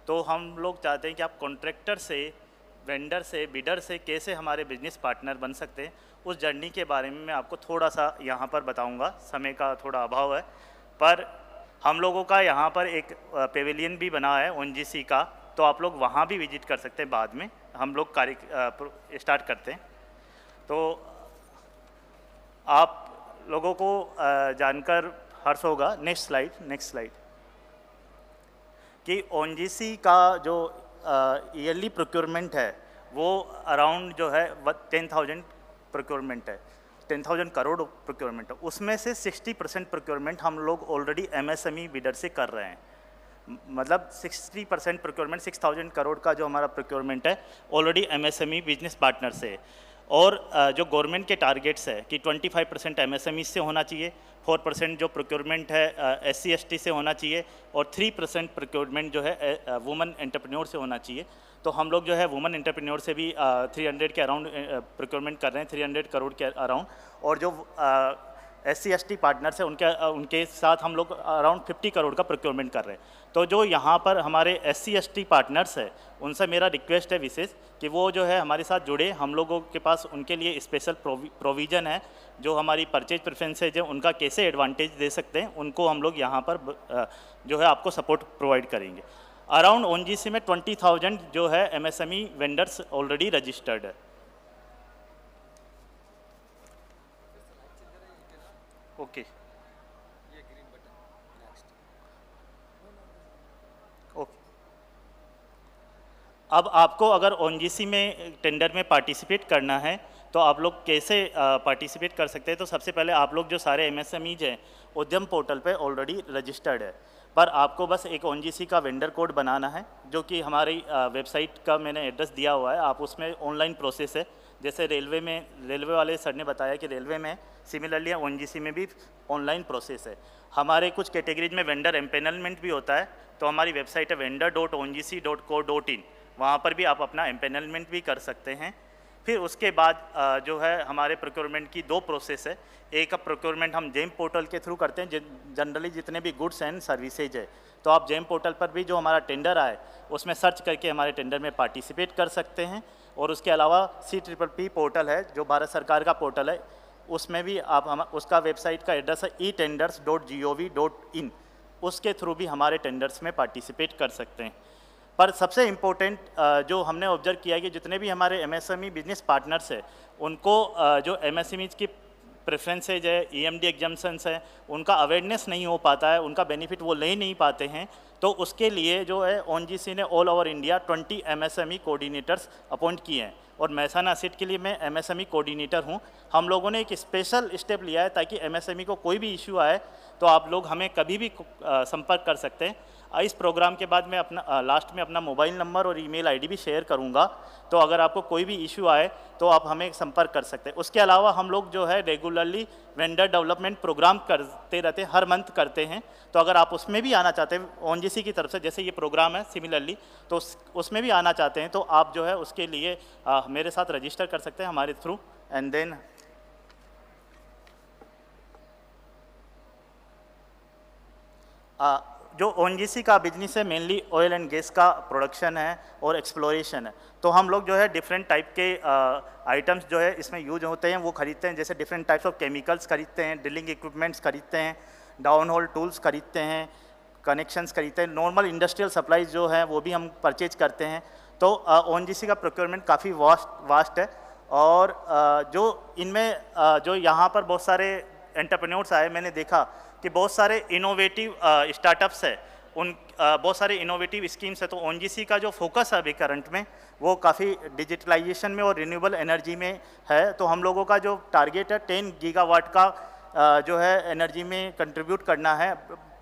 तो हम लोग चाहते हैं कि आप कॉन्ट्रैक्टर से, वेंडर से, बिडर से कैसे हमारे बिजनेस पार्टनर बन सकते हैं, उस जर्नी के बारे में मैं आपको थोड़ा सा यहाँ पर बताऊँगा। समय का थोड़ा अभाव है, पर हम लोगों का यहाँ पर एक पेविलियन भी बना है ONGC का, तो आप लोग वहाँ भी विजिट कर सकते हैं। बाद में हम लोग कार्य स्टार्ट करते हैं। तो आप लोगों को जानकर हर्ष होगा, नेक्स्ट स्लाइड, कि ONGC का जो ईयरली प्रोक्योरमेंट है वो अराउंड जो है 10,000 प्रोक्योरमेंट है, 10,000 करोड़ प्रोक्योरमेंट है। उसमें से 60% प्रोक्योरमेंट हम लोग ऑलरेडी MSME बिडर से कर रहे हैं। मतलब 60% प्रोक्योरमेंट, 6,000 करोड़ का जो हमारा प्रोक्योरमेंट है ऑलरेडी MSME बिजनेस पार्टनर से है। और जो गवर्नमेंट के टारगेट्स है कि 25% MSME से होना चाहिए, 4% जो प्रोक्योरमेंट है SC/ST से होना चाहिए, और 3% प्रोक्योरमेंट जो है वुमेन एंटरप्रेन्योर से होना चाहिए। तो हम लोग जो है वुमेन एंटरप्रेन्योर से भी 300 के अराउंड प्रोक्योरमेंट कर रहे हैं, 300 करोड़ के अराउंड। और जो SC/ST पार्टनर्स है उनके साथ हम लोग अराउंड 50 करोड़ का प्रोक्योरमेंट कर रहे हैं। तो जो यहाँ पर हमारे SC/ST पार्टनर्स है उनसे मेरा रिक्वेस्ट है विशेष कि वो जो है हमारे साथ जुड़े। हम लोगों के पास उनके लिए स्पेशल प्रोविज़न है, जो हमारी परचेज प्रेफरेंसेज है उनका कैसे एडवांटेज दे सकते हैं, उनको हम लोग यहाँ पर जो है आपको सपोर्ट प्रोवाइड करेंगे। अराउंड ONGC में 20,000 जो है MSME वेंडर्स ऑलरेडी रजिस्टर्ड है। ओके, अब आपको अगर ONGC में टेंडर में पार्टिसिपेट करना है तो आप लोग कैसे पार्टिसिपेट कर सकते हैं। तो सबसे पहले आप लोग जो सारे MSMEs हैं उद्यम पोर्टल पे ऑलरेडी रजिस्टर्ड है, पर आपको बस एक ONGC का वेंडर कोड बनाना है, जो कि हमारी वेबसाइट का मैंने एड्रेस दिया हुआ है। आप उसमें ऑनलाइन प्रोसेस है, जैसे रेलवे वाले सर ने बताया कि रेलवे में सिमिलरली ONGC में भी ऑनलाइन प्रोसेस है। हमारे कुछ कैटेगरीज में वेंडर एम्पेनलमेंट भी होता है, तो हमारी वेबसाइट है vendor.ongc.co.in, वहाँ पर भी आप अपना एम्पेनलमेंट भी कर सकते हैं। फिर उसके बाद जो है हमारे प्रोक्योरमेंट की 2 प्रोसेस है। एक प्रोक्योरमेंट हम जेम पोर्टल के थ्रू करते हैं, जनरली जितने भी गुड्स एंड सर्विसेज है, तो आप जेम पोर्टल पर भी जो हमारा टेंडर आए उसमें सर्च करके हमारे टेंडर में पार्टिसिपेट कर सकते हैं। और उसके अलावा CPPP पोर्टल है, जो भारत सरकार का पोर्टल है, उसमें भी आप उसका वेबसाइट का एड्रेस है etenders.gov.in, उसके थ्रू भी हमारे टेंडर्स में पार्टिसिपेट कर सकते हैं। पर सबसे इम्पोर्टेंट जो हमने ऑब्जर्व किया है कि जितने भी हमारे MSME बिजनेस पार्टनर्स हैं उनको जो MSMEs की प्रेफरेंसेज है, EMD एग्जाम्शंस है, उनका अवेयरनेस नहीं हो पाता है, उनका बेनिफिट वो ले नहीं पाते हैं। तो उसके लिए जो है ONGC ने all over India 20 MSME coordinators appoint किए हैं, और महसाना सीट के लिए मैं MSME कोऑर्डिनेटर हूं। हम लोगों ने एक स्पेशल स्टेप लिया है ताकि MSME को कोई भी इशू आए तो आप लोग हमें कभी भी संपर्क कर सकते हैं। इस प्रोग्राम के बाद मैं अपना लास्ट में अपना मोबाइल नंबर और ईमेल आईडी भी शेयर करूंगा, तो अगर आपको कोई भी इशू आए तो आप हमें संपर्क कर सकते हैं। उसके अलावा हम लोग जो है रेगुलरली वेंडर डेवलपमेंट प्रोग्राम करते रहते हैं, हर मंथ करते हैं। तो अगर आप उसमें भी आना चाहते हैं ONGC की तरफ से, जैसे ये प्रोग्राम है सिमिलरली, तो उसमें भी आना चाहते हैं तो आप जो है उसके लिए मेरे साथ रजिस्टर कर सकते हैं हमारे थ्रू। एंड देन जो ONGC का बिजनेस है मेनली ऑयल एंड गैस का प्रोडक्शन है और एक्सप्लोरेशन है। तो हम लोग जो है डिफरेंट टाइप के आइटम्स जो है इसमें यूज होते हैं वो खरीदते हैं, जैसे डिफरेंट टाइप्स ऑफ केमिकल्स खरीदते हैं, ड्रिलिंग इक्विपमेंट्स खरीदते हैं, डाउन होल टूल्स खरीदते हैं, कनेक्शंस खरीदते हैं, नॉर्मल इंडस्ट्रियल सप्लाईज जो है वो भी हम परचेज करते हैं। तो ONGC का प्रोक्योरमेंट काफ़ी वास्ट है। और जो इनमें जो यहाँ पर बहुत सारे एंटरप्रेन्योर्स आए, मैंने देखा कि बहुत सारे इनोवेटिव स्टार्टअप्स है, उन बहुत सारे इनोवेटिव स्कीम्स है। तो ONGC का जो फोकस है अभी करंट में वो काफ़ी डिजिटलाइजेशन में और रिन्यूएबल एनर्जी में है। तो हम लोगों का जो टारगेट है 10 गीगावाट का जो है एनर्जी में कंट्रीब्यूट करना है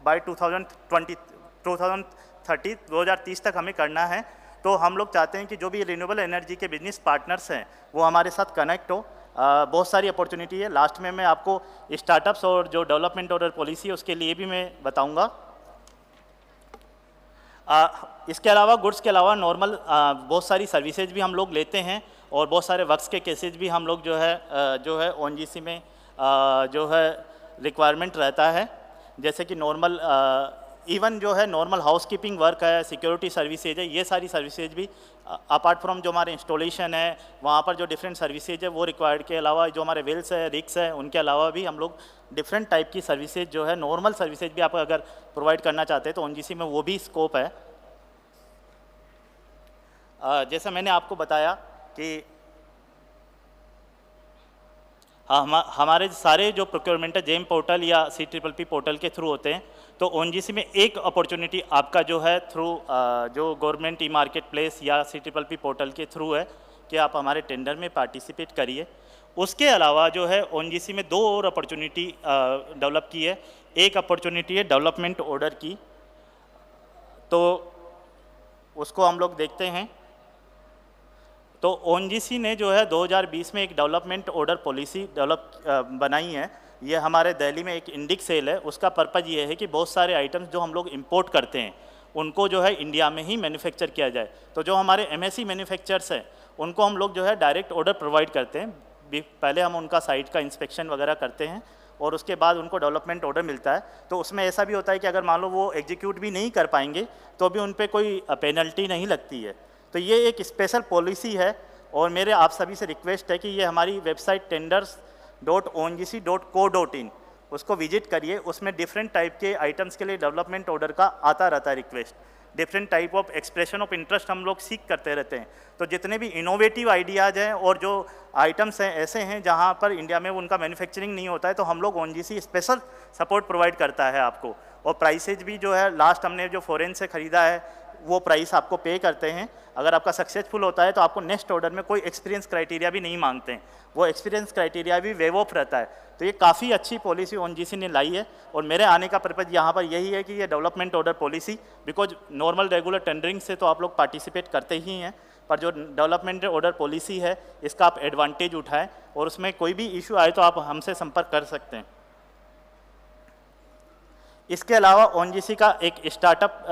बाय 2030 तक हमें करना है। तो हम लोग चाहते हैं कि जो भी रिन्यूएबल एनर्जी के बिजनेस पार्टनर्स हैं वो हमारे साथ कनेक्ट हो। बहुत सारी अपॉर्चुनिटी है। लास्ट में मैं आपको स्टार्टअप्स और जो डेवलपमेंट ऑर्डर पॉलिसी है उसके लिए भी मैं बताऊंगा। इसके अलावा गुड्स के अलावा नॉर्मल बहुत सारी सर्विसेज भी हम लोग लेते हैं, और बहुत सारे वर्क्स के केसेज भी हम लोग जो है ONGC में जो है रिक्वायरमेंट रहता है। जैसे कि नॉर्मल इवन जो है नॉर्मल हाउस कीपिंग वर्क है, सिक्योरिटी सर्विसेज है, ये सारी सर्विसेज भी अपार्ट फ्रॉम जो हमारे इंस्टॉलेशन है वहाँ पर जो डिफरेंट सर्विसेज है वो रिक्वायर्ड के अलावा जो हमारे वेल्स है, रिक्स है, उनके अलावा भी हम लोग डिफरेंट टाइप की सर्विसेज जो है नॉर्मल सर्विसेज भी आप अगर प्रोवाइड करना चाहते हैं तो ओनजीसी में वो भी स्कोप है। जैसा मैंने आपको बताया कि हमारे सारे जो प्रोक्योरमेंट है जेम पोर्टल या CPPP पोर्टल के थ्रू होते हैं, तो ओनजीसी में एक अपॉर्चुनिटी आपका जो है थ्रू जो गवर्नमेंट ई मार्केट प्लेस या CPPP पोर्टल के थ्रू है कि आप हमारे टेंडर में पार्टिसिपेट करिए। उसके अलावा जो है ओनजीसी में 2 और अपॉर्चुनिटी डेवलप की है। एक अपॉर्चुनिटी है डेवलपमेंट ऑर्डर की, तो उसको हम लोग देखते हैं। तो ओनजीसी ने जो है 2020 में एक डेवलपमेंट ऑर्डर पॉलिसी बनाई है। ये हमारे दिल्ली में एक इंडिक सेल है, उसका पर्पज़ ये है कि बहुत सारे आइटम्स जो हम लोग इंपोर्ट करते हैं उनको जो है इंडिया में ही मैन्युफैक्चर किया जाए। तो जो हमारे MSE मैन्युफैक्चरर्स हैं उनको हम लोग जो है डायरेक्ट ऑर्डर प्रोवाइड करते हैं। पहले हम उनका साइट का इंस्पेक्शन वगैरह करते हैं और उसके बाद उनको डेवलपमेंट ऑर्डर मिलता है। तो उसमें ऐसा भी होता है कि अगर मान लो वो एग्जीक्यूट भी नहीं कर पाएंगे तो भी उन पर कोई पेनल्टी नहीं लगती है। तो ये एक स्पेशल पॉलिसी है और मेरे आप सभी से रिक्वेस्ट है कि ये हमारी वेबसाइट tenders.ongc.co.in उसको विजिट करिए। उसमें डिफरेंट टाइप के आइटम्स के लिए डेवलपमेंट ऑर्डर का आता रहता है request. Different type of expression of interest हम लोग सीख करते रहते हैं। तो जितने भी इनोवेटिव आइडियाज़ हैं और जो आइटम्स हैं ऐसे हैं जहाँ पर इंडिया में उनका मैन्युफैक्चरिंग नहीं होता है, तो हम लोग ओनजीसी स्पेशल सपोर्ट प्रोवाइड करता है आपको। और प्राइसेज भी जो है लास्ट हमने जो फॉरेन से ख़रीदा है वो प्राइस आपको पे करते हैं। अगर आपका सक्सेसफुल होता है तो आपको नेक्स्ट ऑर्डर में कोई एक्सपीरियंस क्राइटेरिया भी नहीं मांगते हैं, वो एक्सपीरियंस क्राइटेरिया भी वेव ऑफ रहता है। तो ये काफ़ी अच्छी पॉलिसी ओनजीसी ने लाई है और मेरे आने का पर्पज़ यहाँ पर यही है कि ये development order policy, because normal regular tendering से तो आप लोग पार्टिसिपेट करते ही हैं, पर जो डेवलपमेंट ऑर्डर पॉलिसी है इसका आप एडवांटेज उठाएं और उसमें कोई भी इशू आए तो आप हमसे संपर्क कर सकते हैं। इसके अलावा ओनजीसी का एक स्टार्टअप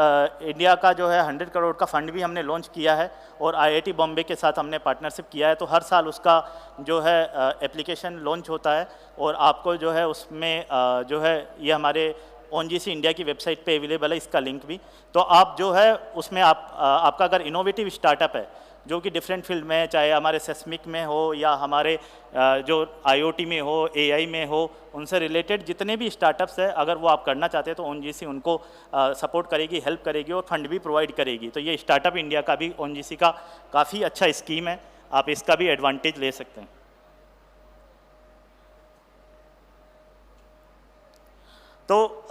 इंडिया का जो है 100 करोड़ का फंड भी हमने लॉन्च किया है और IIT बॉम्बे के साथ हमने पार्टनरशिप किया है। तो हर साल उसका जो है एप्लीकेशन लॉन्च होता है और आपको जो है उसमें जो है ये हमारे ओनजीसी इंडिया की वेबसाइट पे अवेलेबल है इसका लिंक भी। तो आप जो है उसमें आपका अगर इनोवेटिव स्टार्टअप है जो कि डिफरेंट फील्ड में, चाहे हमारे सेस्मिक में हो या हमारे जो IoT में हो, AI में हो, उनसे रिलेटेड जितने भी स्टार्टअप्स हैं अगर वो आप करना चाहते हैं तो ओनजीसी उनको सपोर्ट करेगी, हेल्प करेगी और फंड भी प्रोवाइड करेगी। तो ये स्टार्टअप इंडिया का भी ओनजीसी का काफ़ी अच्छा स्कीम है, आप इसका भी एडवांटेज ले सकते हैं। तो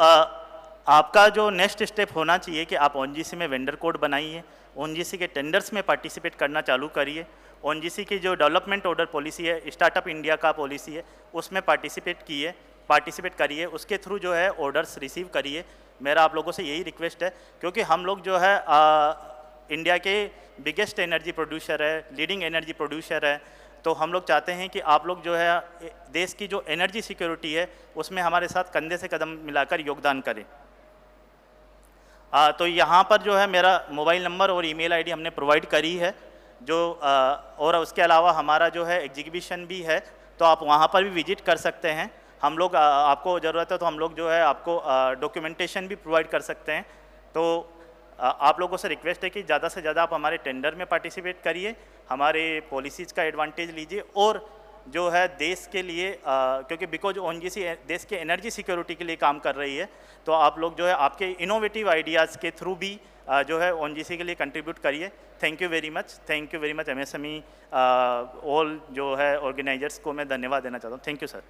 आपका जो नेक्स्ट स्टेप होना चाहिए कि आप ओनजीसी में वेंडर कोड बनाइए, ओनजीसी के टेंडर्स में पार्टिसिपेट करना चालू करिए, ओनजीसी की जो डेवलपमेंट ऑर्डर पॉलिसी है, स्टार्टअप इंडिया का पॉलिसी है, उसमें पार्टिसिपेट करिए, उसके थ्रू जो है ऑर्डर्स रिसीव करिए। मेरा आप लोगों से यही रिक्वेस्ट है क्योंकि हम लोग जो है इंडिया के बिगेस्ट एनर्जी प्रोड्यूसर है, लीडिंग एनर्जी प्रोड्यूसर है, तो हम लोग चाहते हैं कि आप लोग जो है देश की जो एनर्जी सिक्योरिटी है उसमें हमारे साथ कंधे से कदम मिलाकर योगदान करें। तो यहाँ पर जो है मेरा मोबाइल नंबर और ईमेल आईडी हमने प्रोवाइड करी है जो और उसके अलावा हमारा जो है एग्जीबिशन भी है, तो आप वहाँ पर भी विजिट कर सकते हैं। हम लोग आपको ज़रूरत है तो हम लोग जो है आपको डॉक्यूमेंटेशन भी प्रोवाइड कर सकते हैं। तो आप लोगों से रिक्वेस्ट है कि ज़्यादा से ज़्यादा आप हमारे टेंडर में पार्टिसिपेट करिए, हमारे पॉलिसीज़ का एडवांटेज लीजिए और जो है देश के लिए क्योंकि बिकॉज ओनजीसी देश के एनर्जी सिक्योरिटी के लिए काम कर रही है, तो आप लोग जो है आपके इनोवेटिव आइडियाज़ के थ्रू भी जो है ओनजीसी के लिए कंट्रीब्यूट करिए। Thank you very much MSME all जो है ऑर्गेनाइजर्स को मैं धन्यवाद देना चाहता हूँ। Thank you sir.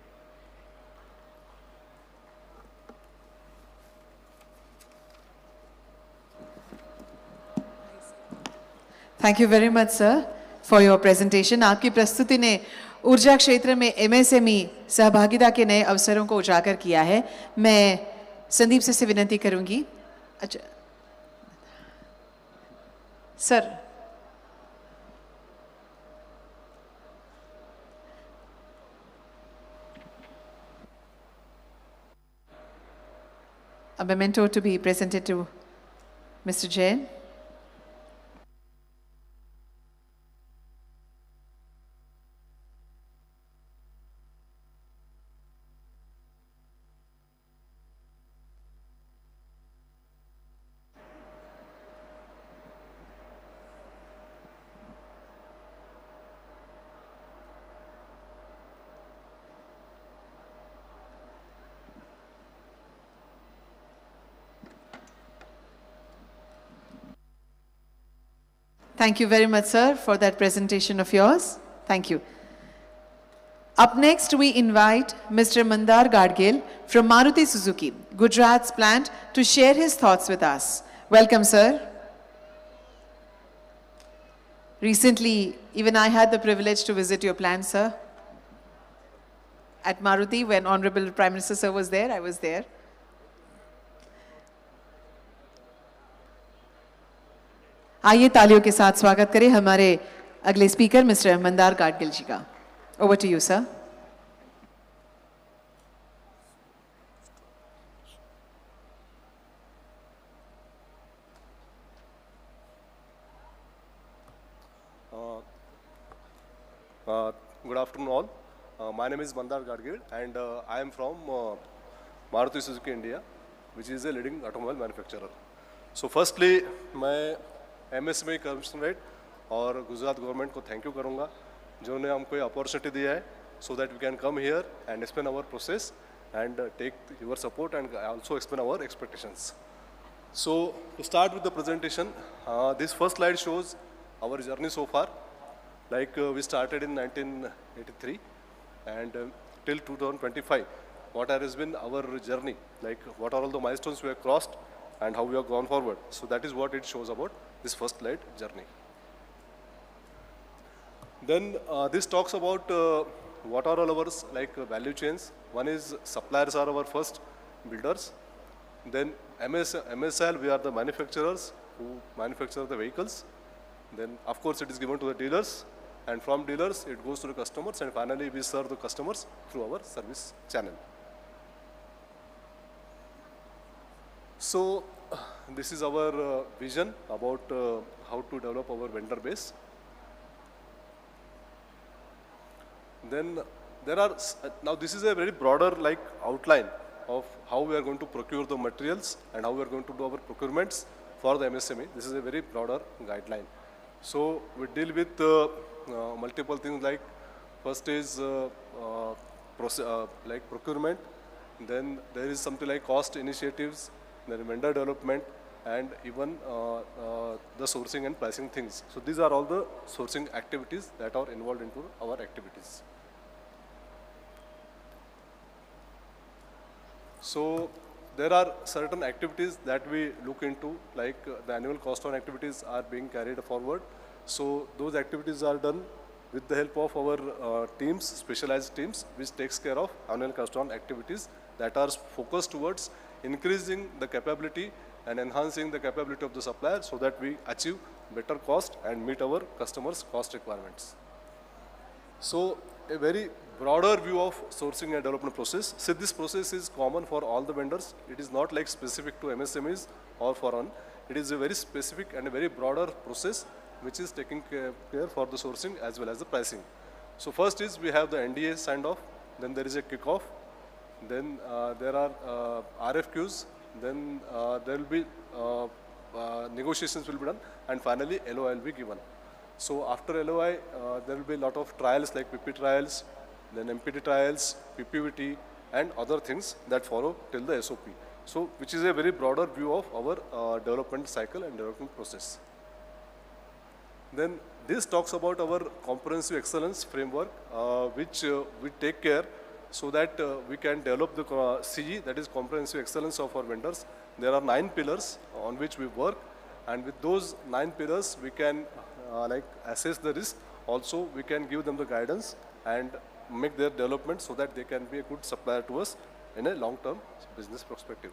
Thank you very much sir for your presentation. आपकी प्रस्तुति ने ऊर्जा क्षेत्र में MSME सहभागिता के नए अवसरों को उजागर किया है। मैं संदीप से विनती करूंगी। अच्छा sir, a memento to be presented to Mr. Jain. Thank you very much, sir, for that presentation of yours. Thank you. Up next, we invite Mr. Mandar Gadgil from Maruti Suzuki, Gujarat's plant, to share his thoughts with us. Welcome, sir. Recently, even I had the privilege to visit your plant, sir. At Maruti, when Honorable Prime Minister sir was there, I was there. आइए तालियों के साथ स्वागत करें हमारे अगले speaker mister Mandar Gadgil जी का. Over to you, sir. Good afternoon all. My name is Mandar Gadgil and I am from Maruti Suzuki India, which is a leading automobile manufacturer. So firstly, मैं MSME कमिश्नरेट और Gujarat government को thank you करूँगा जिन्होंने हमको ये opportunity दिया है so that we can come here and explain our process and take your support and also explain our expectations. So to start with the presentation, this first slide shows our journey so far. Like we started in 1983 and till 2025, what has been our journey, like what are all the milestones we have crossed and how we have gone forward. So that is what it shows about this first slide journey. Then this talks about what are all our value chains. One is suppliers are our first builders. Then MSL, we are the manufacturers who manufacture the vehicles. Then of course it is given to the dealers, and from dealers it goes to the customers, and finally we serve the customers through our service channel. So this is our vision about how to develop our vendor base. Then there are, now this is a very broader outline of how we are going to procure the materials and how we are going to do our procurements for the MSME. This is a very broader guideline. So we deal with multiple things, like first is procurement, then there is something like cost initiatives, then vendor development, and even the sourcing and pricing things. So these are all the sourcing activities that are involved into our activities. So there are certain activities that we look into, like the annual cost on activities are being carried forward. So those activities are done with the help of our teams, specialized teams, which takes care of annual cost on activities that are focused towards increasing the capability and enhancing the capability of the supplier so that we achieve better cost and meet our customers' cost requirements. So a very broader view of sourcing and development process. So this process is common for all the vendors. It is not like specific to MSMEs or for one. It is a very specific and a very broader process which is taking care for the sourcing as well as the pricing. So first is we have the NDA signed off, then there is a kickoff, then there are RFQs, then there will be negotiations will be done, and finally LOI will be given. So after LOI, there will be a lot of trials like PP trials, then MPT trials, PPVT, and other things that follow till the SOP. So which is a very broader view of our development cycle and development process. Then this talks about our comprehensive excellence framework, which we take care so that we can develop the CE, that is comprehensive excellence of our vendors. There are 9 pillars on which we work, and with those 9 pillars we can assess the risk. Also we can give them the guidance and make their development so that they can be a good supplier to us in a long-term business perspective.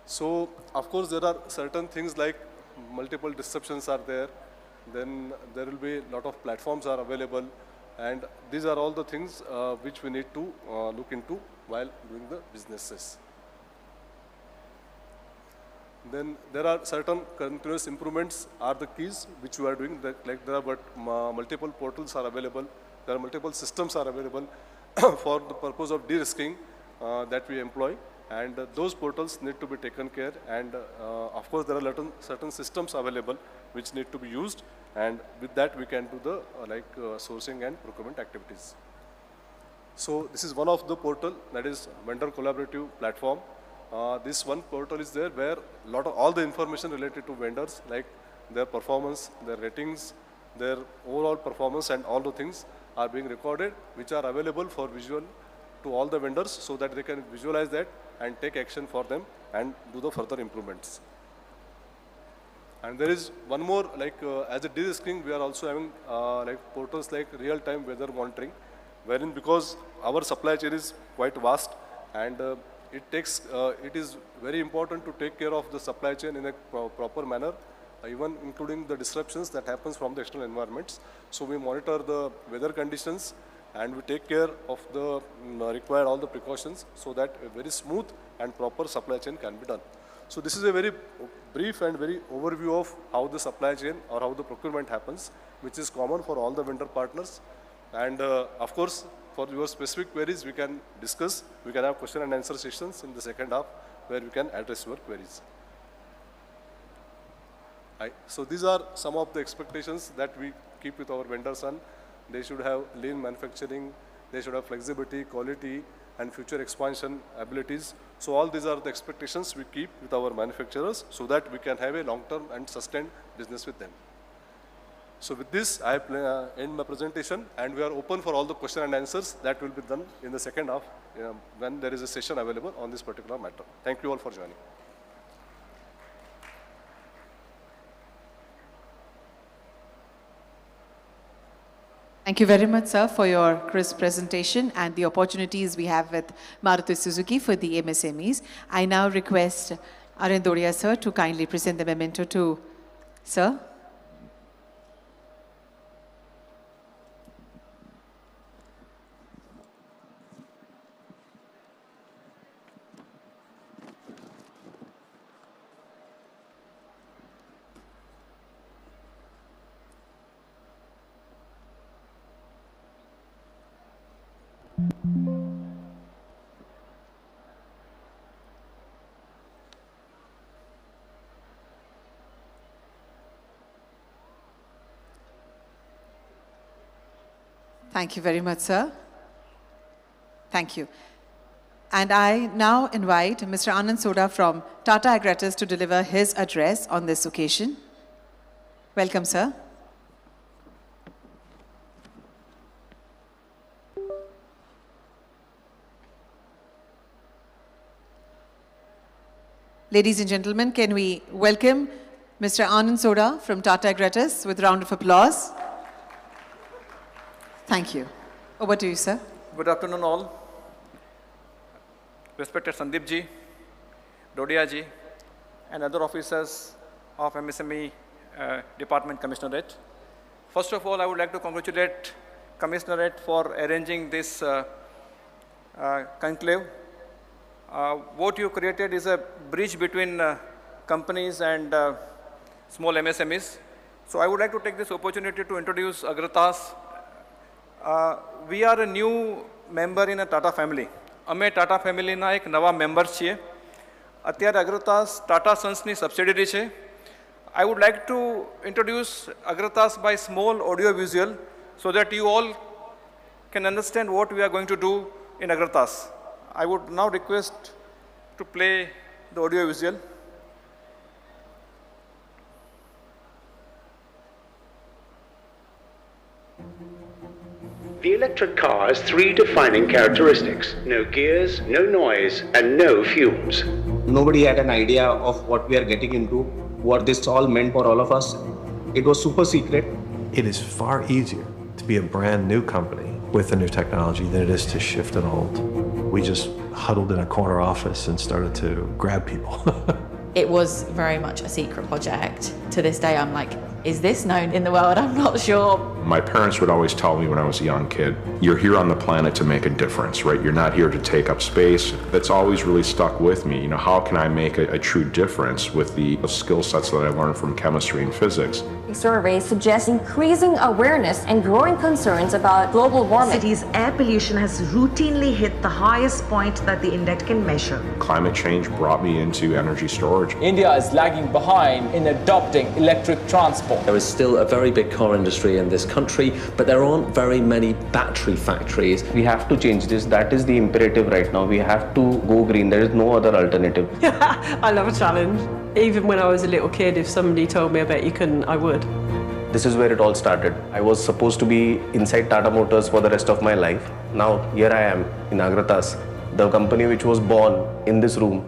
So of course there are certain things like multiple disruptions are there, then there will be a lot of platforms are available, and these are all the things which we need to look into while doing the businesses. Then there are certain continuous improvements are the keys which we are doing, like there are multiple portals are available, there are multiple systems are available for the purpose of de-risking that we employ, and those portals need to be taken care, and of course there are certain systems available which need to be used, and with that we can do the sourcing and procurement activities. So this is one of the portal, that is vendor collaborative platform. This one portal is there where all the information related to vendors, like their performance, their ratings, their overall performance and all the things are being recorded, which are available for visual to all the vendors so that they can visualize that and take action for them and do the further improvements. And there is one more, as a de-risking, we are also having portals like real-time weather monitoring, wherein because our supply chain is quite vast and it is very important to take care of the supply chain in a proper manner, even including the disruptions that happens from the external environments. So we monitor the weather conditions and we take care of the require all the precautions so that a very smooth and proper supply chain can be done. So this is a very brief and very overview of how the supply chain or how the procurement happens, which is common for all the vendor partners. And of course, for your specific queries, we can discuss. We can have question and answer sessions in the second half where we can address your queries. So these are some of the expectations that we keep with our vendors on. They should have lean manufacturing, they should have flexibility, quality, and future expansion abilities. So all these are the expectations we keep with our manufacturers so that we can have a long-term and sustained business with them. So with this, I end my presentation, and we are open for all the question and answers that will be done in the second half when there is a session available on this particular matter. Thank you all for joining. Thank you very much, sir, for your crisp presentation and the opportunities we have with Maruti Suzuki for the MSMEs. I now request Arindoria, sir, to kindly present the memento to sir. Thank you very much, sir. Thank you. And I now invite Mr. Anand Soda from Tata Agratas to deliver his address on this occasion. Welcome, sir. Ladies and gentlemen, can we welcome Mr. Anand Soda from Tata Agratas with a round of applause? Thank you. Over to you, sir. Good afternoon, all. Respected Sandeep ji, Dodia ji, and other officers of MSME Department Commissionerate. First of all, I would like to congratulate Commissionerate for arranging this conclave. What you created is a bridge between companies and small MSMEs. So I would like to take this opportunity to introduce Agratas. We are a new member in a Tata family. અમે ટાટા ફેમિલીના એક નવા member છીએ. અત્યારે અગ્રતાસ Tata સન્સની subsidiary છે. I would like to introduce Agratas by small audio visual so that you all can understand what we are going to do in Agratas. I would now request to play the audio visual. The electric car has three defining characteristics: no gears, no noise, and no fumes. Nobody had an idea of what we are getting into, what this all meant for all of us. It was super secret. It is far easier to be a brand new company with a new technology than it is to shift an old. We just huddled in a corner office and started to grab people. It was very much a secret project. To this day, I'm like, is this known in the world? I'm not sure. My parents would always tell me when I was a young kid, you're here on the planet to make a difference, right? You're not here to take up space. That's always really stuck with me. You know, how can I make a true difference with the skill sets that I learned from chemistry and physics? Surveys suggest increasing awareness and growing concerns about global warming. Cities' air pollution has routinely hit the highest point that the index can measure. Climate change brought me into energy storage. India is lagging behind in adopting electric transport. There is still a very big car industry in this country, but there aren't very many battery factories. We have to change this. That is the imperative right now. We have to go green. There is no other alternative. I love a challenge. Even when I was a little kid, if somebody told me I bet you couldn't, I would. This is where it all started. I was supposed to be inside Tata Motors for the rest of my life. Now here I am in Agratas, the company which was born in this room.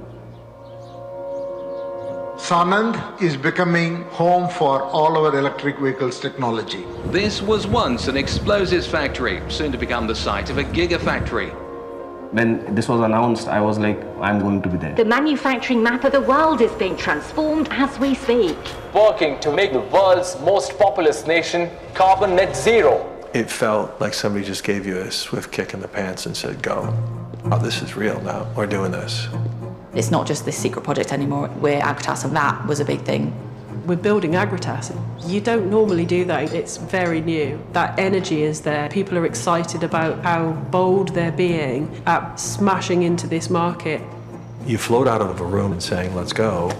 Sanand is becoming home for all our electric vehicles technology. This was once an explosives factory, soon to become the site of a gigafactory. When this was announced, I was like, I'm going to be there. The manufacturing map of the world is being transformed as we speak. Working to make the world's most populous nation carbon net zero. It felt like somebody just gave you a swift kick in the pants and said, go. Oh, this is real now. We're doing this. It's not just this secret project anymore. We're Agratas, and that was a big thing. We're building Agratas. You don't normally do that. It's very new. That energy is there. People are excited about how bold they're being at smashing into this market. You float out of a room and saying, let's go,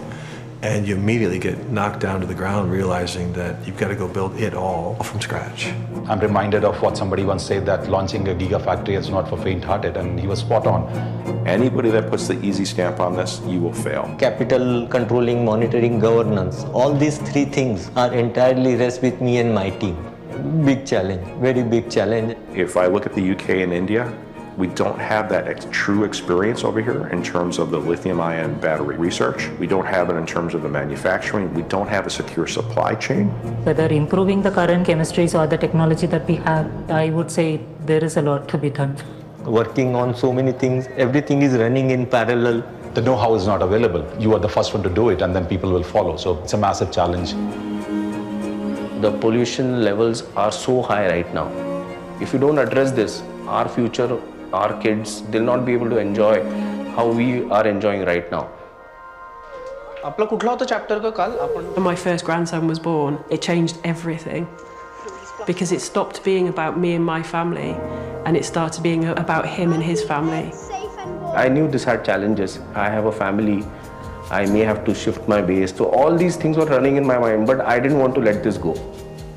and you immediately get knocked down to the ground realizing that you've got to go build it all from scratch. I'm reminded of what somebody once said, that launching a gigafactory is not for faint-hearted, and he was spot on. Anybody that puts the easy stamp on this, you will fail. Capital, controlling, monitoring, governance, all these three things are entirely rest with me and my team. Big challenge, very big challenge. If I look at the UK and India, we don't have that true experience over here in terms of the lithium-ion battery research. We don't have it in terms of the manufacturing. We don't have a secure supply chain. Whether improving the current chemistries or the technology that we have, I would say there is a lot to be done. Working on so many things, everything is running in parallel. The know-how is not available. You are the first one to do it, and then people will follow. So it's a massive challenge. The pollution levels are so high right now. If you don't address this, our future, our kids, they'll not be able to enjoy how we are enjoying right now. When my first grandson was born, it changed everything. Because it stopped being about me and my family, and it started being about him and his family. I knew this had challenges. I have a family. I may have to shift my base. So all these things were running in my mind, but I didn't want to let this go.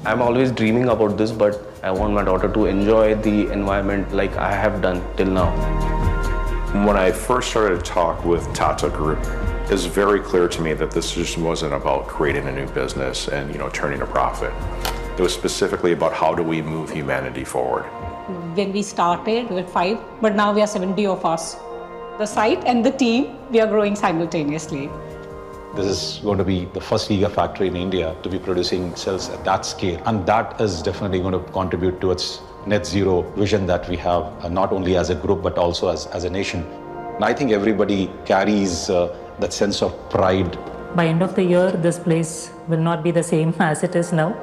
I'm always dreaming about this, but I want my daughter to enjoy the environment like I have done till now. When I first started to talk with Tata Group, it was very clear to me that this just wasn't about creating a new business and turning a profit. It was specifically about how do we move humanity forward. When we started, we were 5, but now we are 70 of us. The site and the team, we are growing simultaneously. This is going to be the first gigafactory in India to be producing cells at that scale. And that is definitely going to contribute towards net zero vision that we have, not only as a group, but also as a nation. And I think everybody carries that sense of pride. By end of the year, this place will not be the same as it is now.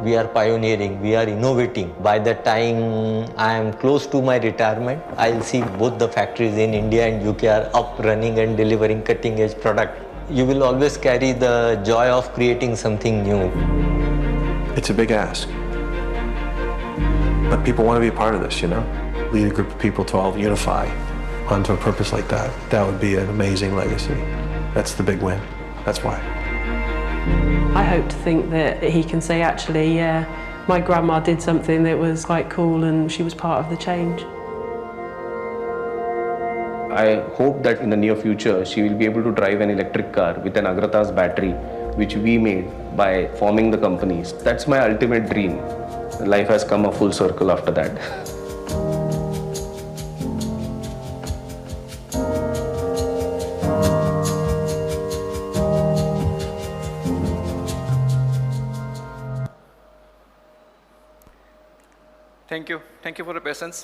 We are pioneering, we are innovating. By the time I am close to my retirement, I'll see both the factories in India and UK are up, running and delivering cutting edge product. You will always carry the joy of creating something new. It's a big ask. But people want to be a part of this, Lead a group of people to all unify onto a purpose like that. That would be an amazing legacy. That's the big win. That's why. I hope to think that he can say, actually, yeah, my grandma did something that was quite cool and she was part of the change. I hope that in the near future, she will be able to drive an electric car with an Agratas battery, which we made by forming the companies. That's my ultimate dream. Life has come a full circle after that. Thank you for your patience.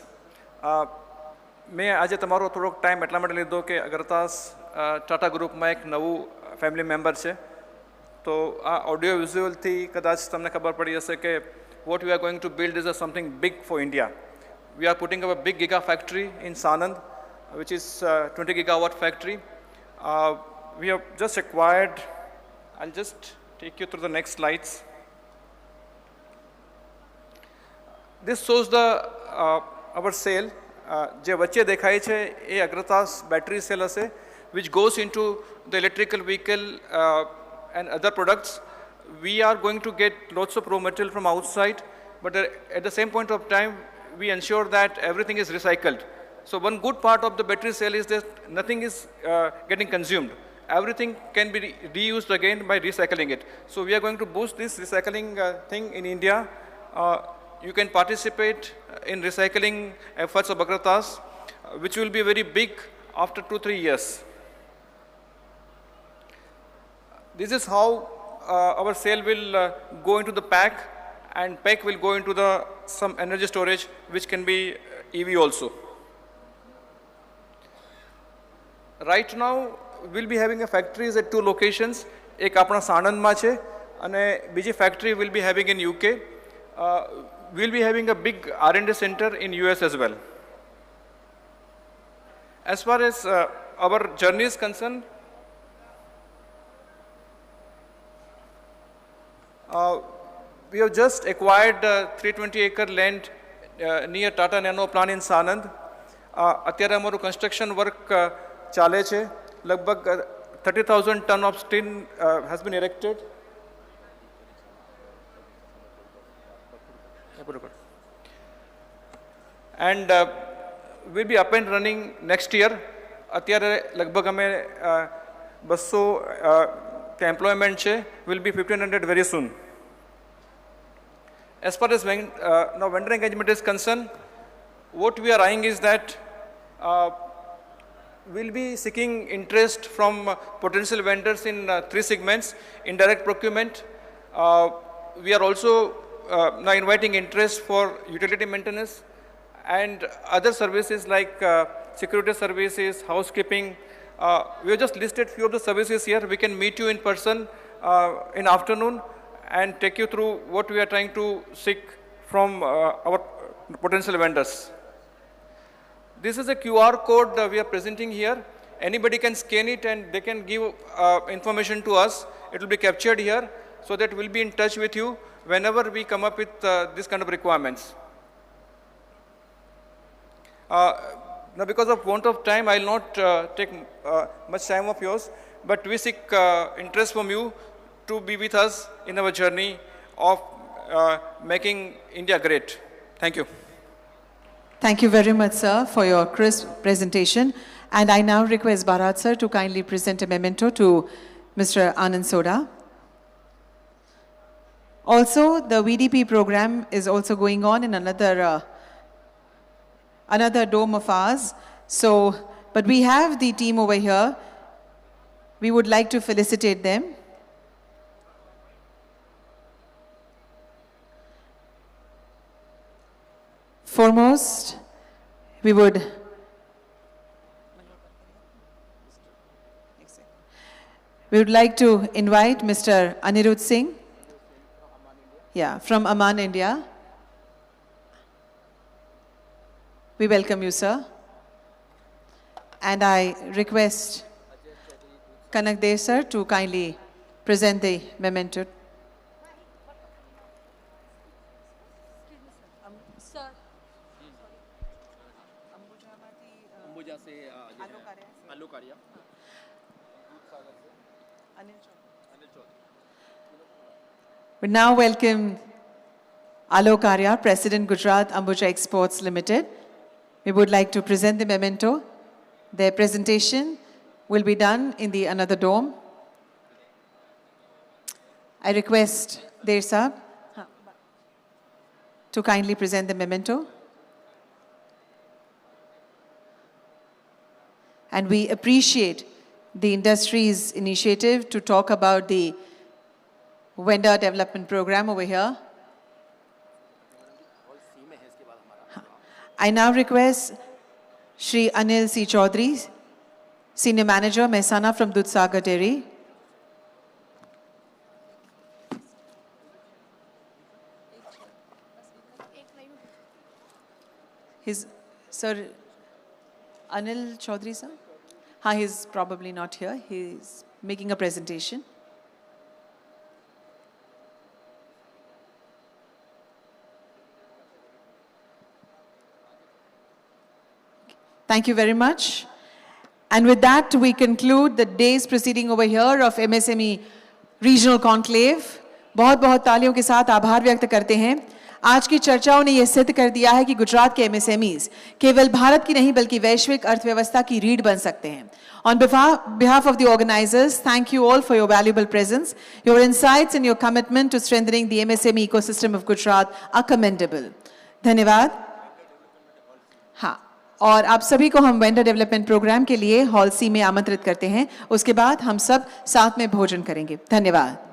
મેં આજે તમારો થોડોક time એટલા માટે લીધો કે અગરતાસ ટાટા ગ્રુપમાં એક નવું ફેમિલી મેમ્બર છે. તો આ ઓડિયો વિઝ્યુઅલથી કદાચ તમને ખબર પડી હશે કે what we are going to build is something big for India. We are putting up a big gigafactory in Sanand, which is 20 gigawatt factory. We have just acquired, I'll just take you through the next slides. This shows the our cell. જે વચ્ચે દેખાય છે એ અગ્રતાસ battery cell હશે which goes into the electrical vehicle and other products. We are going to get lots of raw material from outside, but at the same point of time we ensure that everything is recycled. So one good part of the battery cell is that nothing is getting consumed. Everything can be reused again by recycling it. So we are going to boost this recycling thing in India. You can participate in recycling efforts of Agratas, which will be very big after 2-3 years. This is how our cell will go into the pack, and pack will go into some energy storage, which can be EV also. Right now, we'll be having a factories at 2 locations. एक अपना सानंद में है, और बीजी factory will be having in UK. We'll be having a big R&D center in US as well. As far as our journey is concerned, we have just acquired 320-acre land near Tata Nano plant in Sanand. અત્યારે અમારું construction work ચાલે છે. લગભગ 30,000 ton of steel has been erected. And will be up and running next year. અત્યારે લગભગ અમે 200 employment છે, will be 1,500 very soon. As far as now vendor engagement is concerned, what we are eyeing is that we'll be seeking interest from potential vendors in 3 segments. Indirect procurement. We are also now inviting interest for utility maintenance and other services like security services, housekeeping. We have just listed few of the services here. We can meet you in person in afternoon and take you through what we are trying to seek from our potential vendors. This is a QR code we are presenting here. Anybody can scan it and they can give information to us. It will be captured here so that we'll be in touch with you whenever we come up with this kind of requirements. Now, because of want of time, I will not take much time of yours, but we seek interest from you to be with us in our journey of making India great. Thank you. Thank you very much, sir, for your crisp presentation. And I now request Bharat, sir, to kindly present a memento to Mr. Anand Soda. Also, the VDP program is also going on in another dome of ours. So, but we have the team over here. We would like to felicitate them. Foremost, we would like to invite Mr. Anirudh Singh, from Amman, India. We welcome you, sir. And I request Kanak Dev, sir, to kindly present the memento. We now welcome Alok Arya, President Gujarat Ambuja Exports Limited. We would like to present the memento. Their presentation will be done in the another dome. I request Der Saab to kindly present the memento. And we appreciate the industry's initiative to talk about the vendor development program over here. I now request Shri Anil C. Chaudhary, Senior Manager, Mehsana from Dudhsagar Dairy. Sir, Anil Chaudhary, sir? He's probably not here. He's making a presentation. Thank you very much. And with that, we conclude the day's proceeding over here of MSME Regional Conclave. बहुत बहुत तालियों के साथ आभार व्यक्त करते हैं आज की चर्चाओं ने यह सिद्ध कर दिया है कि गुजरात के MSMEs केवल भारत की नहीं बल्कि वैश्विक अर्थव्यवस्था की रीढ़ बन सकते हैं. On behalf of the organizers, thank you all for your valuable presence. Your insights and your commitment to strengthening the MSME ecosystem of Gujarat are commendable. धन्यवाद. हाँ, और आप सभी को हम वेंडर डेवलपमेंट प्रोग्राम के लिए हॉल C में आमंत्रित करते हैं. उसके बाद हम सब साथ में भोजन करेंगे. धन्यवाद.